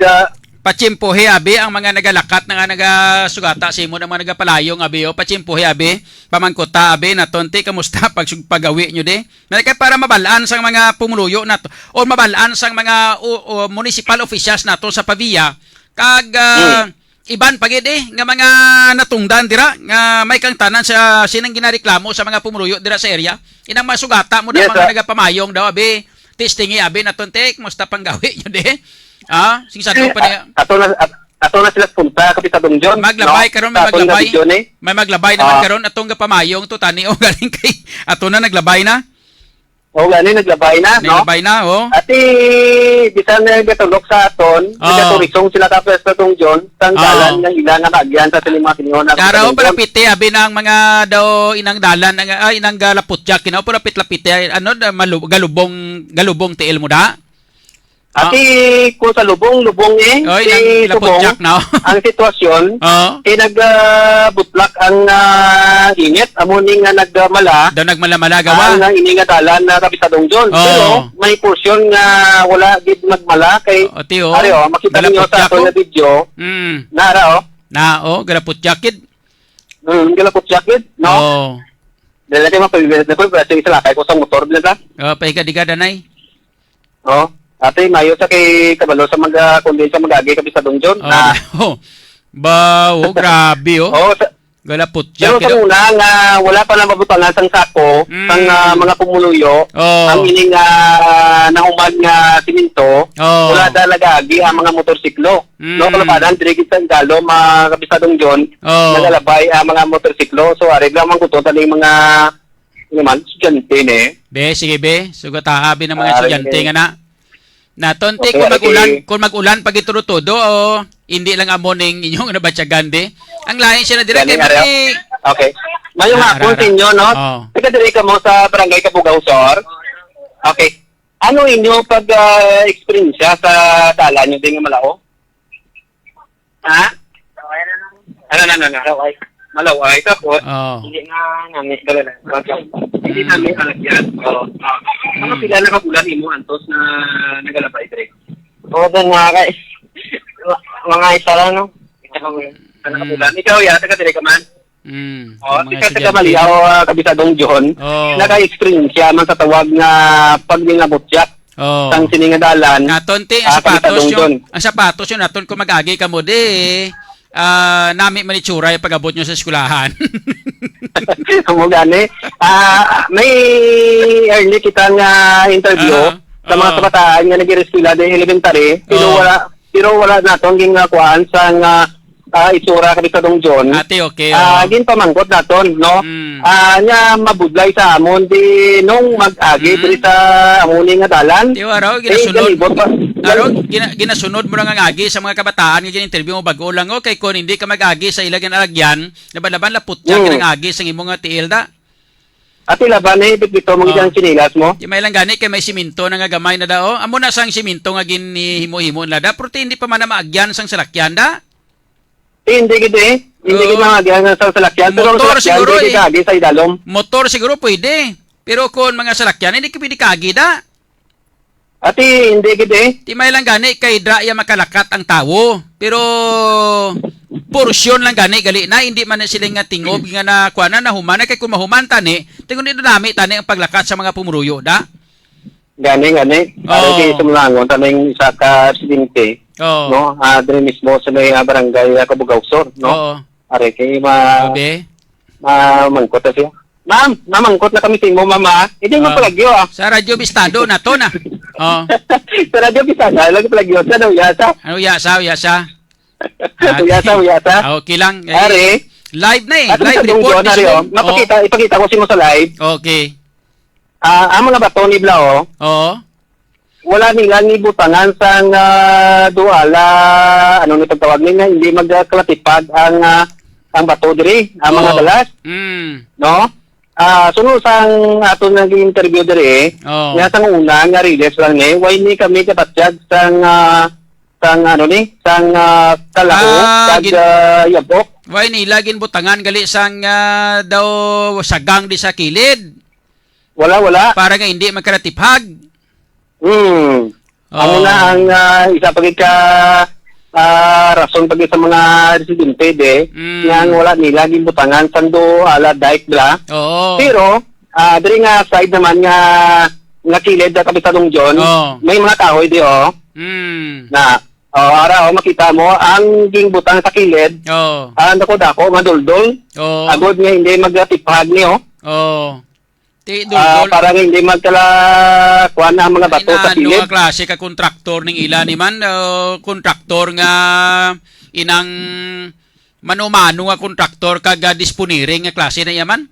pachimpuhi abi ang mga nagalakat na nga nagasugata simo ng mga nagapalayong abi o pachimpuhi abi pamangkota abi na tonti kamusta pagawi nyo de kay para mabalaan sang mga pumuluyo nato o mabalaan sang mga municipal officials nato sa Pavia kag iban pagid nga mga natungdan dira nga may kang tanan sa sinang ginareklamo sa mga pumuluyo dira sa area inang masugata mo Yes, mga nagapamayong daw abi testingi abi na tonti kamusta panggawi nyo de. Sing sa pa niya. Ato na sila punta kabisadong John. Maglabay karon may maglabay. May May maglabay naman karon atong gapamayong to tani o galing kay ato na naglabay na. O gani naglabay na, no? Naglabay na Ati bisan gatulok sa aton, nagaturisong sila kabisadong John, tanggalan ng ilang nga kaagyan sa sinima kiniyon. Karaw para piti abi nang mga daw inang dalan inang galaputyak kinaw para pitlapiti ano galubong tiil mo da. Ati kung sa lubong Oy, nang laputyak na. ang sitwasyon, nagbutlak ang init, amo ning nga nagmala. Daw nagmalamala gawa. Ang ini nga dalan na kabisadong John. Pero may portion nga wala gid magmala kay makita niyo sa ato nga video. Nara galaputyak kid. Galaputyak kid, no? Dala kay mapabilis na ko, pero isa lakay ko sa motor nila. Pahiga-diga danay. Ate, mayo sa kay kabalo sa mga kundi sa mag-agi kabi sa Dongjon. Oh, ba, grabe oh. Oo, Galapot pero siya. sa una nga wala pa na mabutangan sang sako, sang mga pumuluyo, Oh. ang ining nahuman nga siminto, Oh. wala talaga agi ang mga motorsiklo. No, kalabanan dire sa Galo, mga kabisadong John, Oh. nagalabay ang mga motorsiklo. So arigla man kuto tani mga naman estudyante ne. Be, sige be. Sugataabi ng mga Ah, estudyante okay. nga na. Natonte Okay, kung mag-ulan pag iturutudo o hindi lang amoning inyong nabatsyagan be. Ang lain siya na dire kay Galing, Ariel. maki. Okay. Mayong hapon sa inyo, no? Oh. Taga dire ka mo sa Barangay Kabugaw, Sor. Okay. Ano inyo experience sa dala nyo din nga malao? Ha? Ano? Malaway. Malaway. Tapos, Oh. hindi nga namin dala. Hindi namin alagyan. Oo. Ano pila na kabulan imo antos na nagalabay dire? Oo, doon mga isa lang, no? Ano kabulan? Ikaw ya, taga dire ka man. Ang mga Ikaw taga estudyante. Maliaw, kabisadong John. Oh. Naka-experience siya man sa tawag nga pagdingabot Oh. sang siningadalan. Natonte ang Ah, sapatos pagkatadong yung ang sapatos yung naton kung mag-agi ka mo de. Nami manitsura yung pag-abot nyo sa eskwelahan. Amo gani. May early kita nga interview sa mga kabataan nga nag-reskwela de elementary, pero wala naton ging kuan sang itsura kami sa Dong John. Ate, okay. Gin pamangkot naton, no? Nya mabudlay sa amon di nung mag-agi diri sa amon nga dalan. Di araw, ginasunod mo lang ang agi sa mga kabataan nga gin-interview mo bago lang kay kung hindi ka mag-agi sa ilang alagyan, laban-laban lapot yan ang agi sa imong nga tiil da. Ati laban eh, bito mo gidang sinilas mo. Di may lang gani kay may siminto na nga gamay na dao. Amo na sang siminto nga ginhimo-himo na da, pero hindi pa man na maagyan sang salakyan da. Hindi gid eh. Hindi gid mga gyang sa salakyan. Pero Motor ang salakyan, siguro di eh. agi sa idalom. Motor siguro pwede. Pero kung mga salakyan, hindi ka pwede kaagi da. Ati, hindi gid eh. Di may lang gani kay dra ya makalakat ang tawo. Pero porsyon lang gani gali na hindi man na sila nga tingob nga na kuana na humana kay kung mahuman tani, tingon dito nami tani ang paglakat sa mga pumuruyo da. Gani. Para kay sumulangon taning isa ka residente, Oh. no? Diri mismo sa may barangay Kabugaw Sur, no? Oo. Are kay Sabi. mangkot na siya. Ma'am, mamangkot na kami sa imo, mama. Hindi mo palagyo ah. Sa Radyo Bistado na to na. Oh. Sa radyo bisaya lagi palagyo sa daw yata. Ano yasa? Uyasa. Okay lang. Are. Live na eh. At Live sa Dong report. John, are, oh. Ipakita ko si mo sa live. Okay. Ang mga bato ni Blao, Oo. wala nila ni butangan sang duala ano ni pagtawag nila hindi magkalatipad ang bato diri ang mga Oo. balas no sunod sang ato naging interview diri Oo. nga sang una nga release lang ni why ni kami kapatyag sang ano ni sang kalao kag yabok Why nila ginbutangan gali sang daw sagang di sa kilid wala para nga hindi magkaratiphag. Amo na ang isa pagit ka rason pagit sa mga residente de nga wala nila gibutangan sando ala daik bla. Oo. Pero diri nga side naman nga kilid sa Kapitanong John, may mga kahoy di na ara makita mo ang gingbutang sa kilid. Dako maduldol. Agod nga hindi magtipag ni para nga hindi magkala kuha na ang mga bato sa kilid. Nga klase ka kontraktor ning ila ni man kontraktor nga inang mano-mano nga kontraktor kag disponiring nga klase na yaman.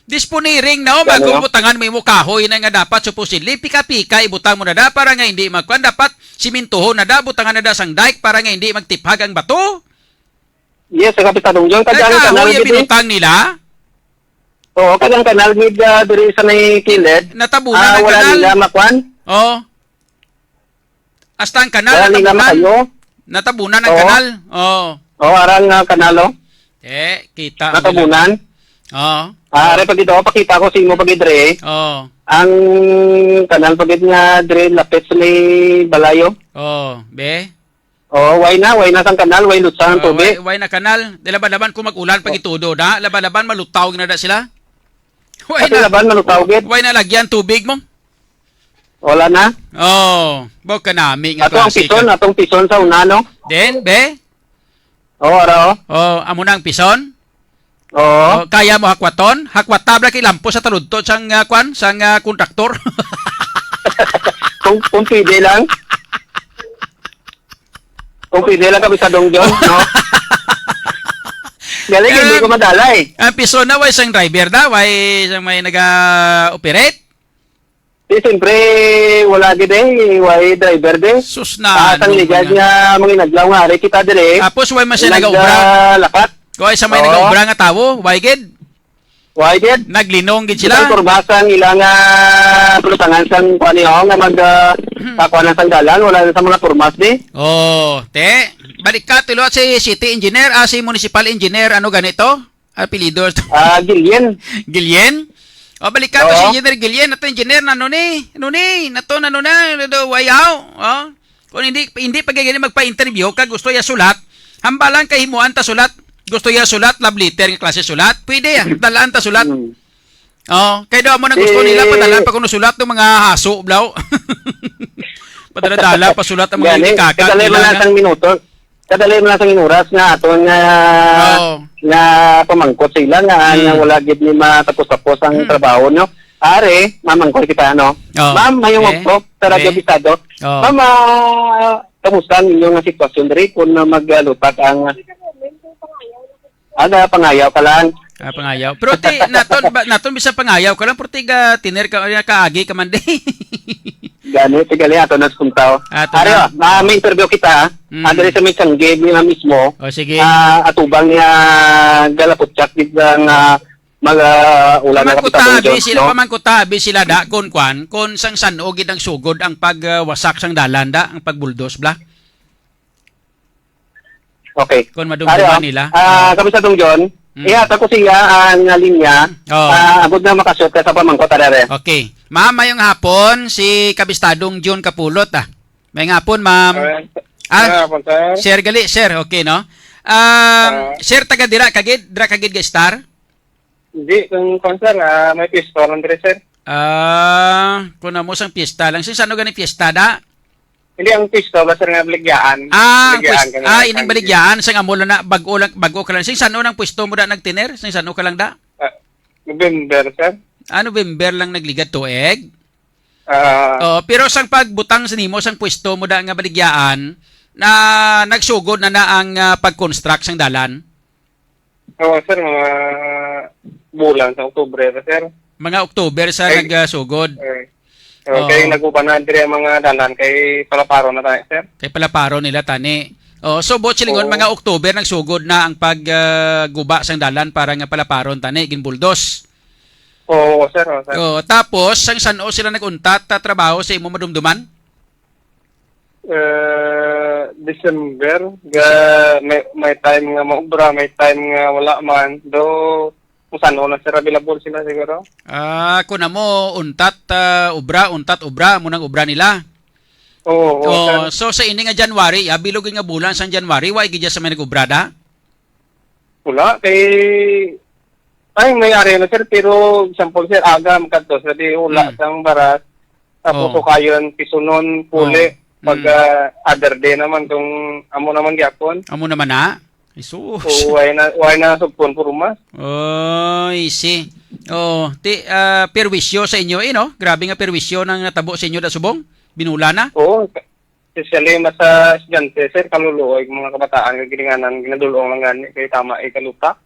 Disponiring na bagong butangan mo imo kahoy na nga dapat supposedly pika-pika ibutang mo na da para nga hindi magkuan dapat simintuhon na da butangan na da sang dike para nga hindi magtiphag ang bato. Yes, sa Kapitanong John kadang kahoy ang binutang nila. Oo, kadang kanal mid diri sa may kilid. Natabunan ang wala kanal. nila makuan. Oo. Hasta ang kanal Wala nila makayo. natabunan ang kanal. Oo. Arang kanalo. Kita. Natabunan. Oo. Are pag ito, pakita ko sa imo pag idre. Oo. Ang kanal pag nga dire lapit sa may balayo. Oo. Be? Why na sang kanal, why lutsan ang tubig. Why na kanal? Laban-laban kung mag-ulan pag itudo da. Laban-laban malutaw na da sila. At laban malutaw gid. Why na lagyan tubig mo? Wala na. Oh, bo ka nami nga Atong klase pison, ka. atong pison sa una, no? Den, be? Oo, araw. Oh, amo na ang pison? Oo. Oh, kaya mo hakwaton? Hakwat tabla kay lampo sa taludto sang kwan, sang kontraktor. Kung pwede lang. Kung pwede lang kami sa Dongjon, no? Galing, hindi ko madalay. Ang pison na way sang driver da, way sang may naga-operate. Siyempre, wala gid way driver de. Sus na. Sang ligad nga mga naglaw nga ari kita dire. Tapos way man siya nag-obra. Lakat. Kung sa may Oo. nag-obra nga tawo, way gid. Why gid? Naglinong gid Sila sila. kurbasang ilang pulutangan sang kuani ho nga mag pakuanan sang dalan wala na sa mga kurmas di. Oh, te. Balik ka tulo si city engineer, si municipal engineer, ano ganito? Apelido. Gillian. Gilyen? O, balik ka to Oo. si engineer Gilyen. Nato engineer na ano ni? Nato na ano na? Wayaw. Oh. Kung hindi pa ganyan magpa-interview, kag gusto ya sulat, hambalan kay himuan ta sulat. Gusto ya sulat, love letter nga klase sulat. Pwede ya, dalaan ta sulat. Oh, kay daw mo na gusto nila padalaan pa kuno sulat ng mga haso, blaw. Padala pa sulat ang mga Gani, ikaka kadalay man nila. lang sang minuto. Kadalay man lang sang inuras nga aton nga Oo. nga pamangkot sila nga nga wala gid ni matapos-tapos ang trabaho nyo. Are, mamangkot kita no. Oo. Ma'am, mayong Okay. magpok sa Radyo Okay. Bisado. Oo. Ma'am, kamusta ang inyong nga sitwasyon diri kung maglupat ang pangayaw ka lang. Pangayaw. Pero naton bisa pangayaw ka lang pero tiner ka kaagi ka man di. Gani, tigali ato na sumtaw. Ato Are, na. may interview kita. Adre sa may sanggib niya mismo. O sige. Atubang niya galaputsak di nga ulan na Pamangkutabi sila da kon sang sanog gid ang sugod ang pagwasak sang dalan da ang pagbuldos bla. Okay. Kon madumduman nila. Kami sa Dongjon, ihata ko siya ang linya. Oo. Abot na makasot ka sa pamangkot adare. Okay. Ma'am, mayong hapon si Kabistadong John Kapulot May hapon, ma'am. Sir gali, sir. Okay, no? Sir taga dira kagid ga star. Hindi, kung sir, may pistol andre sir. Kung mo sang piyesta lang. Sing sano gani piyesta da? Hindi ang pistol, sir nga baligyan. Ining baligyan sang amo na bago ka lang. Sing sano nang pwesto mo da nagtiner? Sing sano ka lang da? November, sir. November lang nagligat tuig. Ah, Pero sang pagbutang sa nimo sang pwesto mo da nga baligyan na nagsugod na ang pag-construct sang dalan. Oo, sir, mga bulan sa Oktubre, sir. Mga Oktober sa nagsugod. Kaya nag-uban na dire ang mga dalan kay Palaparo na tayo, sir. Kay palaparo nila tani. So Bochilingon mga Oktober nagsugod na ang pagguba sang dalan para nga palaparon tani ginbuldos. Oo, sir. Tapos sang sano sila naguntat ta trabaho sa imo madumduman? December, may time nga maubra, may time nga wala man. Do, kung saan na sir, available sila siguro. Kuna mo untat ubra mo nang ubra nila. Oo, sir. So sa ini nga January, bilog nga bulan sang January, wa gid sa may nag-ubrada? Wala, ay may ari na sir, pero example sir, aga magkanto, sir, di wala sang barat. Tapos kayon pisunon, puli. Pag other day naman, kung amo naman gyapon. Amo naman na? Isus. So, why na sugpon po rumas? Easy. Perwisyo sa inyo no? Grabe nga perwisyo nang natabo sa inyo da subong. Binula na. Oo. Especially sa estudyante, sir, kaluluoy, mga kabataan, gilinganan, ginadulong lang gani, kaya tama, kaluta.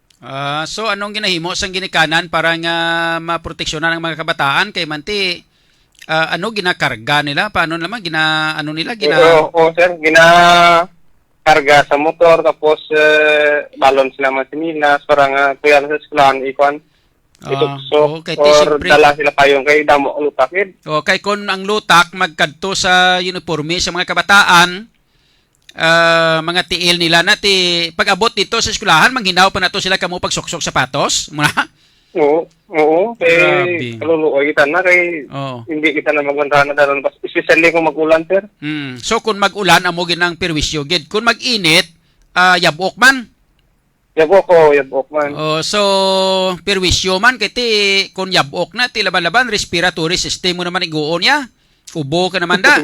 So anong ginahimo sang ginikanan para nga maproteksyonan ang mga kabataan kay manti ginakarga nila? Paano naman Oo, sir, ginakarga sa motor, tapos balon sila mga similas, parang kuya sa eskwelahan, ikon, ituksok, or dala sila pa yung kay damo lutakid. Kay kung ang lutak magkadto sa uniforme sa mga kabataan, mga tiil nila nati pag-abot dito sa eskwelahan, manghinaw pa nato sila kamo pagsuksok sapatos muna. Oo, kay kaluluoy kita na, kay hindi kita na magbantahan na dalan, especially kung mag-ulan, sir. So kung mag-ulan, amo ginang perwisyo gid. Kung mag-init, yabok man. Yabok man. So perwisyo man kay ti kung yabok na ti laban-laban respiratory system mo naman iguon niya. Ubo ka naman da.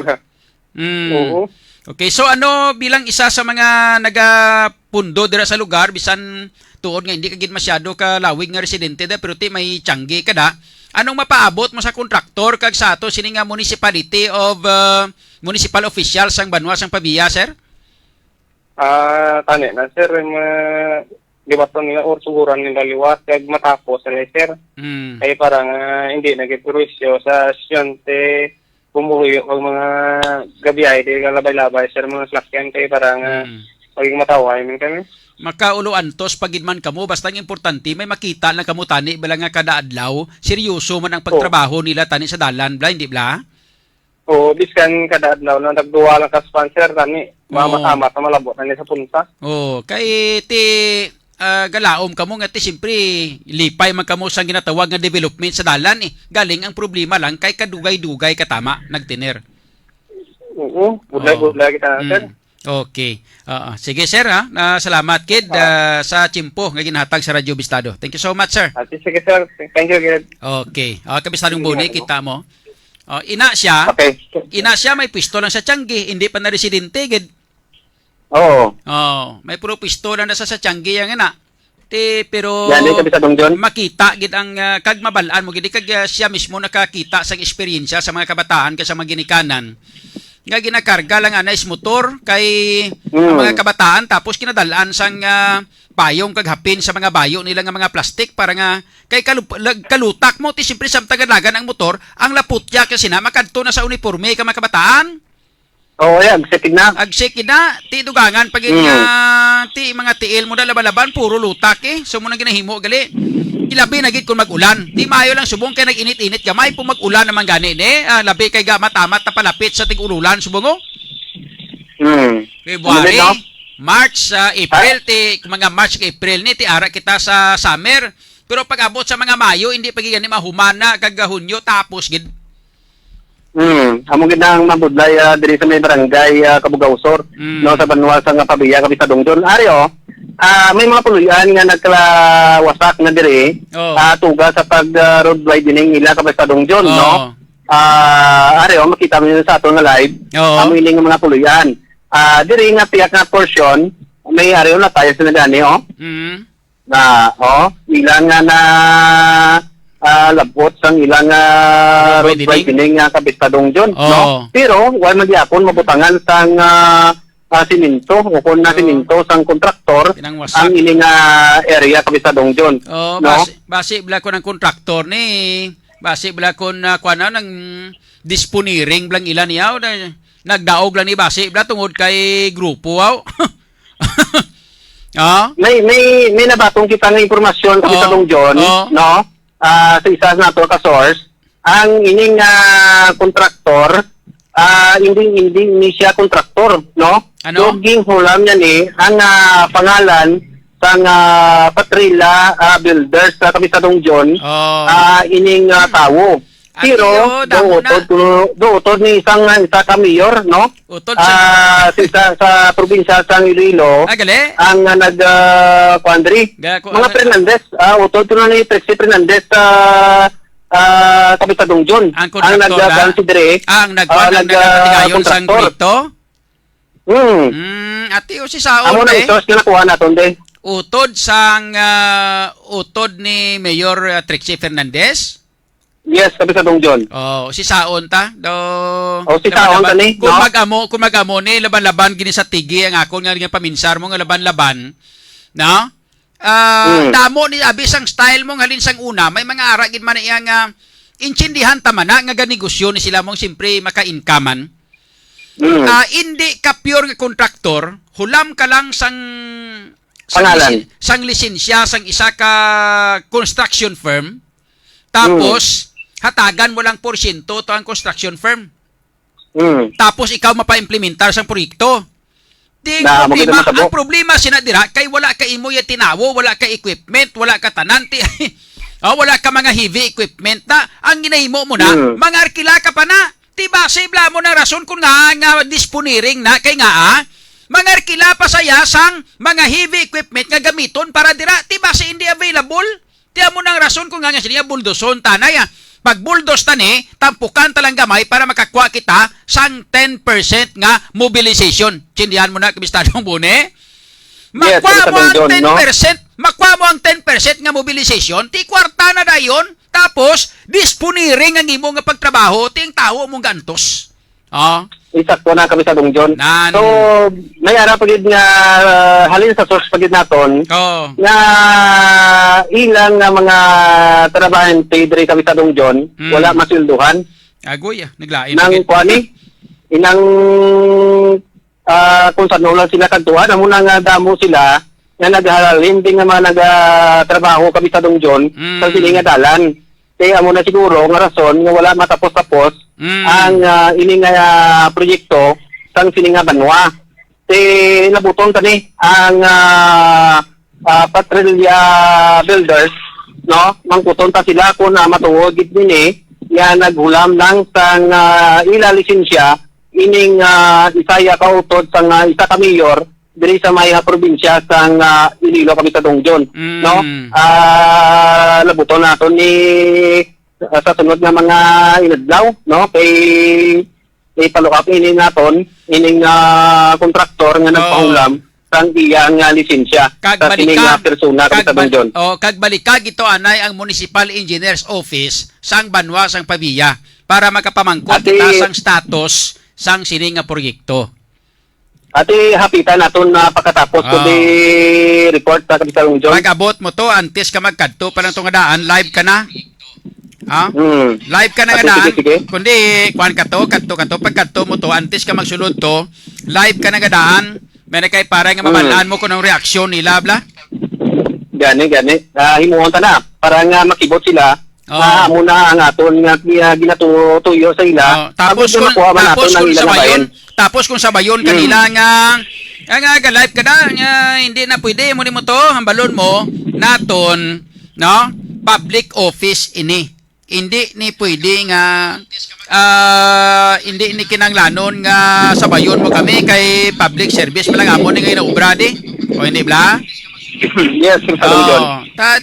Oo. Okay, so ano bilang isa sa mga nagapundo dira sa lugar bisan tuod nga hindi ka gid masyado ka lawig nga residente da pero ti may tiyanggi ka da. Anong mapaabot mo sa kontraktor kag sa ato sini nga municipality of municipal officials sang Banwa sang Pabia, sir? Tani na sir, liwaton nila or suguran nila liwat kag matapos na sir. Kaya parang hindi nagipurwisyo sa estudyante bumuyo ang mga gabi ay di labay-labay sir mga slakyan kaya parang maging mataway man kami. Makaulo antos pagid man kamo basta ang importante may makita lang kamo tani bala nga kada adlaw seryoso man ang pagtrabaho nila tani sa dalan bla hindi bla? Oo, biskan kada adlaw na nagduwa lang ka sponsor tani mama-tama sa malabot na sa punta. Oh, kay ti galaom kamo nga ti siyempre lipay man kamo sa ginatawag nga development sa dalan eh. Galing ang problema lang kay kadugay-dugay katama nagtiner. Oo, budlay kita sir. Okay. Sige sir ha. Salamat kid sa tiyempo nga ginhatag sa Radyo Bistado. Thank you so much sir. Sige sir. Thank you kid. Okay. Kabistadong Buni kita mo. Ina siya. Okay. Ina siya may pisto lang sa tiyanggi, hindi pa na residente gid. Oo. May puro pistola na sa Tianggi yang ina. Pero Yan din Kabisadong John. makita gid ang kag mabalaan mo gid kag siya mismo nakakita sa eksperyensya sa mga kabataan kay sa mga ginikanan. Nga ginakarga lang ana is motor kay ang mga kabataan tapos kinadalaan sang payong kag hapin sa mga bayo nila nga mga plastik para nga kay kalutak mo ti simpre samtang lagan ang motor ang laputya kasi na makadto na sa uniforme ka mga kabataan. Oo, yan. Agsikid na. Ti dugangan pag ti mga tiil mo na laban-laban, puro lutak eh. So mo nang ginahimo gali. Ilabi na gid kung mag-ulan. Di maayo lang subong kay nag-init-init gamay po mag-ulan naman gani ni. Labi kay gamat-amat na palapit sa tig-ululan subong. February, March, April ti mga March kag April ni ti ara kita sa summer. Pero pag abot sa mga Mayo hindi pa gani mahumana kag Hunyo tapos gid. Amo gid nang mabudlay diri sa may barangay Kabugawsor no sa Banwa sa nga Pabia Kabisadong John Ario. May mga puluyan nga nagkalawasak na diri tuga sa pag road widening nila Kabisadong John no. Ario makita mo sa ato nga live. Amo ini nga mga puluyan. Diri nga tiyak nga portion may ario na tayo sa gani ilang nga na labot sang ilang road widening nga Kabisadong John no. Pero wala magyapon mabutangan sang siminto o kun na siminto sang kontraktor ang ining area Kabisadong John no. Basi bala ko ng kontraktor ni basi bala ko na kuana nang disponiring blang ilan niya nagdaog lang ni basi bala tungod kay grupo may nabatong kita nga impormasyon Kabisadong John no. Sa isa na to ka source ang ining kontraktor hindi siya kontraktor no. Doging hulam niya ni ang pangalan sang Patrilla Builders sa Kabisadong John ining tawo. Pero dootod ni isang isa ka mayor no. Sa probinsya sang Iloilo ang nag-quandri mga Fernandez utod to na ni Trixie Fernandez Kabisadong John ang nag-consider ang nag-tigayon sang kripto. Ati o si Saon amo na isos na nakuha naton de utod sang utod ni Mayor Trixie Fernandez. Yes, Kabisadong John. Si Saon ta. Si Saon ta ni. Kung mag-amo ni laban-laban gini sa tigi ang ako nga paminsar mo nga laban-laban. No? Damo ni abis ang style mo halin sang una, may mga ara gid man iyang intindihan tama na nga ganegosyo ni sila mong simpre maka-inkaman. Hindi ka pure nga kontraktor, hulam ka lang sang lisensya sang isa ka construction firm. Tapos hatagan mo lang porsyento to ang construction firm. Tapos ikaw mapa-implementar sang proyekto. Ang problema sinadira kay wala ka imo ya tinawo, wala ka equipment, wala ka tananti. Wala ka mga heavy equipment na ang ginahimo mo na, mga arkila ka pa na. Diba, sibla mo na rason kung nga disponiring na kay nga mga arkila pa sa yasang mga heavy equipment nga gamiton para dira. Diba, hindi available. Tiyan mo nang rason kung nga siya buldoson tanay Pag buldos tani, tampukan talang gamay para makakuha kita sang 10% nga mobilization. Sindihan mo na, Kabistadong Bune? Yes, Makuha mo ang Kabistadong John, 10%, makuha mo ang 10% nga mobilization, ti kwarta na dayon, tapos disponiring ang imo nga pagtrabaho, ting tao mong gantos. Oh. Isakto na kami sa Dongjon. Nan. So, may ara pagid nga halin sa source pagid naton Oh. nga ilang nga mga trabahante diri kami sa Dongjon wala masilduhan Agoy, naglain. nang kuani inang kung saan lang sila kantuan amo nga damo sila nga naghalin din nga mga nagatrabaho kami sa Dongjon sa sini nga dalan. Kaya amo na siguro nga rason nga wala matapos-tapos ang ini nga proyekto sang sini nga banwa. Nabuton tani ang Patrilla Builders, no? Mangkuton ta sila kung matuod gid nini nga naghulam lang sang ila lisensya ining isaya kautod sang isa ka mayor diri sa may probinsya sang Iloilo kami sa Dongjon, no? Nabuton naton ni sa sunod nga mga inadlaw, no? Kay follow up ini naton ining kontraktor nga nagpahulam sang iyang lisensya sa sining persona kami sa Dongjon. Kag balikag ito anay ang Municipal Engineers Office sang Banwa sang Pavia para makapamangkot kita sang status sang sining nga proyekto. Ati hapitan naton na pagkatapos ko di report sa kami sa Dongjon. Pag-abot mo to antes ka magkadto pa lang tong daan, live ka na. Live ka na nga daan. Kundi kuan ka to, kadto pagkadto mo to antes ka magsulod to, live ka na nga daan. May kay para nga mabalaan mo kung ang reaksyon nila bla. Gani. Himuon ta na para nga makibot sila. Muna ang aton nga ginatutuyo sa ila. Tapos kung sabayon kanila nga live ka na nga hindi na pwede mo to hambalon mo naton no public office ini. Hindi ni pwede nga hindi ni kinanglanon nga sabayon mo kami kay public service malang amo ni nga obra di. O hindi bla? Yes,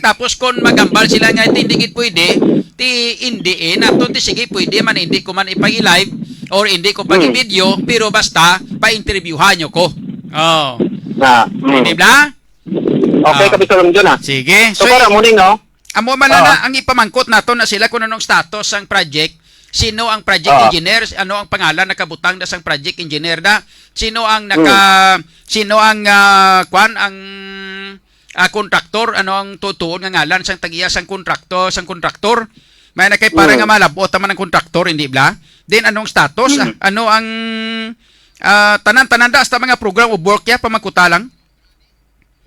tapos kung magambal sila nga hindi gid pwede, ti hindi naton ti sige pwede man hindi ko man ipag-live or hindi ko pag-video pero basta pa-interviewhan nyo ko. Hindi bla? Okay, kapisolong dyan Sige. So para muning no? Amo man na ang ipamangkot nato na sila kung anong status ang project, sino ang project engineer, ano ang pangalan nakabutang na sang project engineer da, sino ang kontraktor, ano ang tutuon nga ngalan sang tagiya sang kontraktor, may nakay para nga malabot man ang kontraktor hindi bla. Then anong status, ano ang tanan-tanan da sa mga program of work ya pamangkuta lang.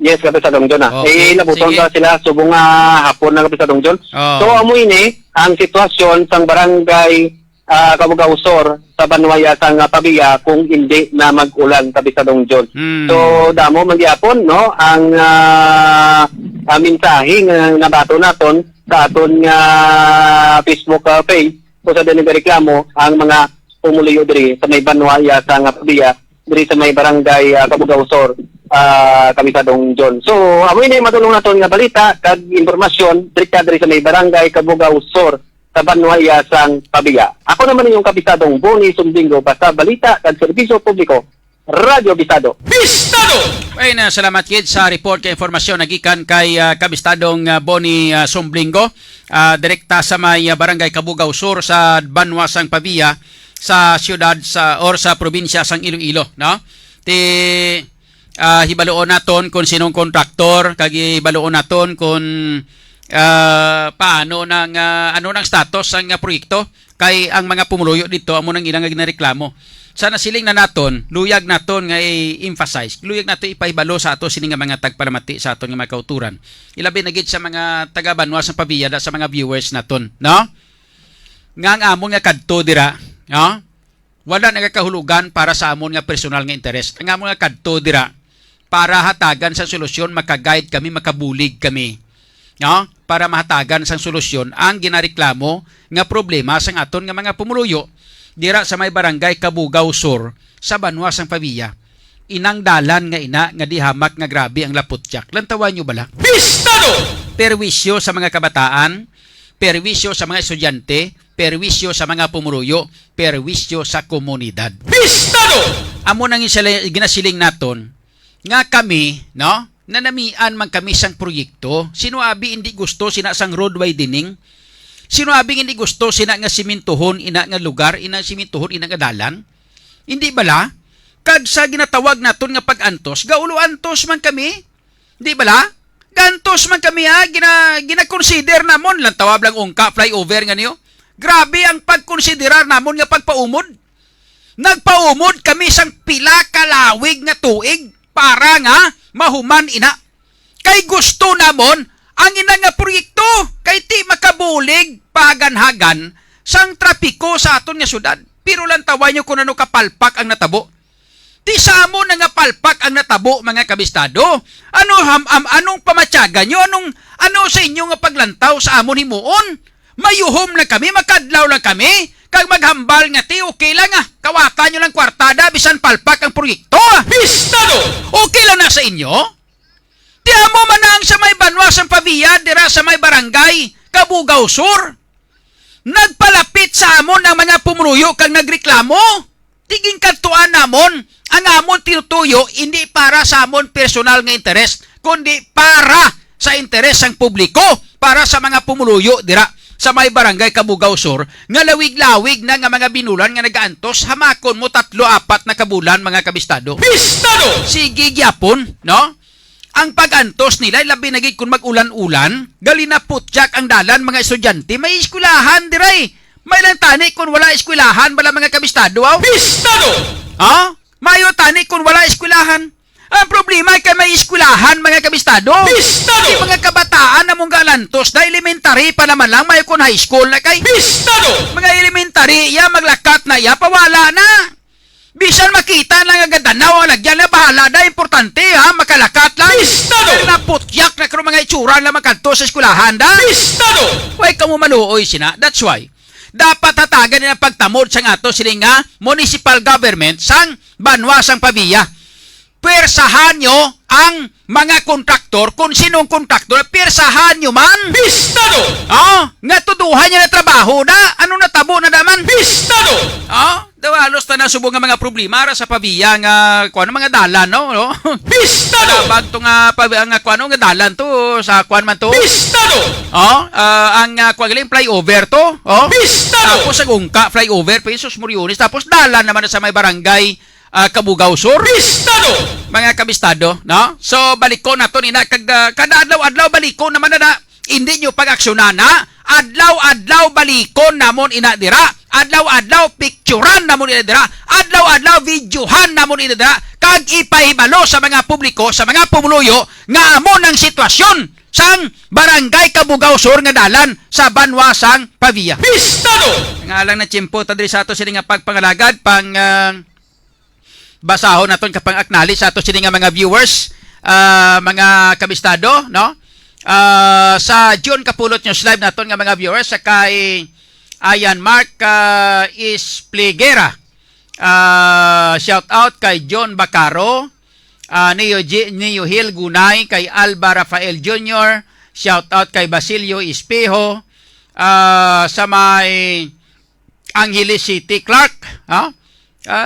Yes, Kapisadong John nabuton ka sila subong hapon na Kapisadong John. So amo ini ang sitwasyon sang barangay Kabugaw-Sur sa Banwaya sang Pavia kung hindi na mag-ulan Kapisadong John. So damo magyapon no ang mensahe nga nabato naton sa aton nga Facebook page kung sa dinhi reklamo ang mga pumuliyo diri sa may Banwaya sang Pavia diri sa may barangay Kabugaw-Sur kami sa Dongjon. So, amoy na matulong naton nga balita kag impormasyon diri sa may barangay Kabugaw-Sur sa Banwaya sang Pavia. Ako naman inyong kapisadong Boni Sumbingo basta balita kag serbisyo publiko Radyo Bistado. Bistado! Ay na salamat kid sa report kay informasyon nagikan kay kabistadong Boni Sumblingo direkta sa may barangay Kabugaw-Sur sa Banwa sang Pavia sa siyudad sa probinsya sang Iloilo, no? Hibaloon naton kung sinong kontraktor, kag hibaloon naton kung paano nang ano nang status ang proyekto kay ang mga pumuluyo dito amo nang ilang ginareklamo. Sana siling na naton, luyag naton nga i-emphasize, luyag naton ipahibalo sa ato sini nga mga tagpalamati sa aton nga mga kauturan. Ilabi na gid sa mga taga Banwa sa Pavia sa mga viewers naton, no? Nga ang amon nga kadto dira, no? Wala nagakahulugan para sa amon nga personal nga interes. Ang amon nga kadto dira para hatagan sa solusyon, makaguide kami, makabulig kami. No? Para mahatagan sa solusyon ang ginareklamo nga problema sang aton nga mga pumuluyo dira sa may barangay Kabugaw-Sur sa Banwa sang Pavia. Inang dalan nga dihamak nga grabe ang laputyak. Lantawan nyo bala? Bistado! Perwisyo sa mga kabataan, perwisyo sa mga estudyante, perwisyo sa mga pumuruyo, perwisyo sa komunidad. Bistado! Amo nang ginasiling naton nga kami, no? Nanamian man kami sang proyekto. Sino abi hindi gusto sina sang road widening? Sino abi hindi gusto sina nga simintuhon ina nga lugar, ina simintuhon ina nga dalan? Hindi bala? Kag sa ginatawag naton nga pag-antos, gaulo antos man kami. Hindi bala? Gantos man kami ha, gina-consider namon lang tawag lang ungka flyover nga niyo. Grabe ang pagkonsiderar namon nga pagpaumod. Nagpaumod kami sang pila kalawig nga tuig para nga mahuman ina. Kay gusto namon ang ina nga proyekto kay ti makabulig pahagan-hagan sang trapiko sa aton nga syudad. Pero lang tawa nyo kung ano kapalpak ang natabo. Ti sa mo na nga palpak ang natabo mga kabistado. Anong pamatyagan nyo? Ano sa inyo nga paglantaw sa amon himuon? Mayuhom na kami, makadlaw lang kami. Kag maghambal nga ti, okay lang kawatan nyo lang kwartada, bisan palpak ang proyekto Bistado! Okay lang na sa inyo? Ti amo manang sa may banwas ang pavia, dira sa may barangay, Kabugaw Sur. Nagpalapit sa amon ang mga pumuruyo kag nagreklamo. Tiging kantuan namon, ang amon tinutuyo hindi para sa amon personal nga interes, kundi para sa interes ng publiko, para sa mga pumuluyo dira sa may barangay Kabugaw Sur, nga lawig-lawig na nga mga binulan nga nagaantos, hamakon mo 3-4 na kabulan mga kabistado. Bistado! Sige gyapon, no? Ang pag-antos nila, labi na gid kung mag-ulan-ulan, gali na putyak ang dalan mga estudyante, may eskwelahan diray. May lang tani kung wala eskwelahan bala mga kabistado, aw? Bistado! Ha? Mayo tani kung wala eskwelahan. Ang problema ay kay may eskwelahan mga kabistado. Bistado! Di mga kabataan na mong galantos na elementary pa naman lang, may kung high school na kay. Bistado! Mga elementary, ya maglakat na ya, pawala na. Bisan makita lang agad danaw, lagyan na bahala na, importante ha, makalakat lang. Bistado! Pero naputyak na kung mga itsura lang makanto sa eskwelahan da. Bistado! Huwag ka mo maluoy sina, that's why. Dapat hatagan nila pagtamod sa ato sila nga municipal government sang banwasang pabiya. Persahan nyo ang mga kontraktor, kung sinong kontraktor, persahan nyo man. Bistado! Nga tuduhan niya na trabaho na, ano natabo na naman. Bistado! Dawalos na nasubong nga mga problema ra sa pabiya nga, kung ano mga dalan, no? Bistado! Bag to nga, kung ano nga dalan to, sa kwan man to. Bistado! Ang kwagaling flyover to, Bistado! Tapos sa gungka, flyover, Pesos Moriones, tapos dalan naman na sa may barangay, Kabugaw Sur. Bistado! Mga kabistado, no? So, baliko na to, nina, kada adlaw-adlaw baliko naman na hindi nyo pag-aksyonan, ha? Adlaw-adlaw balikon namon ina dira. Adlaw-adlaw picturean namon ina dira. Adlaw-adlaw videohan namon ina dira. Kag ipahibalo sa mga publiko, sa mga pumuluyo, nga amon ang sitwasyon sang barangay Kabugaw Sur nga dalan sa banwasang paviya. Bistado! Ngalang na tiyempo, tadri sa ato sila nga pagpangalagad, basahon naton kapang acknowledge sa ato sila nga mga viewers, mga kabistado, no? Sa June Kapulot News Live naton nga mga viewers, sa kay Ayan Mark Ispligera, shout out kay John Bacaro, Neo Hill Gunay, kay Alba Rafael Jr., shout out kay Basilio Espejo, sa may Angeles City, Clark,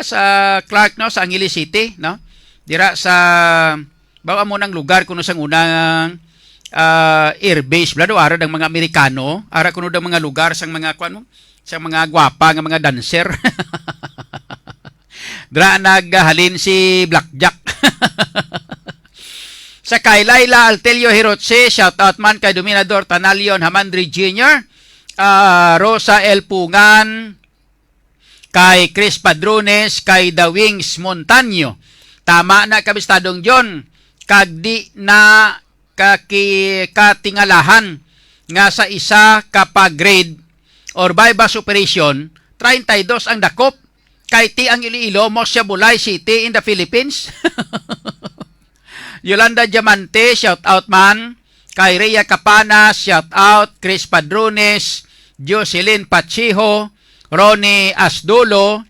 sa Clark, no, sa Angeles City, no, dira sa bawa mo ng lugar kuno sang unang airbase blado ara ng mga Amerikano, ara kuno ng mga lugar sang mga kuan mo, sang mga gwapa nga mga dancer. Dira naghalin si Blackjack. Sa kay Laila Altelio Hirotse, shout out man kay Dominador Tanalion Hamandri Jr., Rosa L. Pungan, kay Chris Padrones, kay The Wings Montaño. Tama na kabistadong John, kag di na katingalahan nga sa isa kapag grade or bypass operation, 32 ang dakop, kay ti ang Iloilo, Mosya Bulay City in the Philippines. Yolanda Diamante, shout out man, kay Rhea Capana, shout out, Chris Padrones, Jocelyn Pachiho, Ronnie Asdolo,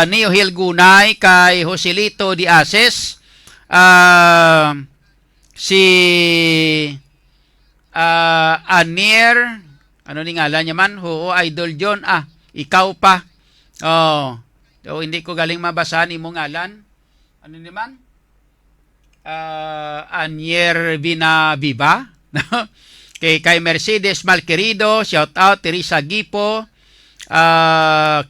Neo Hill Gunay, kay Joselito Diases, si Anier Ano ni ngalan niya man? Oo, Idol John. Ikaw pa. Oh. So, hindi ko galing mabasahan imong ngalan. Ano naman? Anier Vinaviva. Kay Mercedes Malquerido, shout out. Teresa Gipo.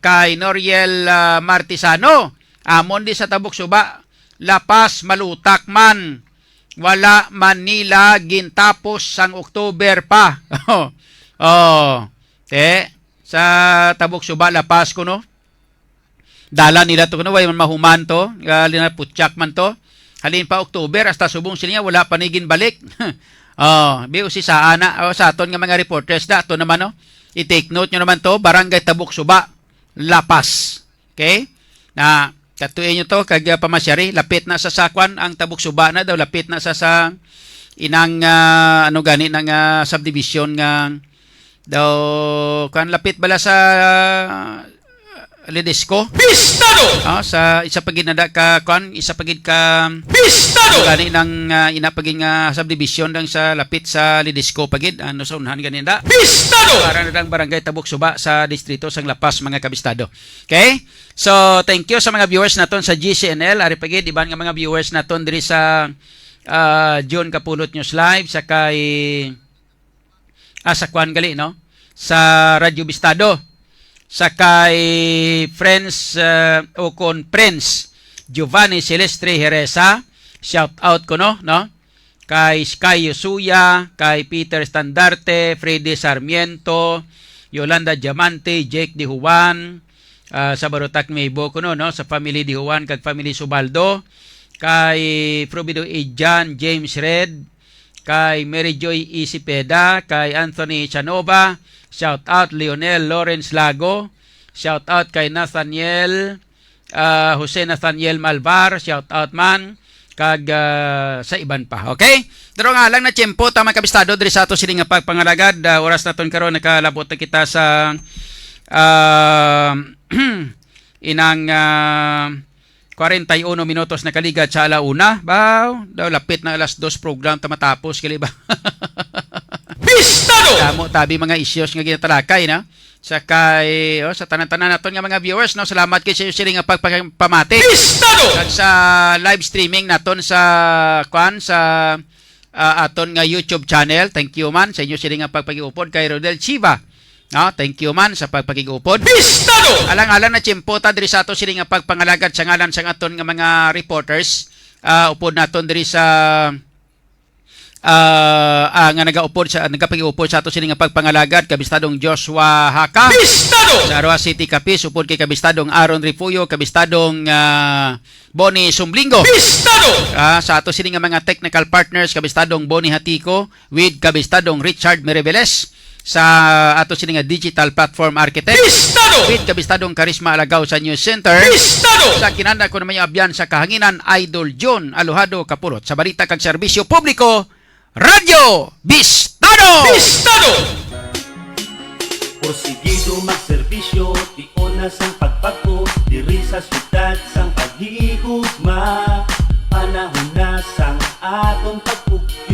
Kay Noriel Martisano. Amon di sa Tabuk Suba. Lapas malutak man. Wala Manila gintapos sang October pa. Sa Tabuk Suba Lapas ko no. Dala nila to kuno way man mahuman to, lina putyak man to. Halin pa October hasta subong sila niya wala panigin balik. Biu si sa aton nga mga reporters da to naman no. I-take note nyo naman to, Barangay Tabuk Suba, Lapas. Okay? Na katuin nyo to kag pamasyari, lapit na sa sakwan ang Tabuk Suba na daw, lapit na sa inang ng subdivision nga daw kan lapit bala sa Lidisco. Bistado! Sa isa pagid na ka kon, isa pagid ka Bistado! gani nang inapagid nga subdivision dang sa lapit sa Lidisco pagid ano sa unahan gani da. Bistado! Para na dang Barangay Tabuk Suba sa distrito sang Lapas mga kabistado. Okay? So, thank you sa mga viewers naton sa GCNL. Ari pagid iban nga mga viewers naton diri sa John Kapulot News Live sa kay sa kwan gali no sa Radyo Bistado sa kay Friends o kon Prince Giovanni Celestre Heresa, shout out ko no kay Sky Yosuya, kay Peter Standarte, Freddy Sarmiento, Yolanda Diamante, Jake Di Juan, sa Barutak Meibo ko no sa family Di Juan kag family Subaldo, kay Probido Ejan, James Red, kay Mary Joy Isipeda, kay Anthony Chanova, shout out Lionel Lawrence Lago, shout out kay Nathaniel Jose Nathaniel Malvar, shout out man kag sa iban pa. Okay? Pero nga lang na tiyempo tama kabistado diri sa ato sini nga pagpangalagad, oras naton karon nakalabot na kita sa inang 41 minutos na kaligad sa alauna. Baw, daw lapit na alas 2 program ta matapos kali ba. Bistado! Damo tabi mga issues nga ginatalakay na. Sa kay sa tanan-tanan naton nga mga viewers no, salamat kay sa sila nga pagpamati. Bistado! Kag sa live streaming naton sa aton nga YouTube channel. Thank you man sa inyo sila nga pagpagiupod kay Rodel Chiva. No, thank you man sa pagpakigupod. Bistado! Alang-alang na tiyempo ta diri sa ato sila nga pagpangalagad sa ngalan sa aton nga mga reporters. Upod naton diri sa nga nagapag-upod sa ato sila nga pagpangalagad kabistadong Joshua Haka. Bistado! Sa Arua City Capiz upod kay kabistadong Aaron Rifuyo, kabistadong Bonnie Sumblingo. Bistado! Sa ato sila nga mga technical partners kabistadong Bonnie Hatiko with kabistadong Richard Mereveles. Sa ato sila nga digital platform architect. Bistado! With kabistadong Karisma Alagaw sa News Center. Bistado! Sa kinanda ko naman yung abyan sa kahanginan, Idol John Alojado Kapulot. Sa balita kag serbisyo publiko, Radyo Bistado! Bistado! Porsigido magserbisyo, tionas ang pagpako, diri sa syudad sang paghigugma. Panahon na sang aton pagpugti.